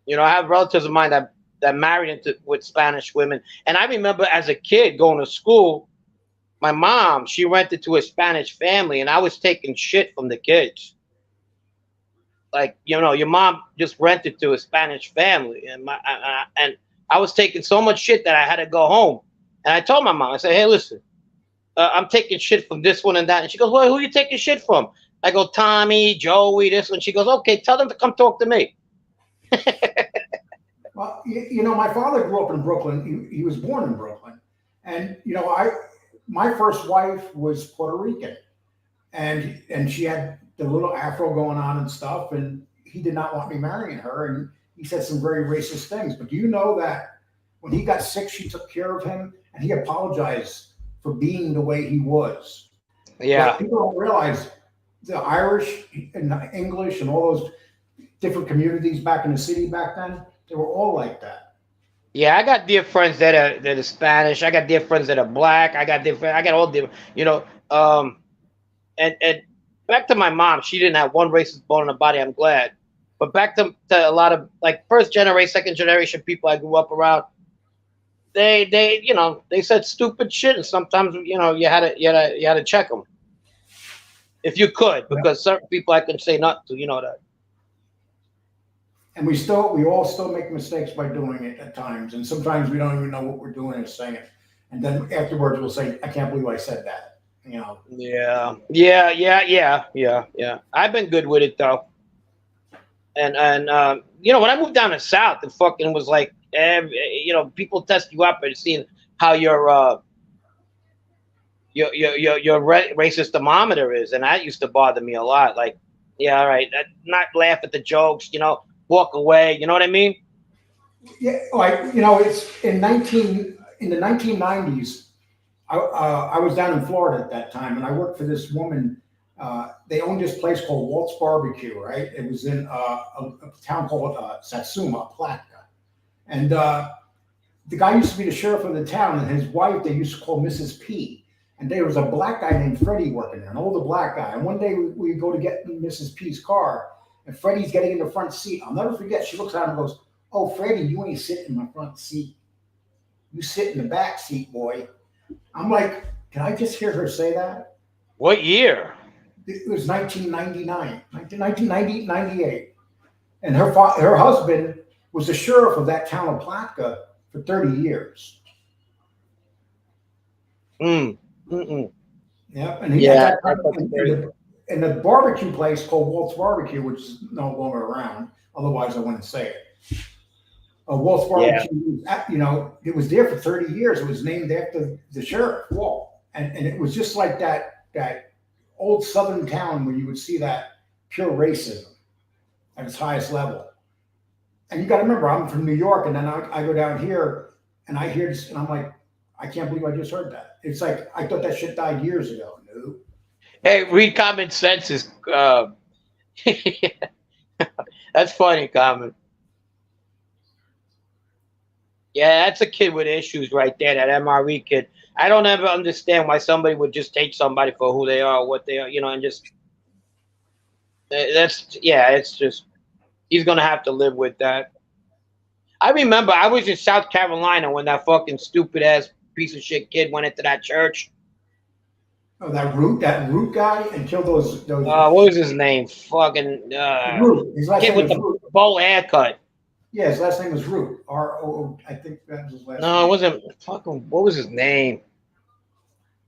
you know, I have relatives of mine that married with Spanish women, and I remember as a kid going to school, my mom, she rented to a Spanish family, and I was taking shit from the kids. Like, you know, your mom just rented to a Spanish family, and I was taking so much shit that I had to go home. And I told my mom, I said, hey, listen, I'm taking shit from this one and that. And she goes, well, who are you taking shit from? I go, Tommy, Joey, this one. She goes, okay, tell them to come talk to me. Well, you know, my father grew up in Brooklyn. He was born in Brooklyn. And, you know, my first wife was Puerto Rican. And she had the little afro going on and stuff. And he did not want me marrying her. And he said some very racist things. But do you know that when he got sick, she took care of him? And he apologized for being the way he was. Yeah. But people don't realize the Irish and the English and all those different communities back in the city back then, they were all like that. Yeah, I got dear friends that are Spanish. I got dear friends that are black. I got all different, you know. And back to my mom, she didn't have one racist bone in her body. I'm glad. But back to a lot of like first generation, second generation people I grew up around. They you know, they said stupid shit, and sometimes, you know, you had to check them if you could, because certain people I can say not to, you know that. And we all still make mistakes by doing it at times, and sometimes we don't even know what we're doing or saying. And then afterwards we'll say, I can't believe I said that. You know. Yeah. I've been good with it though. And you know, when I moved down to South, it fucking was like, you know, people test you up and seeing how your racist thermometer is, and that used to bother me a lot. Like, yeah, all right, not laugh at the jokes, you know, walk away. You know what I mean? Yeah, like, you know, it's in the 1990s. I was down in Florida at that time, and I worked for this woman. They owned this place called Walt's Barbecue, right? It was in a town called Satsuma, Palatka. And the guy used to be the sheriff of the town, and his wife they used to call Mrs. P. And there was a black guy named Freddie working there, an older black guy. And one day we go to get in Mrs. P's car, and Freddie's getting in the front seat. I'll never forget. She looks at him and goes, "Oh, Freddie, you ain't sitting in my front seat. You sit in the back seat, boy." I'm like, can I just hear her say that? What year? It was 1999, 98. And her husband was the sheriff of that town of Palatka for 30 years. Mm. Yep. And he in the barbecue place called Walt's Barbecue, which is no longer around. Otherwise, I wouldn't say it. Walt's Barbecue, you know, it was there for 30 years. It was named after the sheriff, Walt. And it was just like that old southern town where you would see that pure racism at its highest level. And you got to remember, I'm from New York, and then I go down here, and I hear this, and I'm like, I can't believe I just heard that. It's like, I thought that shit died years ago. No. Hey, read Common Sense is that's funny, Common. Yeah, that's a kid with issues right there, that MRE kid. I don't ever understand why somebody would just take somebody for who they are, what they are, you know, and just it's just, he's gonna have to live with that. I remember I was in South Carolina when that fucking stupid ass piece of shit kid went into that church. Oh, that root guy, and killed those. What was his name? Fucking Root. His last kid name with was the Root. bowl haircut. Yeah, his last name was Root. R-O-O. I think that was his last name. No, it wasn't. Fucking, what was his name?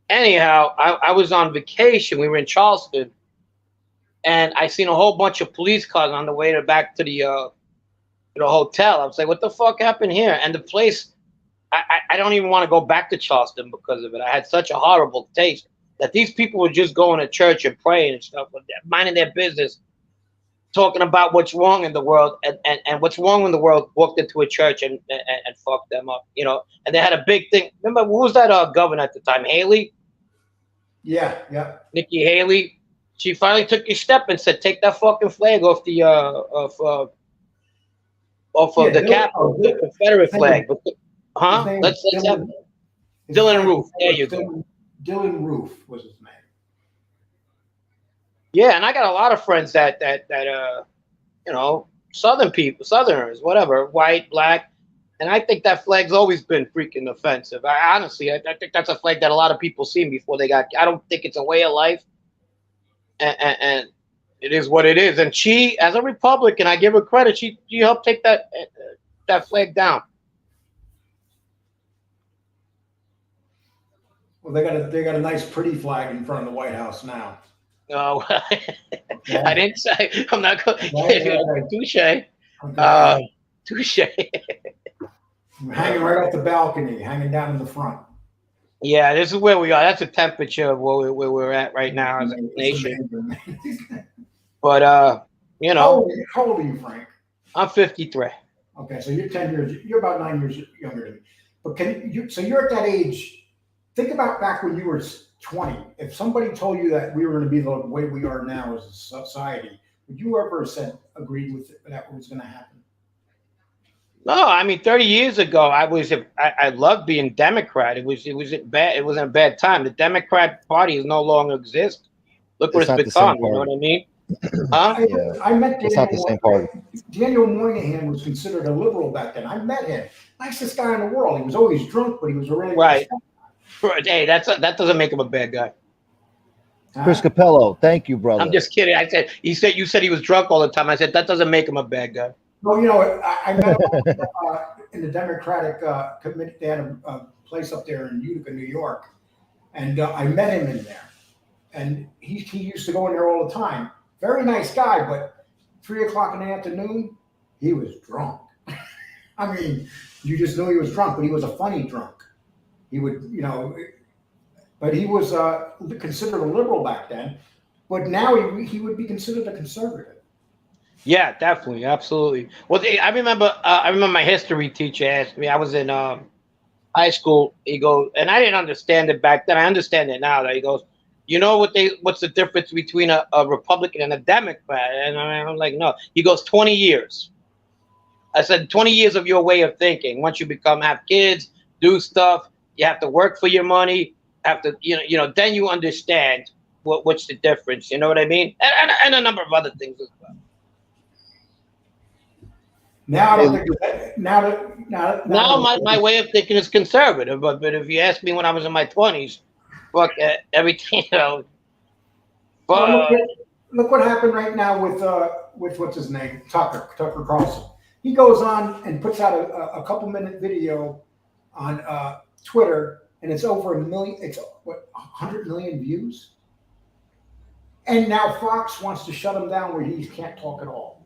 Anyhow, I was on vacation. We were in Charleston, and I seen a whole bunch of police cars on the way back to the hotel. I was like, "What the fuck happened here?" And the place, I don't even want to go back to Charleston because of it. I had such a horrible taste that these people were just going to church and praying and stuff, minding their business, talking about what's wrong in the world, and what's wrong in the world walked into a church and fucked them up, you know. And they had a big thing. Remember, who was that governor at the time? Haley? Yeah. Nikki Haley. She finally took a step and said, "Take that fucking flag off the the Capitol, the Confederate flag." Huh? Let's have Dylan Roof. There you go. Dylan Roof was his name. Yeah, and I got a lot of friends that you know, Southern people, Southerners, whatever, white, black, and I think that flag's always been freaking offensive. I think that's a flag that a lot of people seen before they got. I don't think it's a way of life, and it is what it is. And she, as a Republican, I give her credit. She helped take that flag down. Well, they got a nice, pretty flag in front of the White House now. No, Yeah. I didn't say. I'm not going. Touche. Touche. Hanging right off the balcony, hanging down in the front. Yeah, this is where we are. That's the temperature of where we're at right now as a nation. But you know, how old are you, Frank? I'm 53. Okay, so you're 10 years. You're about 9 years younger than me. But so you're at that age. Think about back when you were 20. If somebody told you that we were going to be the way we are now as a society, would you ever have agreed with it, that was going to happen? No, I mean 30 years ago, I loved being Democrat. It wasn't a bad time. The Democrat Party is no longer exist. Look what it's become. You know what I mean? Huh? I met Daniel. It's not the same party. Daniel Moynihan was considered a liberal back then. I met him. Nicest guy in the world. He was always drunk, but he was a really right. Hey, that doesn't make him a bad guy. Chris Capello, thank you, brother. I'm just kidding. You said he was drunk all the time. I said that doesn't make him a bad guy. Well, you know, I met him in the Democratic committee. They had a place up there in Utica, New York, And I met him in there. And he used to go in there all the time. Very nice guy, but 3 o'clock in the afternoon, he was drunk. I mean, you just knew he was drunk, but he was a funny drunk. He would, but he was considered a liberal back then. But now he would be considered a conservative. Yeah, definitely, absolutely. Well, I remember my history teacher asked me. I was in high school. He goes, and I didn't understand it back then. I understand it now. That he goes, what's the difference between a Republican and a Democrat? And I'm like, no. He goes, 20 years. I said, 20 years of your way of thinking. Once you have kids, do stuff, you have to work for your money. Have to, then you understand what's the difference. You know what I mean? And a number of other things as well. Now I don't think now my way of thinking is conservative. But if you ask me when I was in my 20s, fuck everything. But look what happened right now with what's his name, Tucker Carlson. He goes on and puts out a couple-minute video on Twitter, and it's over 1 million. It's 100 million views. And now Fox wants to shut him down where he can't talk at all.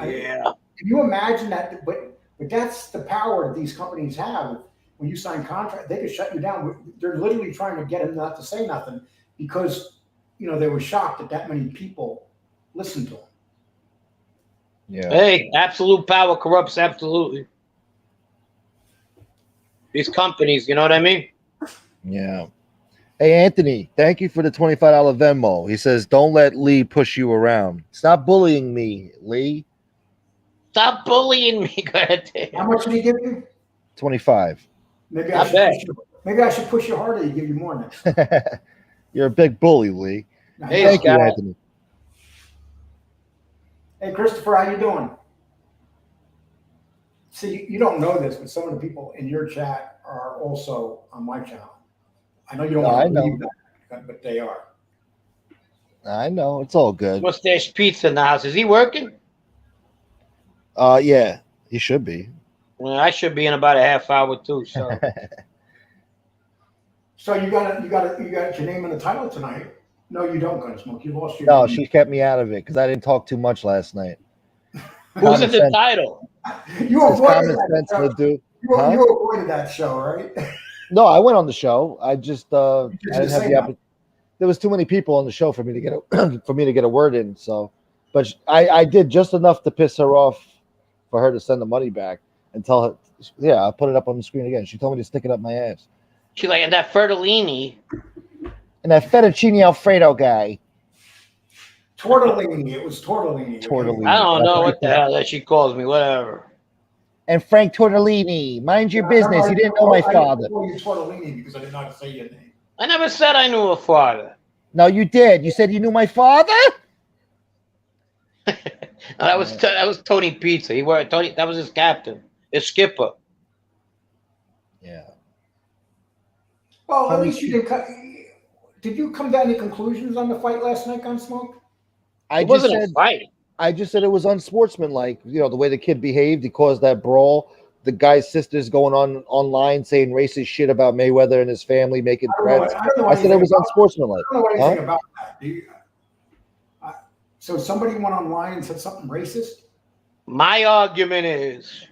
Yeah. Can you imagine that? But that's the power these companies have. When you sign contract, they could shut you down. They're literally trying to get him not to say nothing because, they were shocked that many people listened to him. Yeah. Hey, absolute power corrupts absolutely. These companies, you know what I mean? Yeah. Hey, Anthony, thank you for the $25 Venmo. He says, don't let Lee push you around. Stop bullying me, Lee. Stop bullying me. Go ahead. How much did he give you? 25. Maybe I should push you harder to give you more next time. You're a big bully, Lee. Hey, thank you, Anthony. Hey, Christopher, how you doing? See, you don't know this, but some of the people in your chat are also on my channel. I know you don't want to believe that, but they are. I know. It's all good. Mustache Pizza in the house. Is he working? Yeah, he should be. Well, I should be in about a half hour too. So, so you got your name in the title tonight. No, you don't, Gunsmoke. You lost your. No, name. she kept me out of it because I didn't talk too much last night. Who's in the title? You avoided that show. You avoided that show, right? No, I went on the show. I just I didn't have the opportunity. There was too many people on the show for me to get a word in. So, but I did just enough to piss her off for her to send the money back and tell her. Yeah, I'll put it up on the screen again. She told me to stick it up my ass. She's like, and that Fertellini. And that fettuccine Alfredo guy. Tortellini. It was Tortellini. Tortellini. I don't know what the hell that she calls me. Whatever. And Frank Tortellini. Mind your business. You didn't know my father. I didn't call you Tortellini because I did not say your name. I never said I knew her father. No, you did. You said you knew my father? That was Tony Pizza. He worked Tony. That was his captain, his skipper. Yeah. Well, at least you didn't. Did you come to any conclusions on the fight last night, Gunsmoke? It wasn't a fight. I just said it was unsportsmanlike. The way the kid behaved, he caused that brawl. The guy's sister's going online saying racist shit about Mayweather and his family, making threats. I said it was unsportsmanlike. I don't know anything about that. So somebody went online and said something racist? My argument is,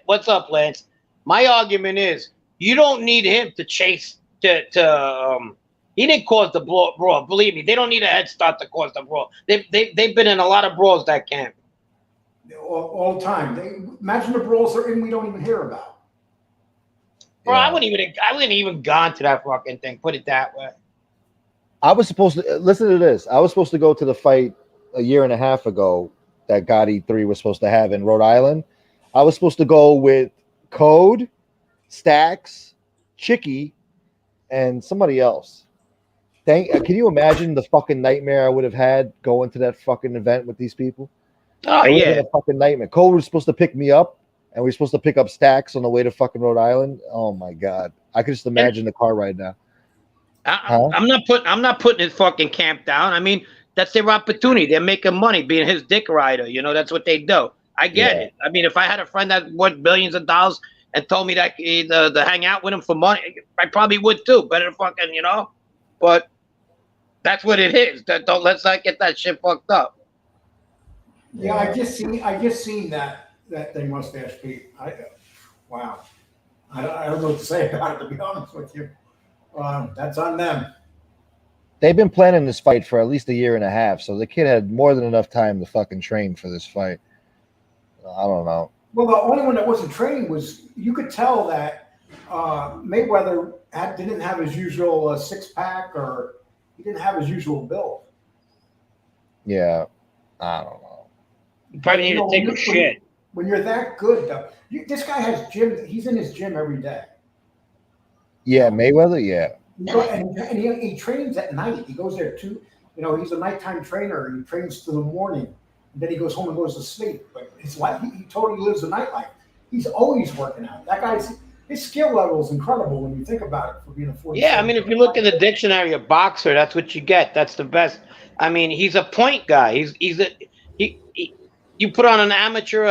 what's up, Lance? My argument is, you don't need him to chase he didn't cause the brawl. Believe me, they don't need a head start to cause the brawl. They've been in a lot of brawls that camp. All the time. Imagine the brawls they're in we don't even hear about. Bro, I wouldn't even gone to that fucking thing. Put it that way. I was supposed to listen to this. I was supposed to go to the fight a year and a half ago that Gotti 3 was supposed to have in Rhode Island. I was supposed to go with Code, Stacks, Chicky, and somebody else. Can you imagine the fucking nightmare I would have had going to that fucking event with these people? Oh, yeah. A fucking nightmare. Cole was supposed to pick me up, and we were supposed to pick up Stacks on the way to fucking Rhode Island. Oh my god, I could just imagine the car right now. I'm not putting his fucking camp down. I mean, that's their opportunity. They're making money being his dick rider. That's what they do. I get it. I mean, if I had a friend that worth billions of dollars, and told me that to hang out with him for money, I probably would too. Better than fucking, But that's what it is. Let's not get that shit fucked up. Yeah, I just seen that thing, Mustache Pete. Wow. I don't know what to say about it, to be honest with you. That's on them. They've been planning this fight for at least a year and a half, so the kid had more than enough time to fucking train for this fight. I don't know. Well, the only one that wasn't training was, you could tell that Mayweather didn't have his usual six-pack, or he didn't have his usual build. Yeah, I don't know. You probably need to take a shit. When you're that good, though, this guy has gym. He's in his gym every day. Yeah, Mayweather, yeah. And he trains at night. He goes there too. He's a nighttime trainer. He trains till the morning. And then he goes home and goes to sleep. But it's like he totally lives the nightlife. He's always working out. That guy's, his skill level is incredible when you think about it for being a 40. Yeah, I mean, if you look in the dictionary of boxer, that's what you get. That's the best. I mean, he's a point guy. You put on an amateur,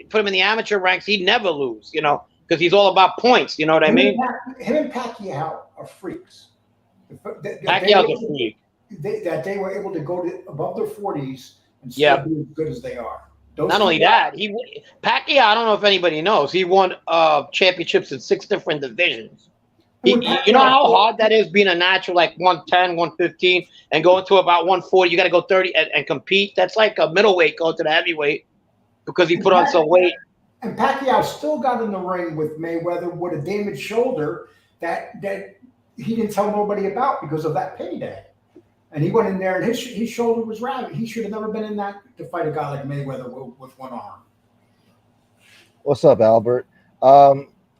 put him in the amateur ranks, he'd never lose, because he's all about points. You know what I mean? Him and Pacquiao are freaks. Pacquiao's a freak. That they were able to go above their 40s and still be as good as they are. Not only that, Pacquiao, I don't know if anybody knows, he won championships in 6 different divisions. You know how hard that is being a natural, like 110, 115, and going to about 140. You got to go 30 and compete. That's like a middleweight going to the heavyweight because he put on some weight. And Pacquiao still got in the ring with Mayweather with a damaged shoulder that he didn't tell nobody about because of that payday. And he went in there and his shoulder was ravaged. He should have never been in that to fight a guy like Mayweather with one arm. What's up, Albert?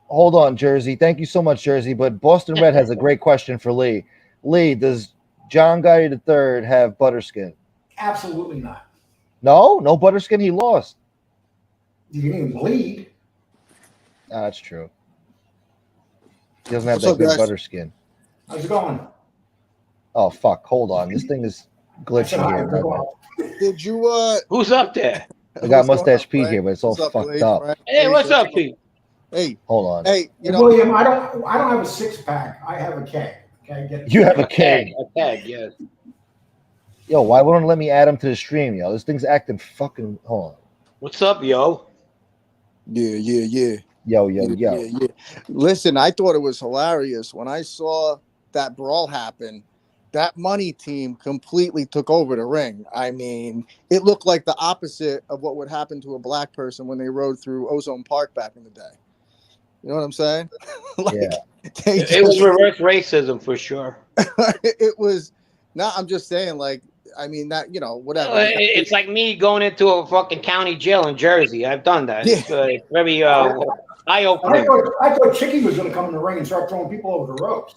Hold on, Jersey. Thank you so much, Jersey. But Boston Red has a great question for Lee. Lee, does John Gotti III have butterskin? Absolutely not. No butterskin. He lost. He didn't bleed. That's true. He doesn't have that good butterskin. How's it going? Oh fuck! Hold on. This thing is glitchy here. Did you? Who's up there? I got Mustache Pete here, but it's all fucked up. Hey, what's up, Pete? Hey, hold on. Hey, William, I don't have a 6-pack. I have a keg. Okay, you have a keg. A keg, yes. Yo, why wouldn't it let me add him to the stream, yo? This thing's acting fucking. Hold on. What's up, yo? Yeah. Yo. Listen, I thought it was hilarious when I saw that brawl happen. That money team completely took over the ring. I mean, it looked like the opposite of what would happen to a black person when they rode through Ozone Park back in the day. You know what I'm saying? It was reverse racism for sure. It was not. I'm just saying, I mean, that, whatever. It's like me going into a fucking county jail in Jersey. I've done that. Yeah. It's very eye-opening. I thought Chicky was going to come in the ring and start throwing people over the ropes.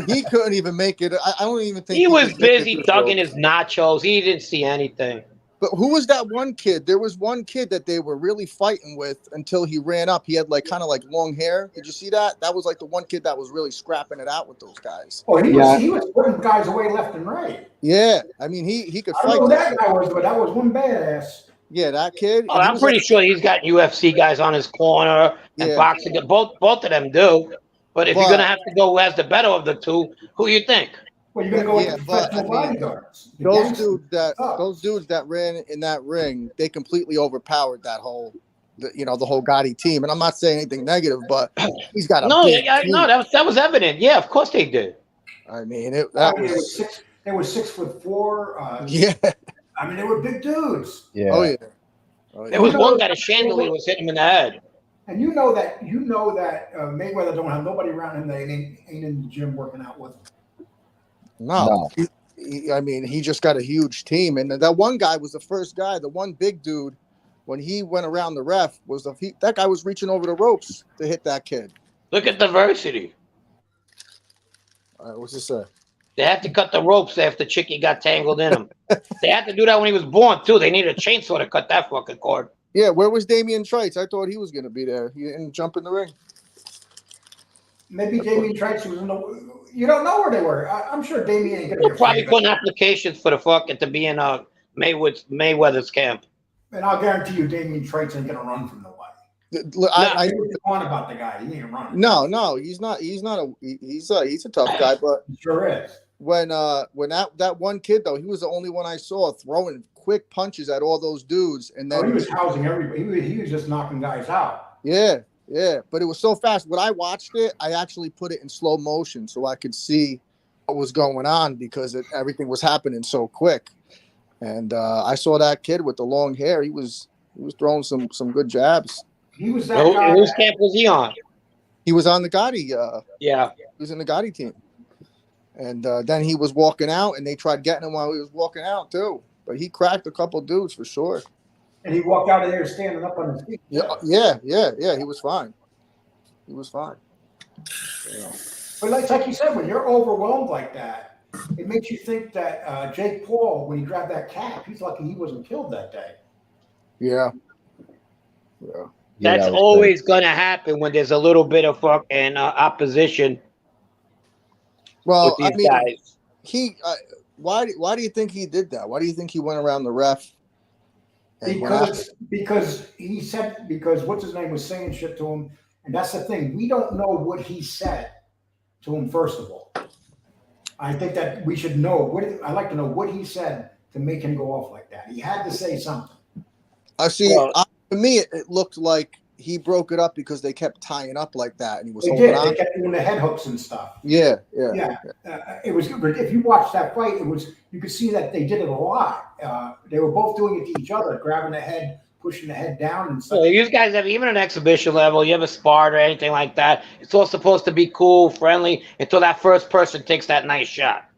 He couldn't even make it. I don't even think he was busy dugging his nachos. He didn't see anything. But who was that one kid? There was one kid that they were really fighting with until he ran up. He had kind of long hair. Did you see that? That was the one kid that was really scrapping it out with those guys. Oh, he was putting guys away left and right. Yeah, I mean he could fight. I don't know who that guy was, but that was one badass. Yeah, that kid. Oh, I'm pretty sure he's got UFC guys on his corner and boxing. Both of them do. But if you're gonna have to go who has the better of the two, who you think? Well, you're gonna go with professional bodyguards. Those dudes that ran in that ring, they completely overpowered that whole, the whole Gotti team. And I'm not saying anything negative, but he's got a that was evident. Yeah, of course they did. I mean, they were 6'4". Yeah, I mean, they were big dudes. Yeah. Oh yeah. There was one guy, the chandelier was hitting him in the head. And you know that Mayweather don't have nobody around him that ain't in the gym working out with him. No. I mean, he just got a huge team, and that one guy was the first guy. The one big dude, when he went around the ref, that guy was reaching over the ropes to hit that kid. Look at diversity. All right, what's this say? They had to cut the ropes after Chicky got tangled in them. They had to do that when he was born too. They needed a chainsaw to cut that fucking cord. Yeah, where was Damian Trites? I thought he was going to be there. He didn't jump in the ring. Maybe Damian Trites was in the. You don't know where they were. I'm sure Damian ain't gonna be probably putting applications for the fucking to be in Mayweather's camp. And I'll guarantee you, Damian Trites ain't gonna run from nobody. I on about the guy. He ain't running. no, he's not. He's a tough guy, but He sure is. When that one kid though, he was the only one I saw throwing quick punches at all those dudes, and then he was housing everybody. He was just knocking guys out. Yeah, but it was so fast. When I watched it, I actually put it in slow motion so I could see what was going on because everything was happening so quick. And I saw that kid with the long hair. He was throwing some good jabs. He was that guy. Whose camp was he on? He was on the Gotti. Yeah, he was in the Gotti team. And then he was walking out, and they tried getting him while he was walking out too. But he cracked a couple dudes for sure. And he walked out of there standing up on his feet. Yeah. He was fine. Yeah. But like you said, when you're overwhelmed like that, it makes you think that Jake Paul, when he grabbed that cap, he's lucky he wasn't killed that day. Yeah. That's always going to happen when there's a little bit of fucking opposition. Well, with these guys. Why do you think he did that? Why do you think he went around the ref? Because he said, because what's his name was saying shit to him, and that's the thing. We don't know what he said to him. First of all, I think that we should know. I'd like to know what he said to make him go off like that. He had to say something. I see. To me, it looked like he broke it up because they kept tying up like that, and he was holding on. They kept doing the head hooks and stuff. Yeah. It was good. But if you watch that fight, you could see that they did it a lot. They were both doing it to each other, grabbing the head, pushing the head down, and stuff. So you guys have even an exhibition level. You have a sparred or anything like that. It's all supposed to be cool, friendly, until that first person takes that nice shot.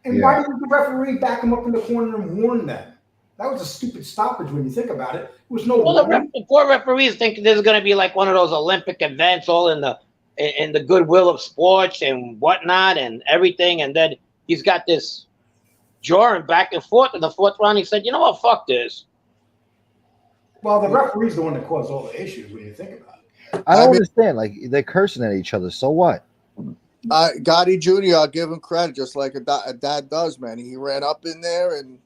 And why didn't the referee back him up in the corner and warn them? That was a stupid stoppage when you think about it. It was no. Well, the poor referees think there's going to be like one of those Olympic events, all in the goodwill of sports and whatnot and everything, and then he's got this jarring back and forth. In the fourth round, he said, "You know what? Fuck this." Well, the referee's the one that caused all the issues when you think about it. I don't understand. Like they're cursing at each other. So what? Gotti Jr., I'll give him credit, just like a dad does, man. He ran up in there and,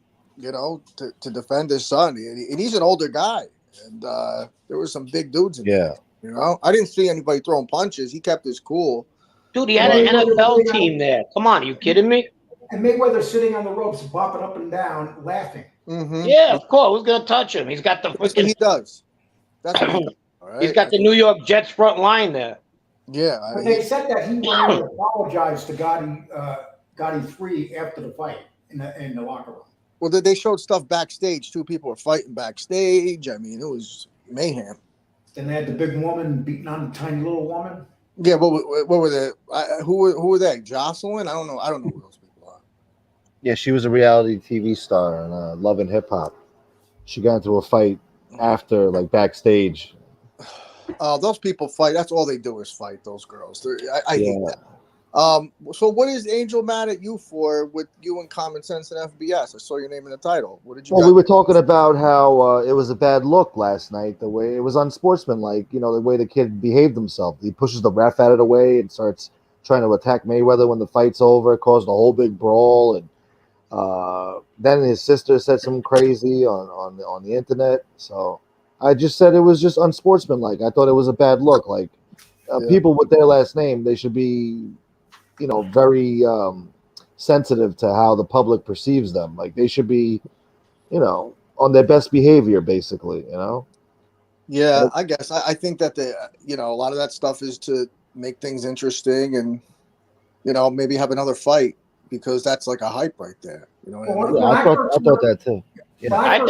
to defend his son. And he's an older guy. And there were some big dudes in there. I didn't see anybody throwing punches. He kept his cool. Dude, he had an NFL team there. Come on, are you kidding me? And Mayweather sitting on the ropes, bopping up and down, laughing. Mm-hmm. Yeah, of course. Who's going to touch him? He's got the That's what he does. That's what he does. Right? He's got the New York Jets front line there. Yeah. But they said that he went and apologized to Gotti 3 after the fight in the locker room. Well, they showed stuff backstage too. People were fighting backstage. I mean, it was mayhem. Then they had the big woman beating on the tiny little woman. Yeah, what were they? Who were they? Jocelyn? I don't know who those people are. Yeah, she was a reality TV star on Love and Hip Hop. She got into a fight after, like backstage. Those people fight. That's all they do is fight. Those girls. I hate that. So what is Angel mad at you for with you and Common Sense and FBS? I saw your name in the title. What did you? Well, we were talking about how it was a bad look last night. The way it was unsportsmanlike. The way the kid behaved himself. He pushes the ref out of the way and starts trying to attack Mayweather when the fight's over. Caused a whole big brawl, and then his sister said something crazy on the internet. So I just said it was just unsportsmanlike. I thought it was a bad look. Like people with their last name, they should be, very sensitive to how the public perceives them. Like they should be, on their best behavior, basically. Yeah, I guess I think that a lot of that stuff is to make things interesting and, maybe have another fight because that's like a hype right there. I thought that too. Yeah. I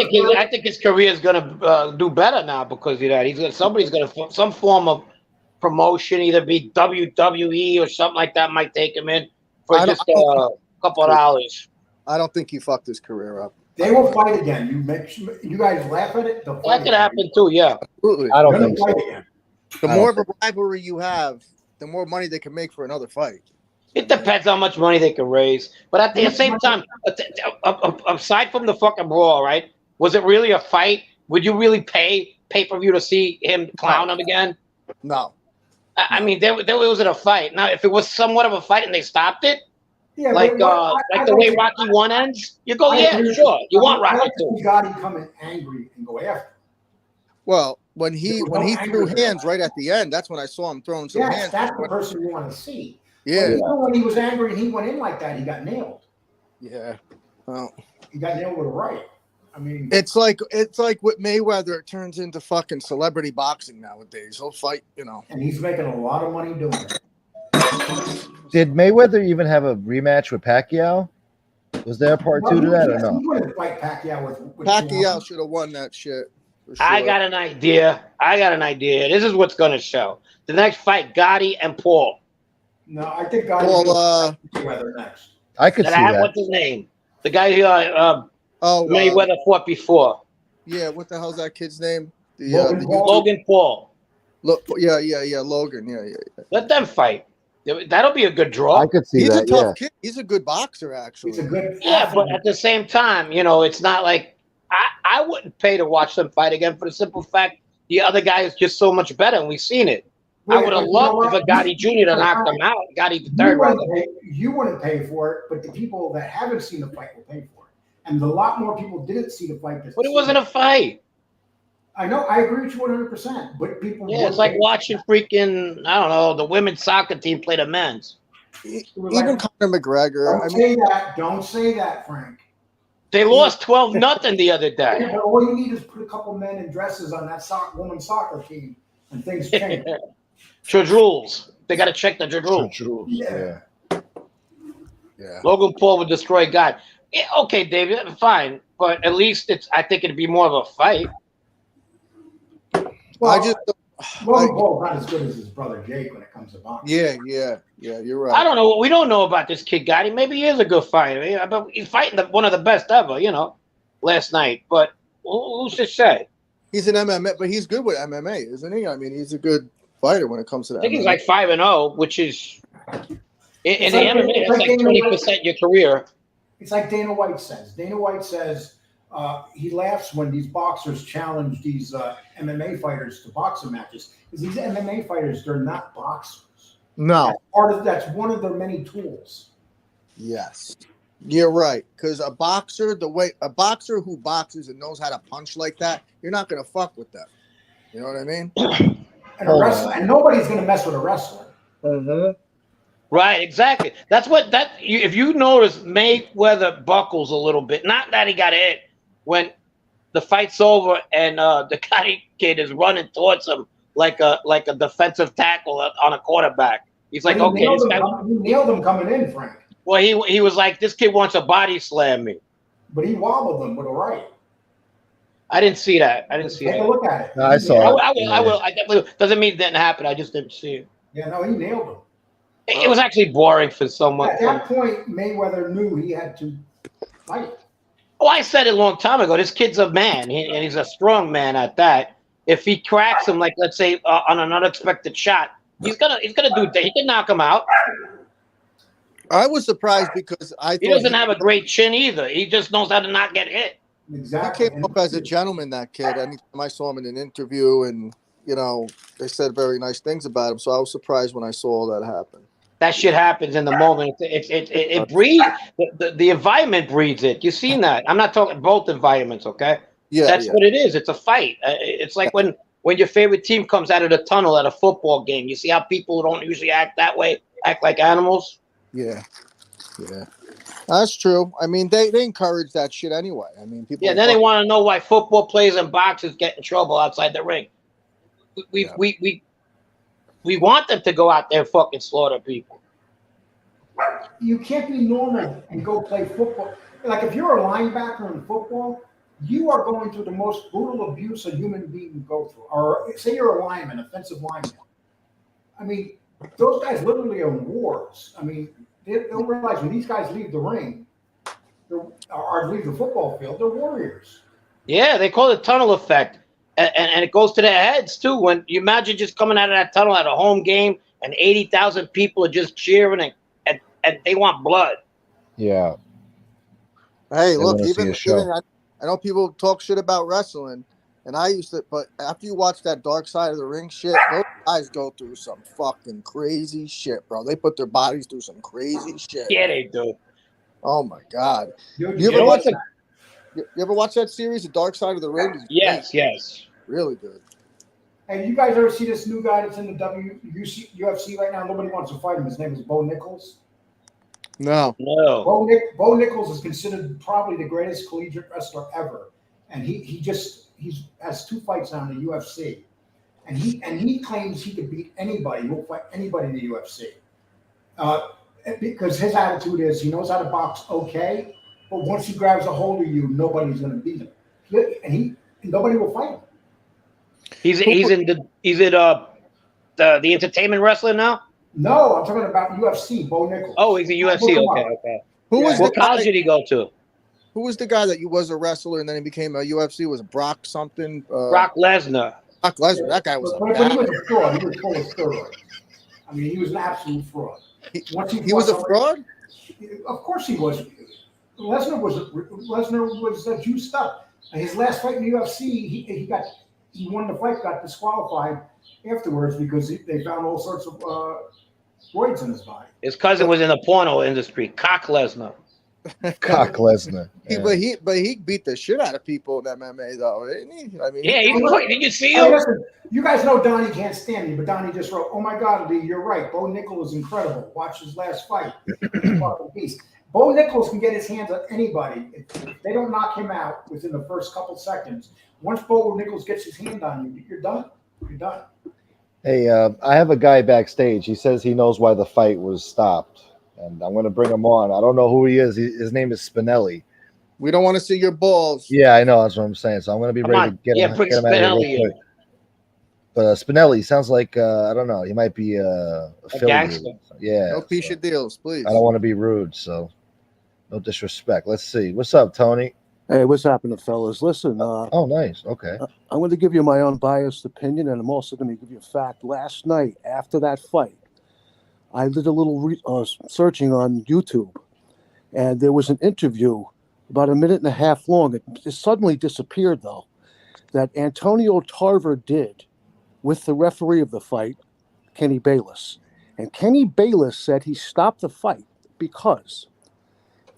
think his career is gonna do better now because of that. Somebody's gonna some form of promotion, either be WWE or something like that, might take him in for just a couple of dollars. I don't think he fucked his career up. They will fight again. You guys laugh at it. That could happen too. Yeah, absolutely. I don't think so. The more of a rivalry you have, the more money they can make for another fight. It depends how much money they can raise. But at the same time, aside from the fucking brawl, right? Was it really a fight? Would you really pay pay-per-view to see him clown him again? No. I mean, there wasn't a fight. Now, if it was somewhat of a fight and they stopped it, like the way Rocky 1 ends, you go, yeah, sure. You want Rocky 2. Gotti come in angry and go after. Well, when he threw hands right at the end, that's when I saw him throwing some hands. That's the person you want to see. Yeah. But even when he was angry and he went in like that, he got nailed. Yeah. Well, he got nailed with a right. I mean, it's like with Mayweather, it turns into fucking celebrity boxing nowadays. He'll fight, and he's making a lot of money doing it. Did Mayweather even have a rematch with Pacquiao? Was there a part 2 to that or no? He wouldn't fight Pacquiao with Pacquiao should have won that shit. For sure. I got an idea. This is what's going to show. The next fight, Gotti and Paul. No, I think Gotti Mayweather next. I could see that. What's his name? The guy who Mayweather fought before. Yeah, what the hell's that kid's name? Logan Paul. Yeah, Logan. Yeah. Let them fight. That'll be a good draw. I could see He's that. a tough kid. He's a good boxer, actually. He's a good. Yeah, but at the same time, it's not like I wouldn't pay to watch them fight again for the simple fact the other guy is just so much better, and we've seen it. I would have loved for Gotti Jr. to knock them out. Gotti the third. You wouldn't pay for it, but the people that haven't seen the fight will pay for it. And a lot more people didn't see the fight. But it wasn't a fight. I know. I agree with you 100%. But people. Yeah, it's like watching freaking, I don't know, the women's soccer team play the men's. Even Conor McGregor. Don't say that, Frank. They lost 12-0 the other day. Yeah, but all you need is put a couple men in dresses on that women's soccer team, and things change. Judge rules. They got to check the judge rules. Yeah. Logan Paul would destroy God. Yeah, okay, David, fine, but at least I think it'd be more of a fight. Well, Logan Paul's not as good as his brother Jake when it comes to boxing. Yeah, you're right. I don't know. We don't know about this kid Gotti. Maybe he is a good fighter. But he's fighting one of the best ever, last night. But who's to say? He's an MMA, but he's good with MMA, isn't he? I mean, he's a good fighter when it comes to that. I think he's like 5-0, which is in the MMA, it's like 20% your career. It's like Dana White says. Dana White says he laughs when these boxers challenge these MMA fighters to boxing matches. Because these MMA fighters, they're not boxers. No. That's one of their many tools. Yes. You're right. Because a boxer who boxes and knows how to punch like that, you're not going to fuck with them. You know what I mean? And a wrestler, and nobody's going to mess with a wrestler. Mm-hmm. Right, exactly. If you notice, Mayweather buckles a little bit. Not that he got hit when the fight's over and the Gotti kid is running towards him like a defensive tackle on a quarterback. He's like, okay, this guy. He nailed him coming in, Frank. Well, he was like, this kid wants to body slam me. But he wobbled him with a right. I didn't see that. Take a look at it. No, I saw it. I will. I definitely doesn't mean it didn't happen. I just didn't see it. Yeah, no, he nailed him. It was actually boring for someone. At that point, Mayweather knew he had to fight. Oh, I said it a long time ago. This kid's a man, and he's a strong man at that. If he cracks him, like let's say on an unexpected shot, he's gonna do. He can knock him out. I was surprised because he doesn't have a great chin either. He just knows how to not get hit. Exactly. He came up as a gentleman, that kid. Anytime I saw him in an interview, and they said very nice things about him. So I was surprised when I saw that happen. That shit happens in the moment. It breeds the environment breeds it. You've seen that. I'm not talking both environments, okay? Yeah, that's what it is. It's a fight. It's like when your favorite team comes out of the tunnel at a football game. You see how people who don't usually act that way act like animals. Yeah, that's true. I mean, they encourage that shit anyway. I mean, people. Yeah, then they want to know why football players and boxers get in trouble outside the ring. We want them to go out there and fucking slaughter people. You can't be normal and go play football. Like if you're a linebacker in football, you are going through the most brutal abuse a human being can go through. Or say you're a lineman, offensive lineman. I mean, those guys literally are in wars. I mean, they don't realize when these guys leave the ring or leave the football field, they're warriors. Yeah, they call it tunnel effect. And it goes to their heads, too. When you imagine just coming out of that tunnel at a home game and 80,000 people are just cheering and they want blood. Yeah. Hey, look, even I know people talk shit about wrestling, and I used to, but after you watch that Dark Side of the Ring shit, those guys go through some fucking crazy shit, bro. They put their bodies through some crazy shit. Yeah, they do. Oh, my God. You ever watch that series, The Dark Side of the Ring? Yes. Really good. Hey, you guys ever see this new guy that's in the UFC right now? Nobody wants to fight him. His name is Bo Nichols. No. Bo Nichols is considered probably the greatest collegiate wrestler ever, and he has 2 fights now in the UFC, and he claims he could beat anybody. He'll fight anybody in the UFC, because his attitude is he knows how to box okay, but once he grabs a hold of you, nobody's going to beat him, and nobody will fight him. He's in the entertainment wrestler now. No, I'm talking about UFC. Bo Nichols. Oh, he's a UFC. Okay. What college did he go to? Who was the guy that was a wrestler and then he became a UFC? Was it Brock something? Brock Lesnar. Brock Lesnar. That guy was But he was a fraud. He was full of steroids. I mean, he was an absolute fraud. He was a fraud? Of course he was. Lesnar was juiced up. His last fight in the UFC, he won the fight, got disqualified afterwards because they found all sorts of roids in his body. His cousin was in the porno industry. Cock Lesnar. Cock Lesnar. Yeah. But he beat the shit out of people in MMA though, didn't he? I mean, did you see him? Listen, you guys know Donnie can't stand me, but Donnie just wrote, "Oh my God, Lee, you're right. Bo Nichols is incredible. Watch his last fight. He's a fucking beast." Bo Nichols can get his hands on anybody. If they don't knock him out within the first couple seconds, once Bo Nichols gets his hand on you, you're done. You're done. Hey, I have a guy backstage. He says he knows why the fight was stopped, and I'm going to bring him on. I don't know who he is. His name is Spinelli. We don't want to see your balls. Yeah, I know. That's what I'm saying. So I'm going to be ready to get him out of here real quick. But Spinelli sounds like, I don't know, he might be a gangster. Yeah. No piece of deals, please. I don't want to be rude, so no disrespect. Let's see. What's up, Tony? Hey, what's happening, fellas? Listen. Oh, nice. Okay. I'm going to give you my unbiased opinion, and I'm also going to give you a fact. Last night, after that fight, I did a little searching on YouTube, and there was an interview about a minute and a half long. It suddenly disappeared, though, that Antonio Tarver did with the referee of the fight, Kenny Bayless. And Kenny Bayless said he stopped the fight because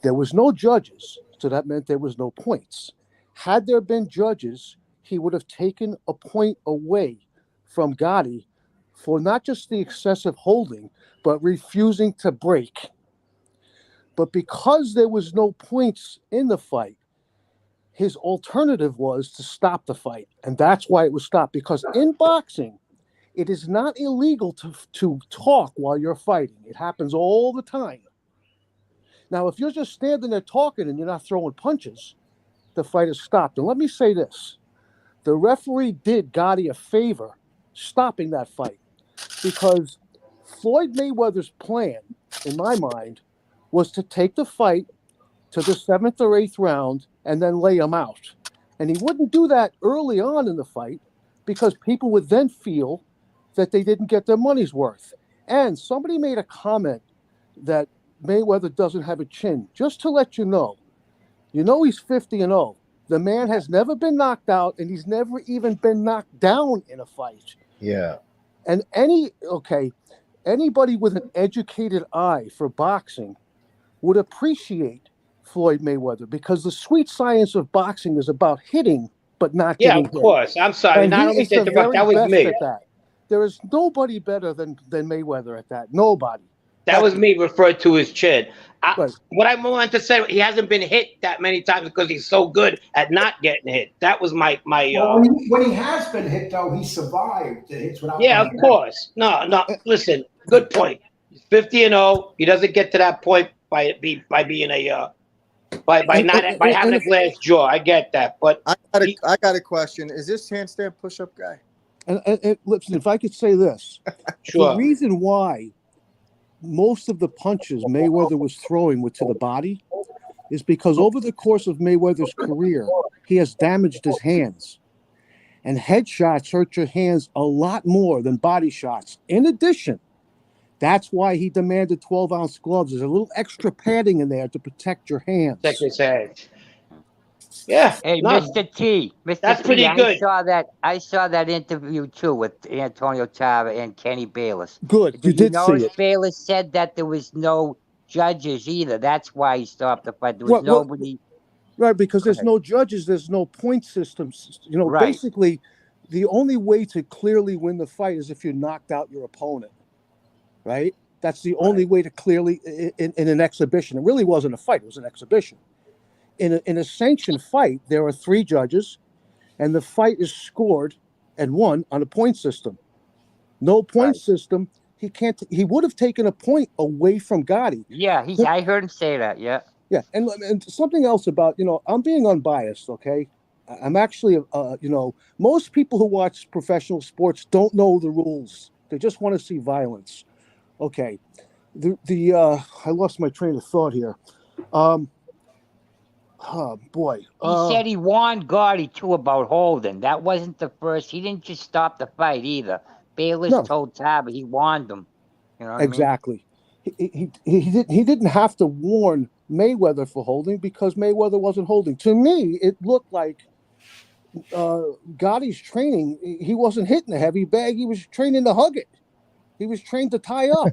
there was no judges. So that meant there was no points. Had there been judges, he would have taken a point away from Gotti for not just the excessive holding, but refusing to break. But because there was no points in the fight, his alternative was to stop the fight. And that's why it was stopped. Because in boxing, it is not illegal to talk while you're fighting. It happens all the time. Now, if you're just standing there talking and you're not throwing punches, the fight is stopped. And let me say this. The referee did Gotti a favor stopping that fight because Floyd Mayweather's plan, in my mind, was to take the fight to the 7th or 8th round and then lay him out. And he wouldn't do that early on in the fight because people would then feel that they didn't get their money's worth. And somebody made a comment that Mayweather doesn't have a chin. Just to let you know he's 50-0. The man has never been knocked out, and he's never even been knocked down in a fight. Yeah. And anybody with an educated eye for boxing would appreciate Floyd Mayweather because the sweet science of boxing is about hitting, but not getting hit. Yeah, of course. I'm sorry. Not only that was me. There is nobody better than Mayweather at that. Nobody. That was me referred to his chin. What I wanted to say, he hasn't been hit that many times because he's so good at not getting hit. That was my. Well, when he has been hit, though, he survived the hits without. Yeah, of course. No. Listen, good point. He's 50-0. He doesn't get to that point by being by having a glass jaw. I get that, but I got a question. Is this handstand push-up guy? And listen, if I could say this, sure. The reason why most of the punches Mayweather was throwing were to the body is because over the course of Mayweather's career, he has damaged his hands. And headshots hurt your hands a lot more than body shots. In addition, that's why he demanded 12-ounce gloves. There's a little extra padding in there to protect your hands. Protect his hands. Yeah. Hey, Mr. T. That's pretty good. I saw that interview too with Antonio Tarver and Kenny Bayless. Good. You did see it. Bayless said that there was no judges either. That's why he stopped the fight. There was nobody. Right, because there's no judges, there's no point systems. Basically, the only way to clearly win the fight is if you knocked out your opponent, right? That's the only way to clearly in an exhibition. It really wasn't a fight; it was an exhibition. In a sanctioned fight, there are 3 judges, and the fight is scored and won on a point system. No point system. He can't. He would have taken a point away from Gotti. Yeah, I heard him say that. Yeah. Yeah, and something else about, I'm being unbiased, okay? I'm actually, most people who watch professional sports don't know the rules. They just want to see violence. Okay, I lost my train of thought here. Oh boy. He said he warned Gotti too about holding. That wasn't the first. He didn't just stop the fight either. Bayless told Tab, he warned him. You know what exactly. I mean? He didn't have to warn Mayweather for holding because Mayweather wasn't holding. To me, it looked like Gotti's training. He wasn't hitting a heavy bag. He was training to hug it. He was trained to tie up.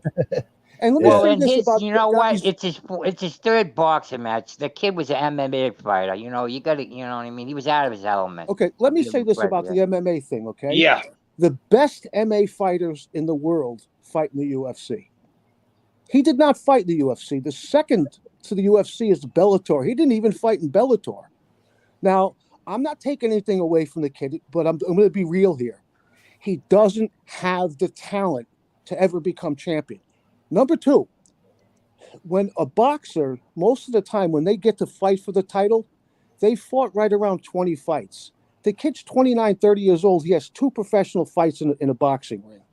And let me say this about what? It's his 3rd boxing match. The kid was an MMA fighter. You got to, you know what I mean? He was out of his element. Okay, let me say this about the MMA thing, okay? Yeah. The best MMA fighters in the world fight in the UFC. He did not fight in the UFC. The second to the UFC is Bellator. He didn't even fight in Bellator. Now, I'm not taking anything away from the kid, but I'm going to be real here. He doesn't have the talent to ever become champion. Number 2, when a boxer, most of the time when they get to fight for the title, they fought right around 20 fights. The kid's 29, 30 years old. He has 2 professional fights in a boxing ring.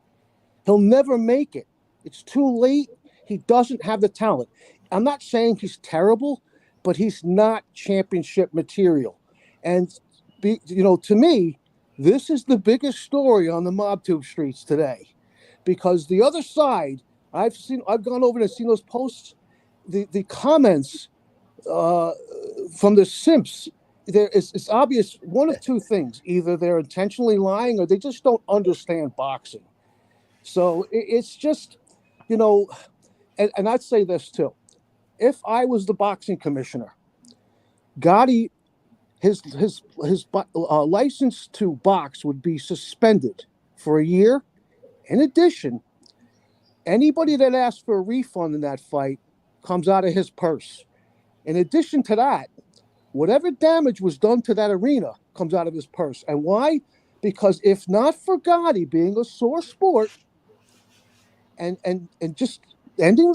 He'll never make it. It's too late. He doesn't have the talent. I'm not saying he's terrible, but he's not championship material. And, to me, this is the biggest story on the MobTube streets today. Because the other side, I've gone over and seen those posts, the comments from the simps. It's obvious one of 2 things. Either they're intentionally lying or they just don't understand boxing. So it's just, and I'd say this too. If I was the boxing commissioner, Gotti, his license to box would be suspended for a year. In addition, anybody that asks for a refund in that fight comes out of his purse. In addition to that, whatever damage was done to that arena comes out of his purse. And why? Because if not for Gotti being a sore sport and just ending,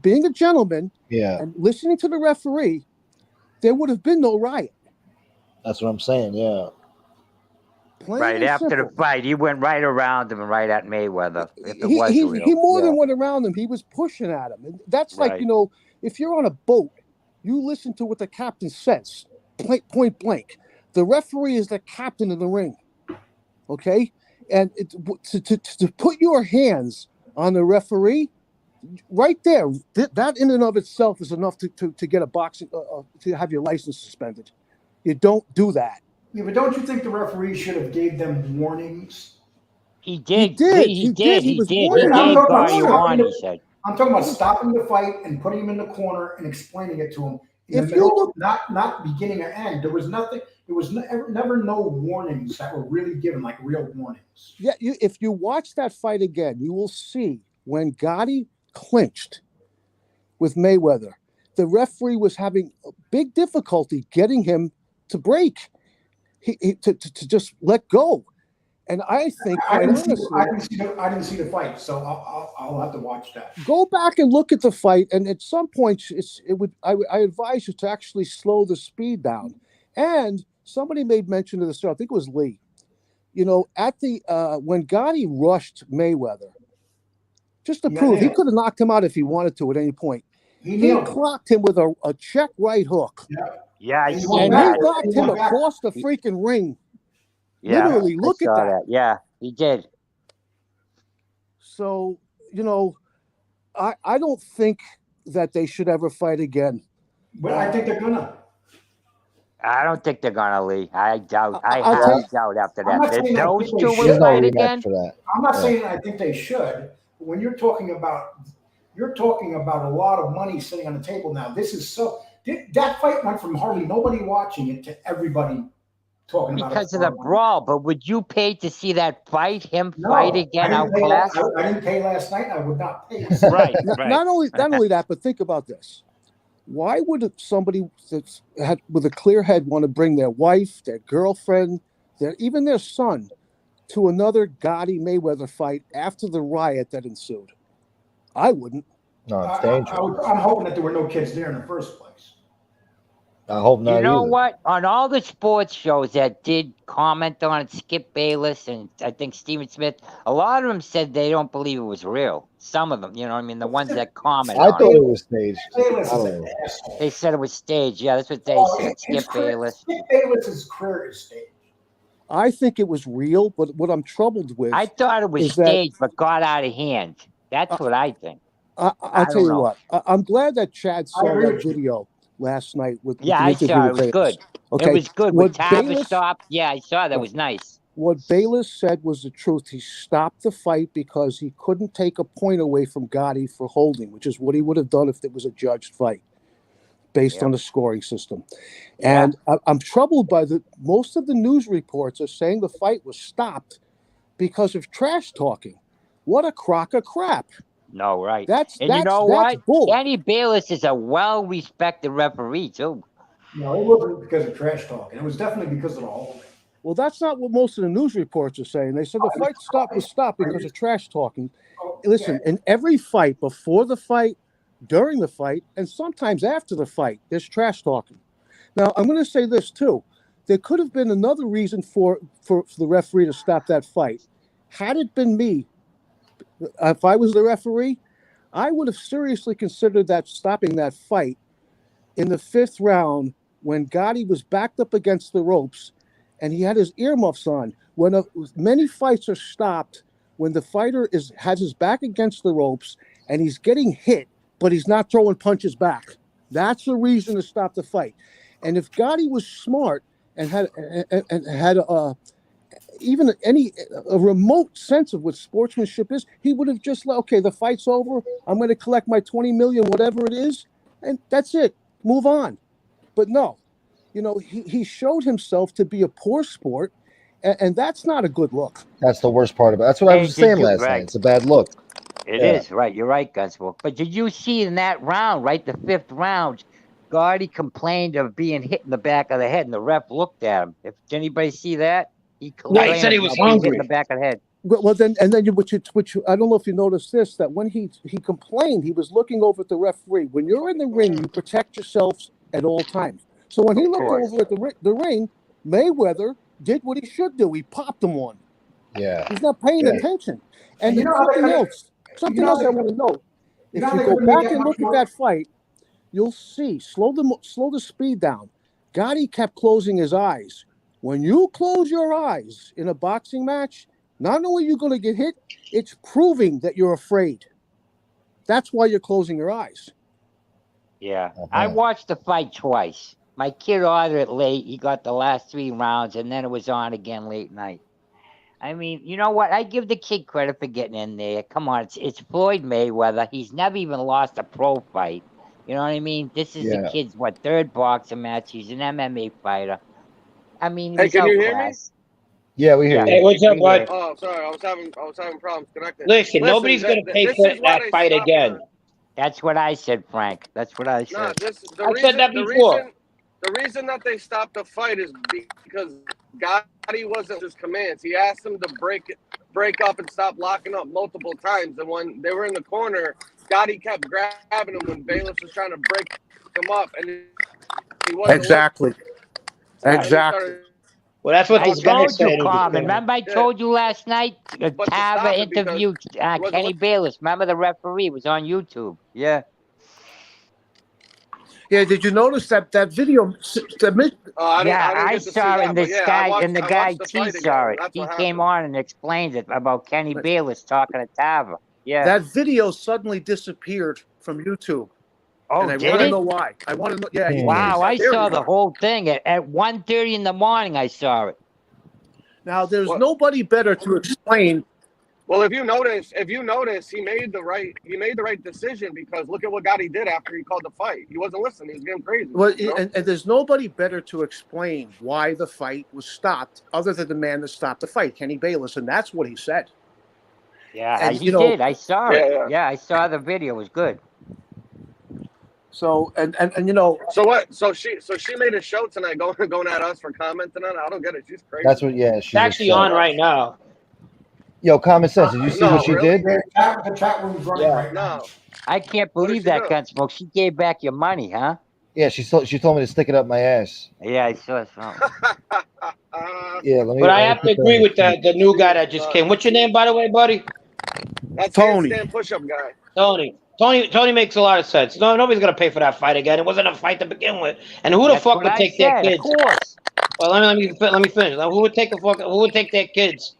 being a gentleman and listening to the referee, there would have been no riot. That's what I'm saying, yeah. Right after the fight, he went right around him and right at Mayweather. He more than went around him. He was pushing at him. And that's like, if you're on a boat, you listen to what the captain says, point blank. The referee is the captain of the ring, okay? And to put your hands on the referee, right there, that in and of itself is enough to get a boxing, to have your license suspended. You don't do that. Yeah, but don't you think the referee should have gave them warnings? He did. He did. He gave warning, he said. I'm talking about stopping the fight and putting him in the corner and explaining it to him. Not beginning or end. There was nothing. There was never no warnings that were really given, like real warnings. Yeah, if you watch that fight again, you will see when Gotti clinched with Mayweather, the referee was having a big difficulty getting him to break. To just let go, and I think I didn't see the fight, so I'll have to watch that. Go back and look at the fight, and at some points, I advise you to actually slow the speed down. And somebody made mention of this. I think it was Lee. At the when Gotti rushed Mayweather, just to prove he could have knocked him out if he wanted to at any point. He clocked him with a check right hook. Yeah, and he knocked him across the freaking ring. Yeah, literally, look at that. Yeah, he did. So, I don't think that they should ever fight again. But I think they're gonna. I don't think they're gonna, Lee. I doubt. I doubt after that. Those two will fight again. I'm not saying I think they should. But when you're talking about a lot of money sitting on the table now. This is so. That fight went from hardly nobody watching it to everybody talking about because of the brawl. But would you pay to see that fight? Him No, fight again I out class? didn't pay last night. I would not pay. Right, Not, right. not only that, but think about this. Why would somebody that's with a clear head want to bring their wife, their girlfriend, even their son to another Gotti Mayweather fight after the riot that ensued? I wouldn't. No, it's dangerous. I'm hoping that there were no kids there in the first place. I hope not. You know either. what? On all the sports shows that did comment on it, Skip Bayless and I think Steven Smith, a lot of them said they don't believe it was real. Some of them, you know what I mean? The ones that comment I on thought it. it was staged. Bayless I is don't an know. asshole. They said it was staged. Yeah, that's what they said. Skip Bayless. Skip Bayless's career is staged. I think it was real, but what I'm troubled with, I thought it was is that- staged, but got out of hand. That's what I think. I'll tell you know. what. I'm glad that Chad saw agree that with you. video last night with Yeah, the I interview saw it. It with was Bayless. good. Okay, It was good. What When Tava Bayless- stopped, yeah, I saw that. It was nice. What Bayless said was the truth. He stopped the fight because he couldn't take a point away from Gotti for holding, which is what he would have done if it was a judged fight based on the scoring system. And I'm troubled by most of the news reports are saying the fight was stopped because of trash talking. What a crock of crap. No, right. That's And you know what? bull. Danny Bayless is a well-respected referee, too. No, it wasn't because of trash talking. It was definitely because of the holding. Well, that's not what most of the news reports are saying. They said the fight was stopped because of trash talking. Listen, in every fight, before the fight, during the fight, and sometimes after the fight, there's trash talking. Now, I'm going to say this too. There could have been another reason for the referee to stop that fight. Had it been me, if I was the referee, I would have seriously considered stopping that fight in the 5th round when Gotti was backed up against the ropes and he had his earmuffs on. When many fights are stopped when the fighter has his back against the ropes and he's getting hit, but he's not throwing punches back. That's the reason to stop the fight. And if Gotti was smart and had even a remote sense of what sportsmanship is, he would have just let, okay, the fight's over. I'm going to collect my 20 million, whatever it is, and that's it. Move on. But no, he showed himself to be a poor sport, and that's not a good look. That's the worst part of it. That's what I was saying last night. It's a bad look. It is, right. You're right, Gunsmoke. But did you see in that round, right, the 5th round, Gotti complained of being hit in the back of the head, and the ref looked at him. Did anybody see that? He said he was about being hit hungry. in the back of the head. Well, then I don't know if you noticed this, that when he complained, he was looking over at the referee. When you're in the ring, you protect yourselves at all times. So when he looked over at the ring, Mayweather did what he should do. He popped him one. Yeah. He's not paying attention. And something else I want to note. If you go back and look at that fight, you'll see, slow the speed down. Gotti kept closing his eyes. When you close your eyes in a boxing match, not only are you going to get hit, it's proving that you're afraid. That's why you're closing your eyes. Yeah. I watched the fight twice. My kid ordered it late. He got the last 3 rounds, and then it was on again late night. I mean, you know what? I give the kid credit for getting in there. Come on, it's Floyd Mayweather. He's never even lost a pro fight. You know what I mean? This is the kid's, 3rd boxing match. He's an MMA fighter. I mean, hey, can you hear me? Yeah, we hear you. Hey, what's up, bud? Oh, sorry, I was having problems connecting. Listen, nobody's going to pay for that fight again. That's what I said, Frank. That's what I said. Nah, I said that before. The reason that they stopped the fight is because Gotti wasn't his commands. He asked him to break up and stop locking up multiple times. And when they were in the corner, Gotti kept grabbing him when Bayless was trying to break him up, and he wasn't Exactly. Well, that's what I these guys told said. you, Carmen. Remember I told you last night? Tava interviewed Kenny Bayless. Remember the referee was on YouTube. Yeah. Yeah, did you notice that video? I saw it, and the guy T saw it. He came on and explained it about Kenny Bayless talking to Tava. Yeah. That video suddenly disappeared from YouTube. Oh, and I did want to it? know why. I want to know. Yeah. Wow, I saw the whole thing at 1:30 in the morning. I saw it. Now, there's nobody better to explain Well, if you notice, he made the right decision because look at what Gotti did after he called the fight. He wasn't listening. He was getting crazy. Well, and there's nobody better to explain why the fight was stopped other than the man that stopped the fight, Kenny Bayless, and that's what he said. Yeah, And, he did. I saw it. Yeah, I saw the video. It was good. So and So what? So she made a show tonight, going at us for commenting on it. I don't get it. She's crazy. That's what. Yeah, It's actually on right now. Yo, common sense. Did you see what she did? The chat room's running right now. I can't believe that, Gunsmoke. She gave back your money, huh? Yeah, she told me to stick it up my ass. Yeah, I saw something. Yeah, But I have to agree with the new guy that just came. What's your name, by the way, buddy? That's Tony. Stand push-up guy. Tony makes a lot of sense. Nobody's gonna pay for that fight again. It wasn't a fight to begin with. And who the fuck would take their kids? Of course. Well, let me finish. Who would take their kids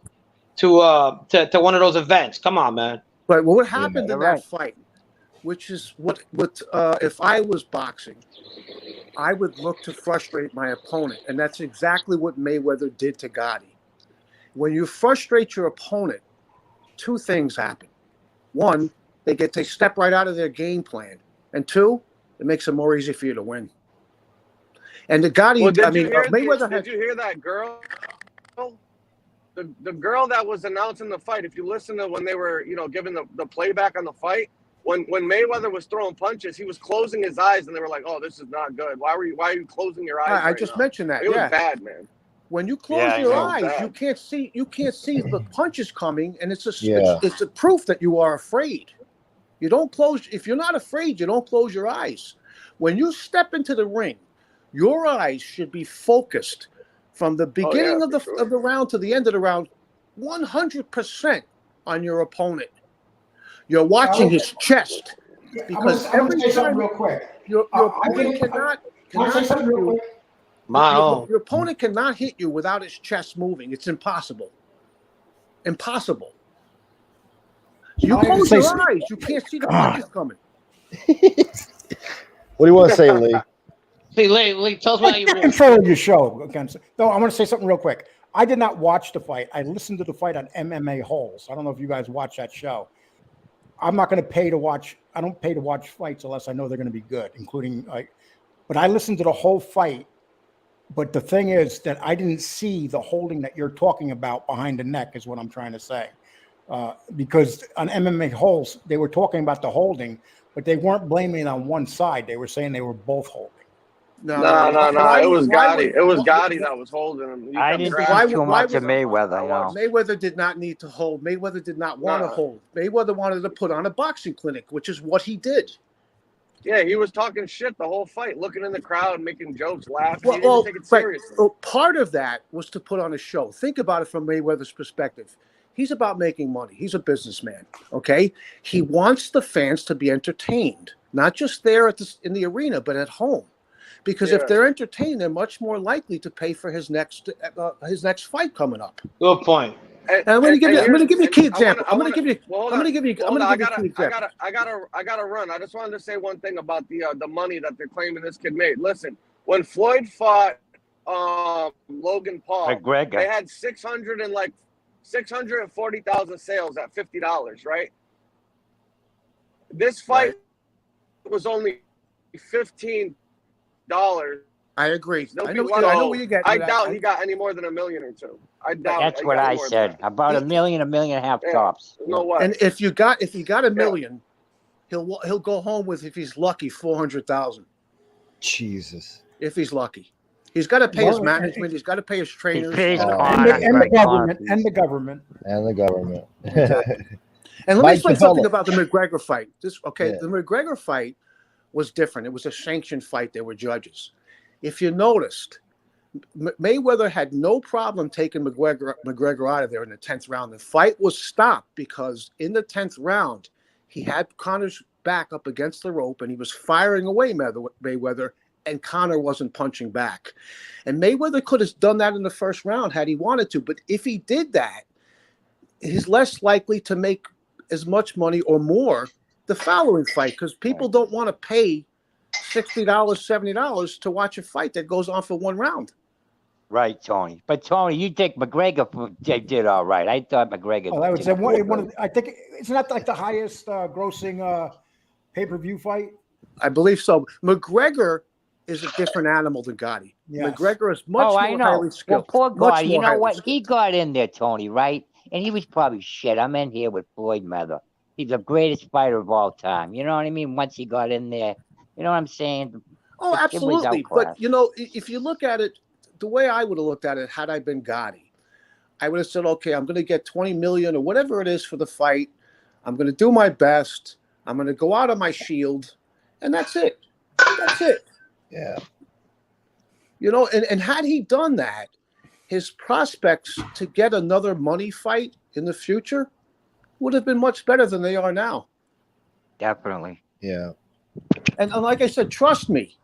to one of those events? Come on, man. But what happened in that fight, which is what if I was boxing, I would look to frustrate my opponent, and that's exactly what Mayweather did to Gotti. When you frustrate your opponent, two things happen. One, they step right out of their game plan, and two, it makes it more easy for you to win. And the Gotti, Mayweather did you hear that girl? The girl that was announcing the fight, if you listen to when they were, giving the playback on the fight, when Mayweather was throwing punches, he was closing his eyes, and they were like, "Oh, this is not good. Why are you closing your eyes?" I just mentioned that. It was bad, man. When you close your eyes, you can't see the punches coming, and it's a proof that you are afraid. You don't close. If you're not afraid, you don't close your eyes. When you step into the ring, your eyes should be focused from the beginning of the round to the end of the round, 100% on your opponent. You're watching his chest because every time real quick. Your opponent cannot hit you. Your opponent cannot hit you without his chest moving. It's impossible. Impossible. You close your eyes. You can't see the punches coming. What do you want to say, Lee? See, Lee, tell us what you control your show. No, I want to say something real quick. I did not watch the fight. I listened to the fight on MMA Holes. I don't know if you guys watch that show. I'm not going to pay to watch. I don't pay to watch fights unless I know they're going to be good, including but I listened to the whole fight. But the thing is that I didn't see the holding that you're talking about behind the neck is what I'm trying to say. Because on MMA Holes, they were talking about the holding, but they weren't blaming it on one side. They were saying they were both holding. No. It was Gotti. It was Gotti that was holding him. I didn't think too much of Mayweather. Mayweather did not need to hold. Mayweather did not want to hold. Mayweather wanted to put on a boxing clinic, which is what he did. Yeah, he was talking shit the whole fight, looking in the crowd, making jokes, laughing. He didn't take it seriously. Part of that was to put on a show. Think about it from Mayweather's perspective. He's about making money. He's a businessman, okay? He wants the fans to be entertained, not just there in the arena, but at home. Because if they're entertained, they're much more likely to pay for his next fight coming up. Good point. And I'm going to give you a key example. I'm going to give you a key example. I gotta run. I just wanted to say one thing about the money that they're claiming this kid made. Listen, when Floyd fought Logan Paul, McGregor, they had 640,000 sales at $50, right? This fight was only $15. I agree. I know where you get. I doubt he got any more than $1 million or $2 million. I doubt. That's what I said. About $1 million, $1.5 million tops. No way. And if you got $1 million, he'll go home with, if he's lucky, 400,000. Jesus. If he's lucky, he's got to pay his management. He's got to pay his trainers. And the government. And let me say something about the McGregor fight. The McGregor fight was different. It was a sanctioned fight. There were judges. If you noticed, Mayweather had no problem taking McGregor out of there in the 10th round. The fight was stopped because in the 10th round, he had Conor's back up against the rope and he was firing away Mayweather, and Conor wasn't punching back. And Mayweather could have done that in the first round had he wanted to. But if he did that, he's less likely to make as much money or more the following fight, because people don't want to pay $60, $70 to watch a fight that goes on for one round. Right, Tony. But Tony, you think McGregor did all right. I thought McGregor. Oh, that was one of I think it's not like the highest grossing pay-per-view fight. I believe so. McGregor is a different animal than Gotti. Yes. McGregor is much I more know. highly skilled. Well, poor Much Gotti. You more know highly what? skilled. He got in there, Tony, right? And he was probably shit. I'm in here with Floyd Mayweather. He's the greatest fighter of all time. You know what I mean? Once he got in there, you know what I'm saying? Oh, The kid was absolutely. But outclassed. you know, if you look at it, the way I would have looked at it, had I been Gotti, I would have said, okay, I'm going to get 20 million or whatever it is for the fight. I'm going to do my best. I'm going to go out on my shield, and that's it. That's it. Yeah. You know, and had he done that, his prospects to get another money fight in the future would have been much better than they are now. Definitely. Yeah. And like I said, trust me,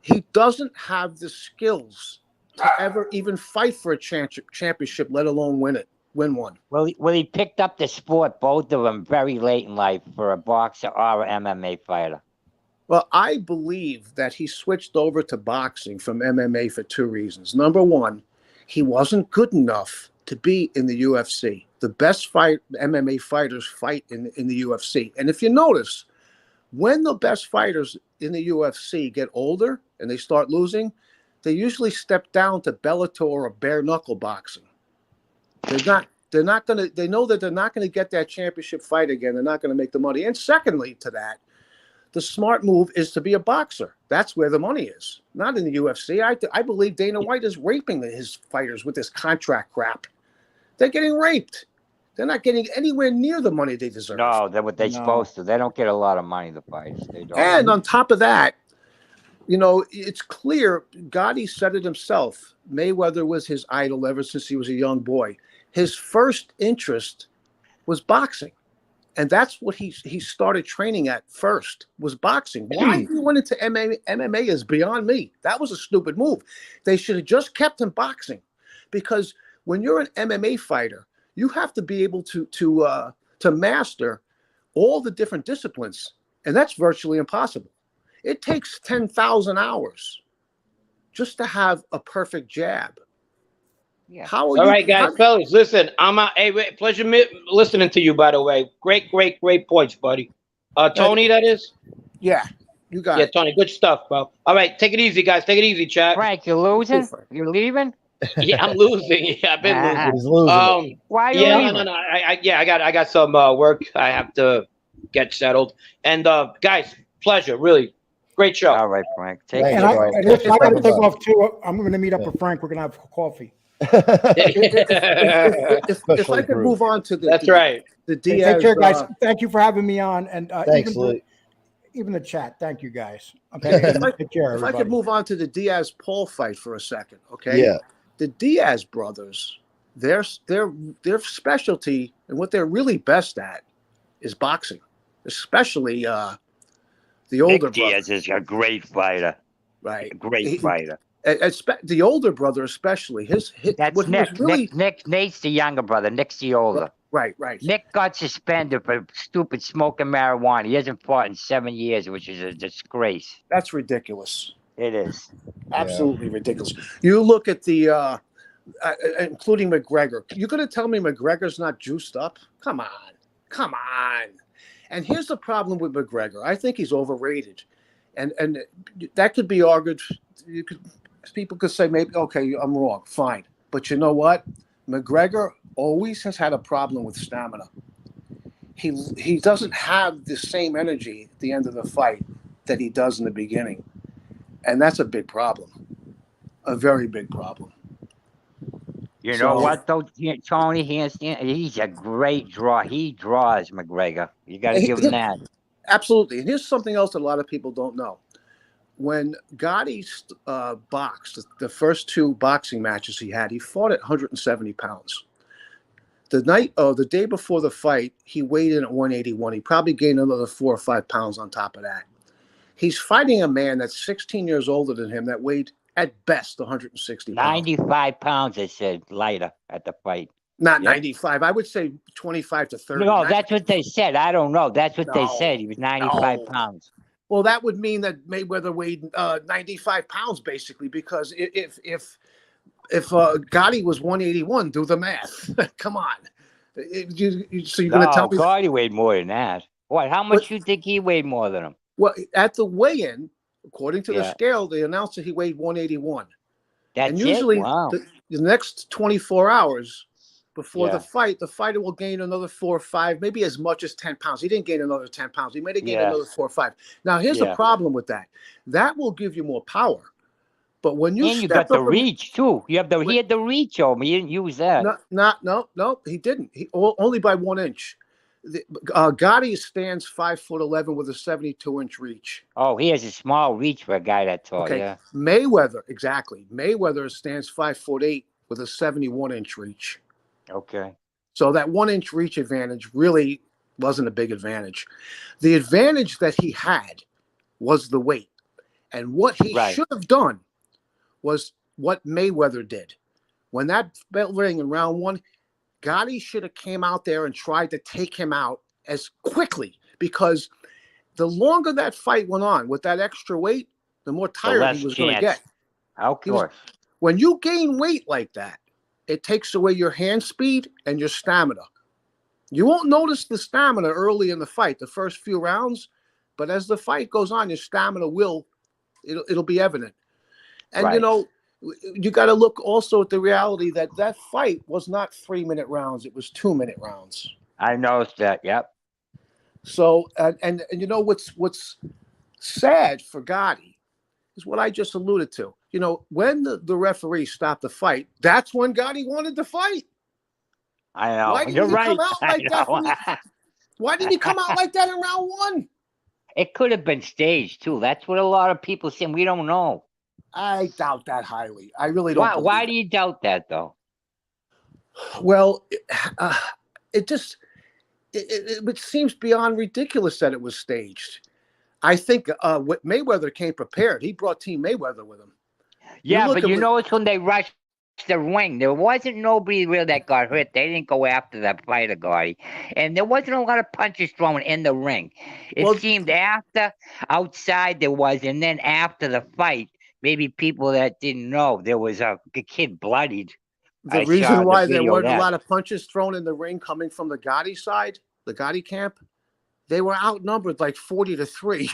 he doesn't have the skills to ever even fight for a championship, let alone win one. Well, he picked up the sport, both of them, very late in life for a boxer or an MMA fighter. Well, I believe that he switched over to boxing from MMA for two reasons. Number one, he wasn't good enough to be in the UFC. The best MMA fighters fight in the UFC. And if you notice, when the best fighters in the UFC get older and they start losing, they usually step down to Bellator or bare knuckle boxing. They know that they're not going to get that championship fight again. They're not going to make the money. And secondly to that, the smart move is to be a boxer. That's where the money is, not in the UFC. I believe Dana White is raping his fighters with this contract crap. They're getting raped. They're not getting anywhere near the money they deserve. No, they're what they're supposed to. They don't get a lot of money, the fighters. They don't. And on top of that, you know, it's clear, Gotti said it himself, Mayweather was his idol ever since he was a young boy. His first interest was boxing. And that's what he started training at first, was boxing. Why he went into MMA is beyond me. That was a stupid move. They should have just kept him boxing, because when you're an MMA fighter, you have to be able to master all the different disciplines, and that's virtually impossible. It takes 10,000 hours just to have a perfect jab. Yeah. All right, guys, fellas, listen. Hey, pleasure listening to you. By the way, great points, buddy. Tony, that is. Yeah, you got it. Yeah, Tony, good stuff, bro. All right, take it easy, guys. Take it easy, chat. Frank, you're losing. You're leaving. Yeah, I'm losing. Yeah, I've been losing. He's losing. Why are you leaving? No. I got some work I have to get settled. And guys, pleasure, really great show. All right, Frank. And if I got to take off too, I'm going to meet up with Frank. We're going to have coffee. If I could move on to the Diaz. Take care, guys. Thank you for having me on, and thanks, even the chat. Thank you, guys. Okay, take care, if I could move on to the Diaz-Paul fight for a second, okay? Yeah. The Diaz brothers, their specialty and what they're really best at is boxing, especially the older brother. Diaz is a great fighter. Right, great fighter. The older brother, especially that's what Nick. Really, Nate's the younger brother. Nick's the older. Right. Nick got suspended for stupid smoking marijuana. He hasn't fought in 7 years, which is a disgrace. That's ridiculous. It is absolutely ridiculous. You look at the, including McGregor. You're going to tell me McGregor's not juiced up? Come on. And here's the problem with McGregor. I think he's overrated, and that could be argued. People could say maybe, okay, I'm wrong, fine. But you know what? McGregor always has had a problem with stamina. He doesn't have the same energy at the end of the fight that he does in the beginning. And that's a big problem, a very big problem. You know what, though, Tony? He's a great draw. He draws, McGregor. You got to give him that. Absolutely. And here's something else that a lot of people don't know. When Gotti boxed, the first two boxing matches he had, he fought at 170 pounds. The day before the fight, he weighed in at 181. He probably gained another 4 or 5 pounds on top of that. He's fighting a man that's 16 years older than him that weighed at best 160 pounds. 95 pounds, they said, lighter at the fight. Not 95. I would say 25 to 30. No, that's what they said. I don't know. That's what they said. He was 95 pounds. Well, that would mean that Mayweather weighed 95 pounds, basically, because if if Gotti was 181, do the math. Come on. So you're going to tell me? Gotti weighed more than that. What? How much you think he weighed more than him? Well, at the weigh-in, according to the scale, they announced that he weighed 181. That's and usually Wow. the next 24 hours before the fighter will gain another 4 or 5, maybe as much as 10 pounds. He didn't gain another 10 pounds. He might have gained another 4 or 5. Now, here's the problem with that. That will give you more power. But when you you got the reach too. You have he had the reach over me. He didn't use that. No, he didn't. Only by 1 inch. Gotti stands 5'11" with a 72-inch reach. Oh, he has a small reach for a guy that tall. Okay. Yeah. Mayweather, exactly. Mayweather stands 5'8" with a 71-inch reach. Okay. So that 1 inch reach advantage really wasn't a big advantage. The advantage that he had was the weight. And what he should have done was what Mayweather did. When that bell rang in round 1, Gotti should have came out there and tried to take him out as quickly, because the longer that fight went on with that extra weight, the more tired he was going to get. Of course. When you gain weight like that, it takes away your hand speed and your stamina. You won't notice the stamina early in the fight, the first few rounds, but as the fight goes on, your stamina it'll be evident. And, you know, you got to look also at the reality that fight was not 3-minute rounds. It was 2-minute rounds. I noticed that. Yep. So, and you know, what's sad for Gotti is what I just alluded to. You know, when the referee stopped the fight, that's when Gotti wanted to fight. I know. Why didn't he come out like that? Why didn't he come out like that in round 1? It could have been staged too. That's what a lot of people say. We don't know. I doubt that highly. I really don't. Why do you doubt that, though? Well, it seems beyond ridiculous that it was staged. I think Mayweather came prepared. He brought Team Mayweather with him. Yeah, but you know, it's when they rushed the ring. There wasn't nobody really that got hurt. They didn't go after that fighter, Gotti. And there wasn't a lot of punches thrown in the ring. It seemed outside there was, and then after the fight, maybe people that didn't know, there was a kid bloodied. The reason why there weren't a lot of punches thrown in the ring coming from the Gotti side, the Gotti camp, they were outnumbered like 40-3.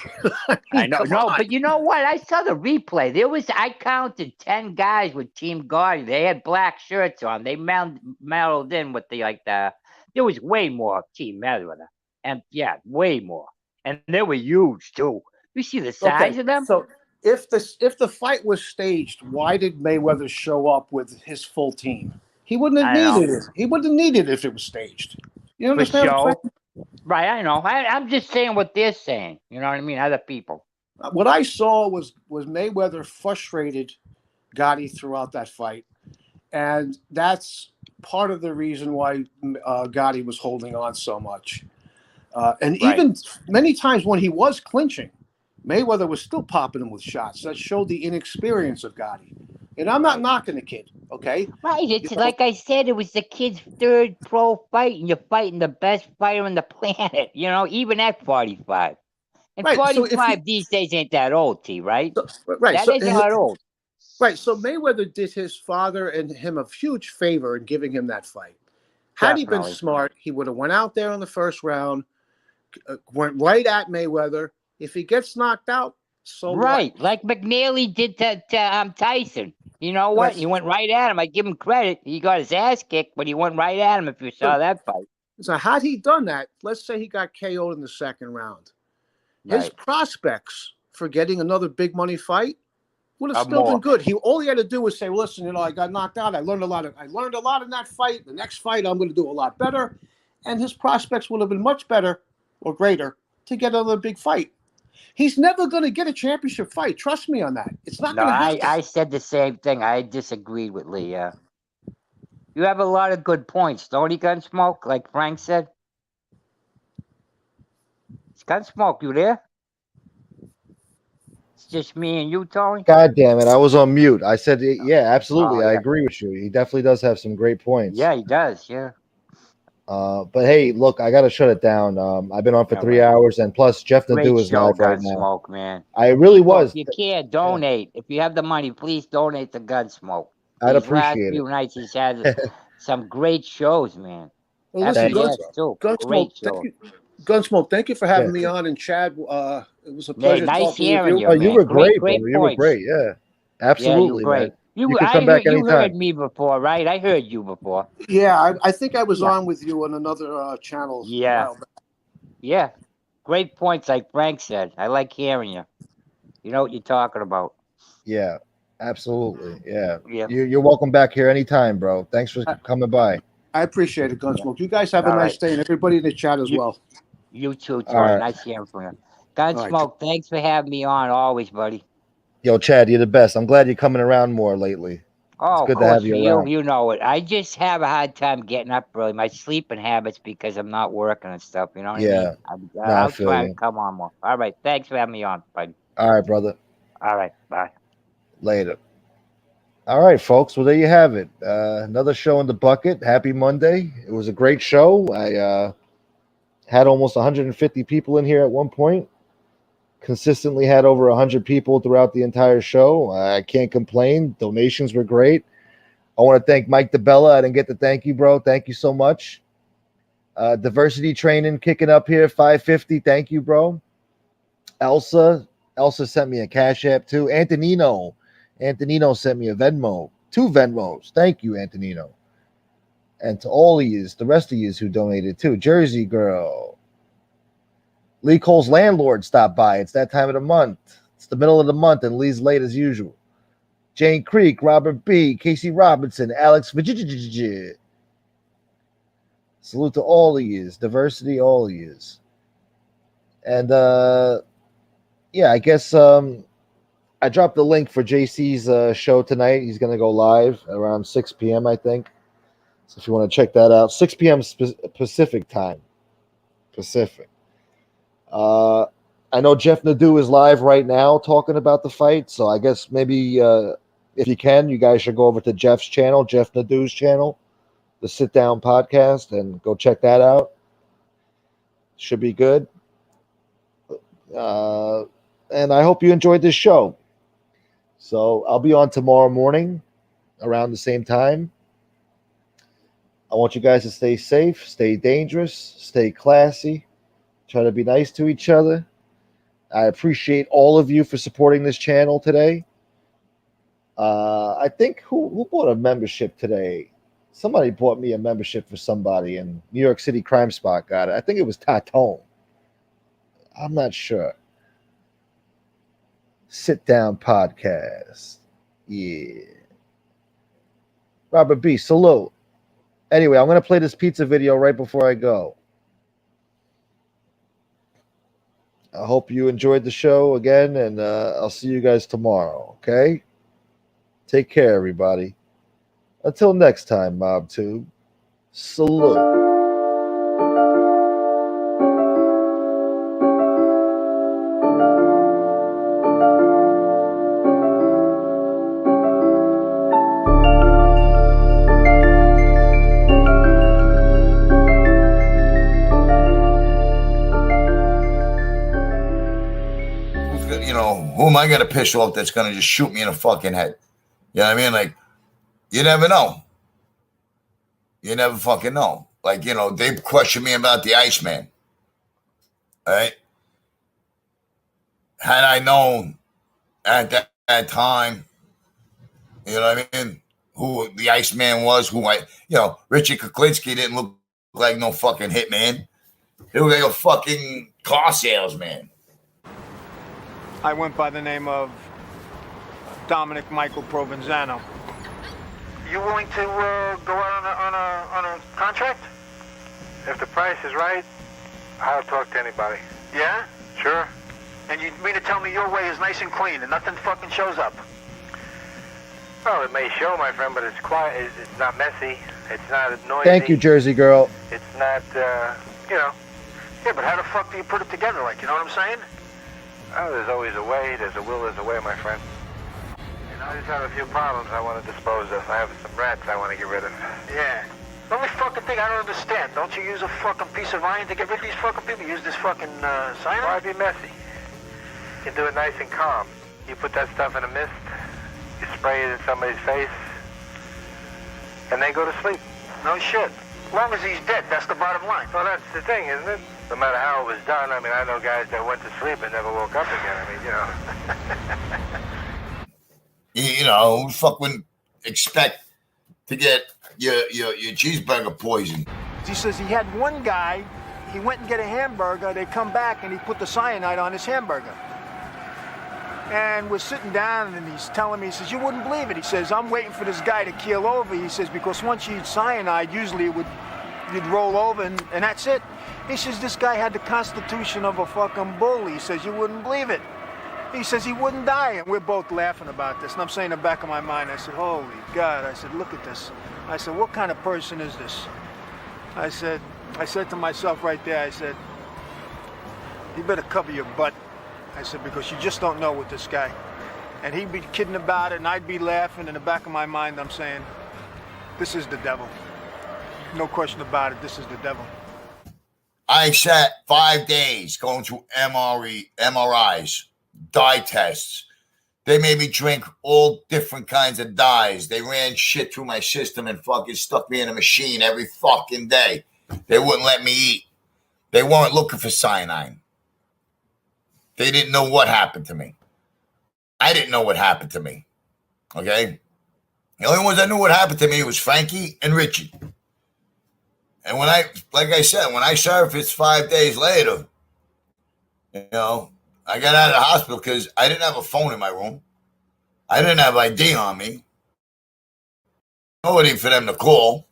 I know, but you know what? I saw the replay. I counted 10 guys with Team Gotti. They had black shirts on. They mellowed in with there was way more Team Mayweather. And way more. And they were huge too. You see the size of them? So if the fight was staged, why did Mayweather show up with his full team? He wouldn't have needed it. He wouldn't have needed it if it was staged. You understand what I'm saying? Right, I know. I'm just saying what they're saying. You know what I mean? Other people. What I saw was Mayweather frustrated Gotti throughout that fight. And that's part of the reason why Gotti was holding on so much. Even many times when he was clinching, Mayweather was still popping him with shots. That showed the inexperience of Gotti. And I'm not knocking the kid, okay? Right. It's like I said, it was the kid's 3rd pro fight, and you're fighting the best fighter on the planet, you know, even at 45. And 45 these days ain't that old, T, right? That isn't that old. Right. So Mayweather did his father and him a huge favor in giving him that fight. Had he been smart, he would have went out there in the first round, went right at Mayweather. If he gets knocked out, so what? Like McNeely did to Tyson. You know what? He went right at him. I give him credit. He got his ass kicked, but he went right at him if you saw that fight. So had he done that, let's say he got KO'd in the 2nd round. His prospects for getting another big money fight would have still been good. All he had to do was say, listen, you know, I got knocked out. I learned a lot in that fight. The next fight, I'm going to do a lot better. And his prospects would have been much better or greater to get another big fight. He's never going to get a championship fight. Trust me on that. It's not going to happen. I said the same thing. I disagreed with Lee. You have a lot of good points, don't you, Gunsmoke? Like Frank said. Gunsmoke, you there? It's just me and you, Tony? God damn it. I was on mute. I said, yeah, absolutely. I agree with you. He definitely does have some great points. Yeah, he does. Yeah. But hey, look, I gotta shut it down. I've been on for 3 hours, and plus Jeff Nadeau is live right now. Gunsmoke, man. I really was. If you can't donate, if you have the money, please donate to Gunsmoke. I'd These last appreciate few it. nights, he's had some great shows, man. Well, listen, FBS too. Gunsmoke, Great thank show. you. Gunsmoke, thank you for having Yeah. me on. And Chad, it was a Hey, pleasure nice talking with hearing you. you, Oh, you man. were great, bro. Great You were points. great. Yeah, Yeah, you're absolutely, great. man. You can come back You heard anytime. me before, right? I heard you before. Yeah, I think I was Yeah. on with you on another channel. a Yeah. while back. Yeah. Great points, like Frank said. I like hearing you. You know what you're talking about. Yeah, absolutely. Yeah. Yeah. You're welcome back here anytime, bro. Thanks for coming by. I appreciate it, Gunsmoke. You guys have a All nice right. day, and everybody in the chat as well. You too, All Tori. right. Nice hearing from you. right. Gunsmoke, thanks for having me on always, buddy. Yo, Chad, you're the best. I'm glad you're coming around more lately. Oh, It's good of to have course, for you you, around. you know it. I just have a hard time getting up early. My sleeping habits because I'm not working and stuff. You know what Yeah. I mean? No, I I'll feel try you. to come on more. All right. Thanks for having me on, buddy. All right, brother. All right. Bye. Later. All right, folks. Well, there you have it. Another show in the bucket. Happy Monday. It was a great show. I had almost 150 people in here at one point. Consistently had over 100 people throughout the entire show. I can't complain. Donations were great. I want to thank Mike DeBella. I didn't get to thank you, bro. Thank you so much. Diversity training kicking up here, 550. Thank you, bro. Elsa sent me a Cash App too. Antonino sent me a Venmo. 2 Venmos. Thank you, Antonino. And to all of yous, the rest of yous who donated too. Jersey Girl. Lee Cole's landlord stopped by. It's that time of the month. It's the middle of the month, and Lee's late as usual. Jane Creek, Robert B., Casey Robinson, Alex Vijij. Salute to all of yous. Diversity, all of yous. And yeah, I guess I dropped the link for JC's show tonight. He's going to go live around 6 p.m., I think. So if you want to check that out, 6 p.m. Pacific time. Pacific. I know Jeff Nadeau is live right now talking about the fight. So I guess maybe if you can, you guys should go over to Jeff's channel, Jeff Nadeau's channel, the Sit Down Podcast, and go check that out. Should be good. And I hope you enjoyed this show. So I'll be on tomorrow morning around the same time. I want you guys to stay safe, stay dangerous, stay classy, try to be nice to each other. I appreciate all of you for supporting this channel today. I think who bought a membership today? Somebody bought me a membership for somebody, and New York City Crime Spot got it. I think it was Tatone. I'm not sure. Sit Down Podcast. Yeah. Robert B., salute. Anyway, I'm going to play this pizza video right before I go. I hope you enjoyed the show again, and I'll see you guys tomorrow, okay? Take care, everybody. Until next time, MobTube. Salute. Who am I going to piss off that's going to just shoot me in the fucking head? You know what I mean? Like, you never know. You never fucking know. Like, they questioned me about the Iceman. All right? Had I known at that time, you know what I mean, who the Iceman was, Richard Kuklinski didn't look like no fucking hitman. He looked like a fucking car salesman. I went by the name of Dominic Michael Provenzano. You willing to go out on a contract? If the price is right, I'll talk to anybody. Yeah? Sure. And you mean to tell me your way is nice and clean and nothing fucking shows up? Well, it may show, my friend, but it's quiet. It's not messy. It's not noisy. Thank you, Jersey Girl. It's not, Yeah, but how the fuck do you put it together, like, you know what I'm saying? Oh, there's always a way. There's a will, there's a way, my friend. I just have a few problems I want to dispose of. I have some rats I want to get rid of. Yeah. The only fucking thing I don't understand, don't you use a fucking piece of iron to get rid of these fucking people? You use this fucking cyanide? Why be messy? You can do it nice and calm. You put that stuff in a mist, you spray it in somebody's face, and they go to sleep. No shit. As long as he's dead, that's the bottom line. Well, that's the thing, isn't it? No matter how it was done. I mean, I know guys that went to sleep and never woke up again. I mean, You know, who fucking expect to get your cheeseburger poisoned? He says he had one guy, he went and get a hamburger, they come back and he put the cyanide on his hamburger. And we're sitting down and he's telling me, he says, you wouldn't believe it. He says, I'm waiting for this guy to keel over. He says, because once you eat cyanide, usually you'd roll over and that's it. He says, this guy had the constitution of a fucking bull. He says, you wouldn't believe it. He says he wouldn't die. And we're both laughing about this. And I'm saying in the back of my mind, I said, holy God. I said, look at this. I said, what kind of person is this? I said to myself right there, I said, you better cover your butt. I said, because you just don't know with this guy. And he'd be kidding about it, and I'd be laughing. In the back of my mind, I'm saying, this is the devil. No question about it, this is the devil. I sat 5 days going through MRIs, dye tests. They made me drink all different kinds of dyes. They ran shit through my system and fucking stuck me in a machine every fucking day. They wouldn't let me eat. They weren't looking for cyanide. They didn't know what happened to me. I didn't know what happened to me. Okay? The only ones that knew what happened to me was Frankie and Richie. And like I said, when I surfaced 5 days later, I got out of the hospital because I didn't have a phone in my room. I didn't have ID on me. Nobody for them to call.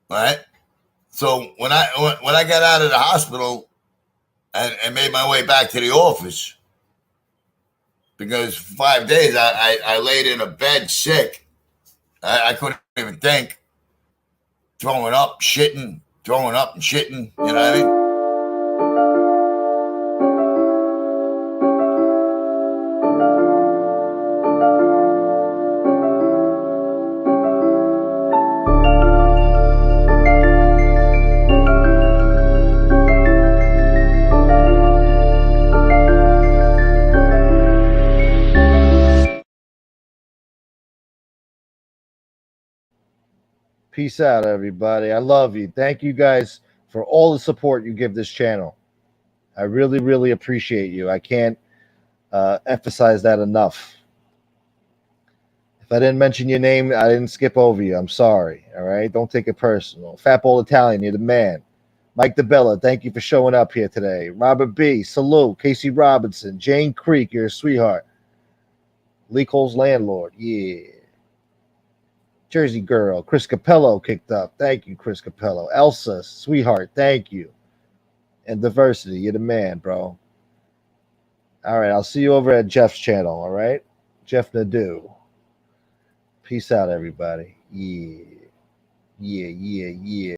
Right? So when I got out of the hospital and made my way back to the office, because for 5 days I laid in a bed sick. I couldn't even think. Throwing up, shitting, throwing up and shitting. You know what I mean? Peace out, everybody. I love you. Thank you guys for all the support you give this channel. I really, really appreciate you. I can't emphasize that enough. If I didn't mention your name, I didn't skip over you. I'm sorry. All right? Don't take it personal. Fatball Italian, you're the man. Mike DeBella, thank you for showing up here today. Robert B., salute. Casey Robinson. Jane Creek, you're a sweetheart. Lee Cole's landlord. Yeah. Jersey Girl, Chris Capello kicked up. Thank you, Chris Capello. Elsa, sweetheart, thank you. And Diversity, you're the man, bro. All right, I'll see you over at Jeff's channel, all right? Jeff Nadeau. Peace out, everybody. Yeah.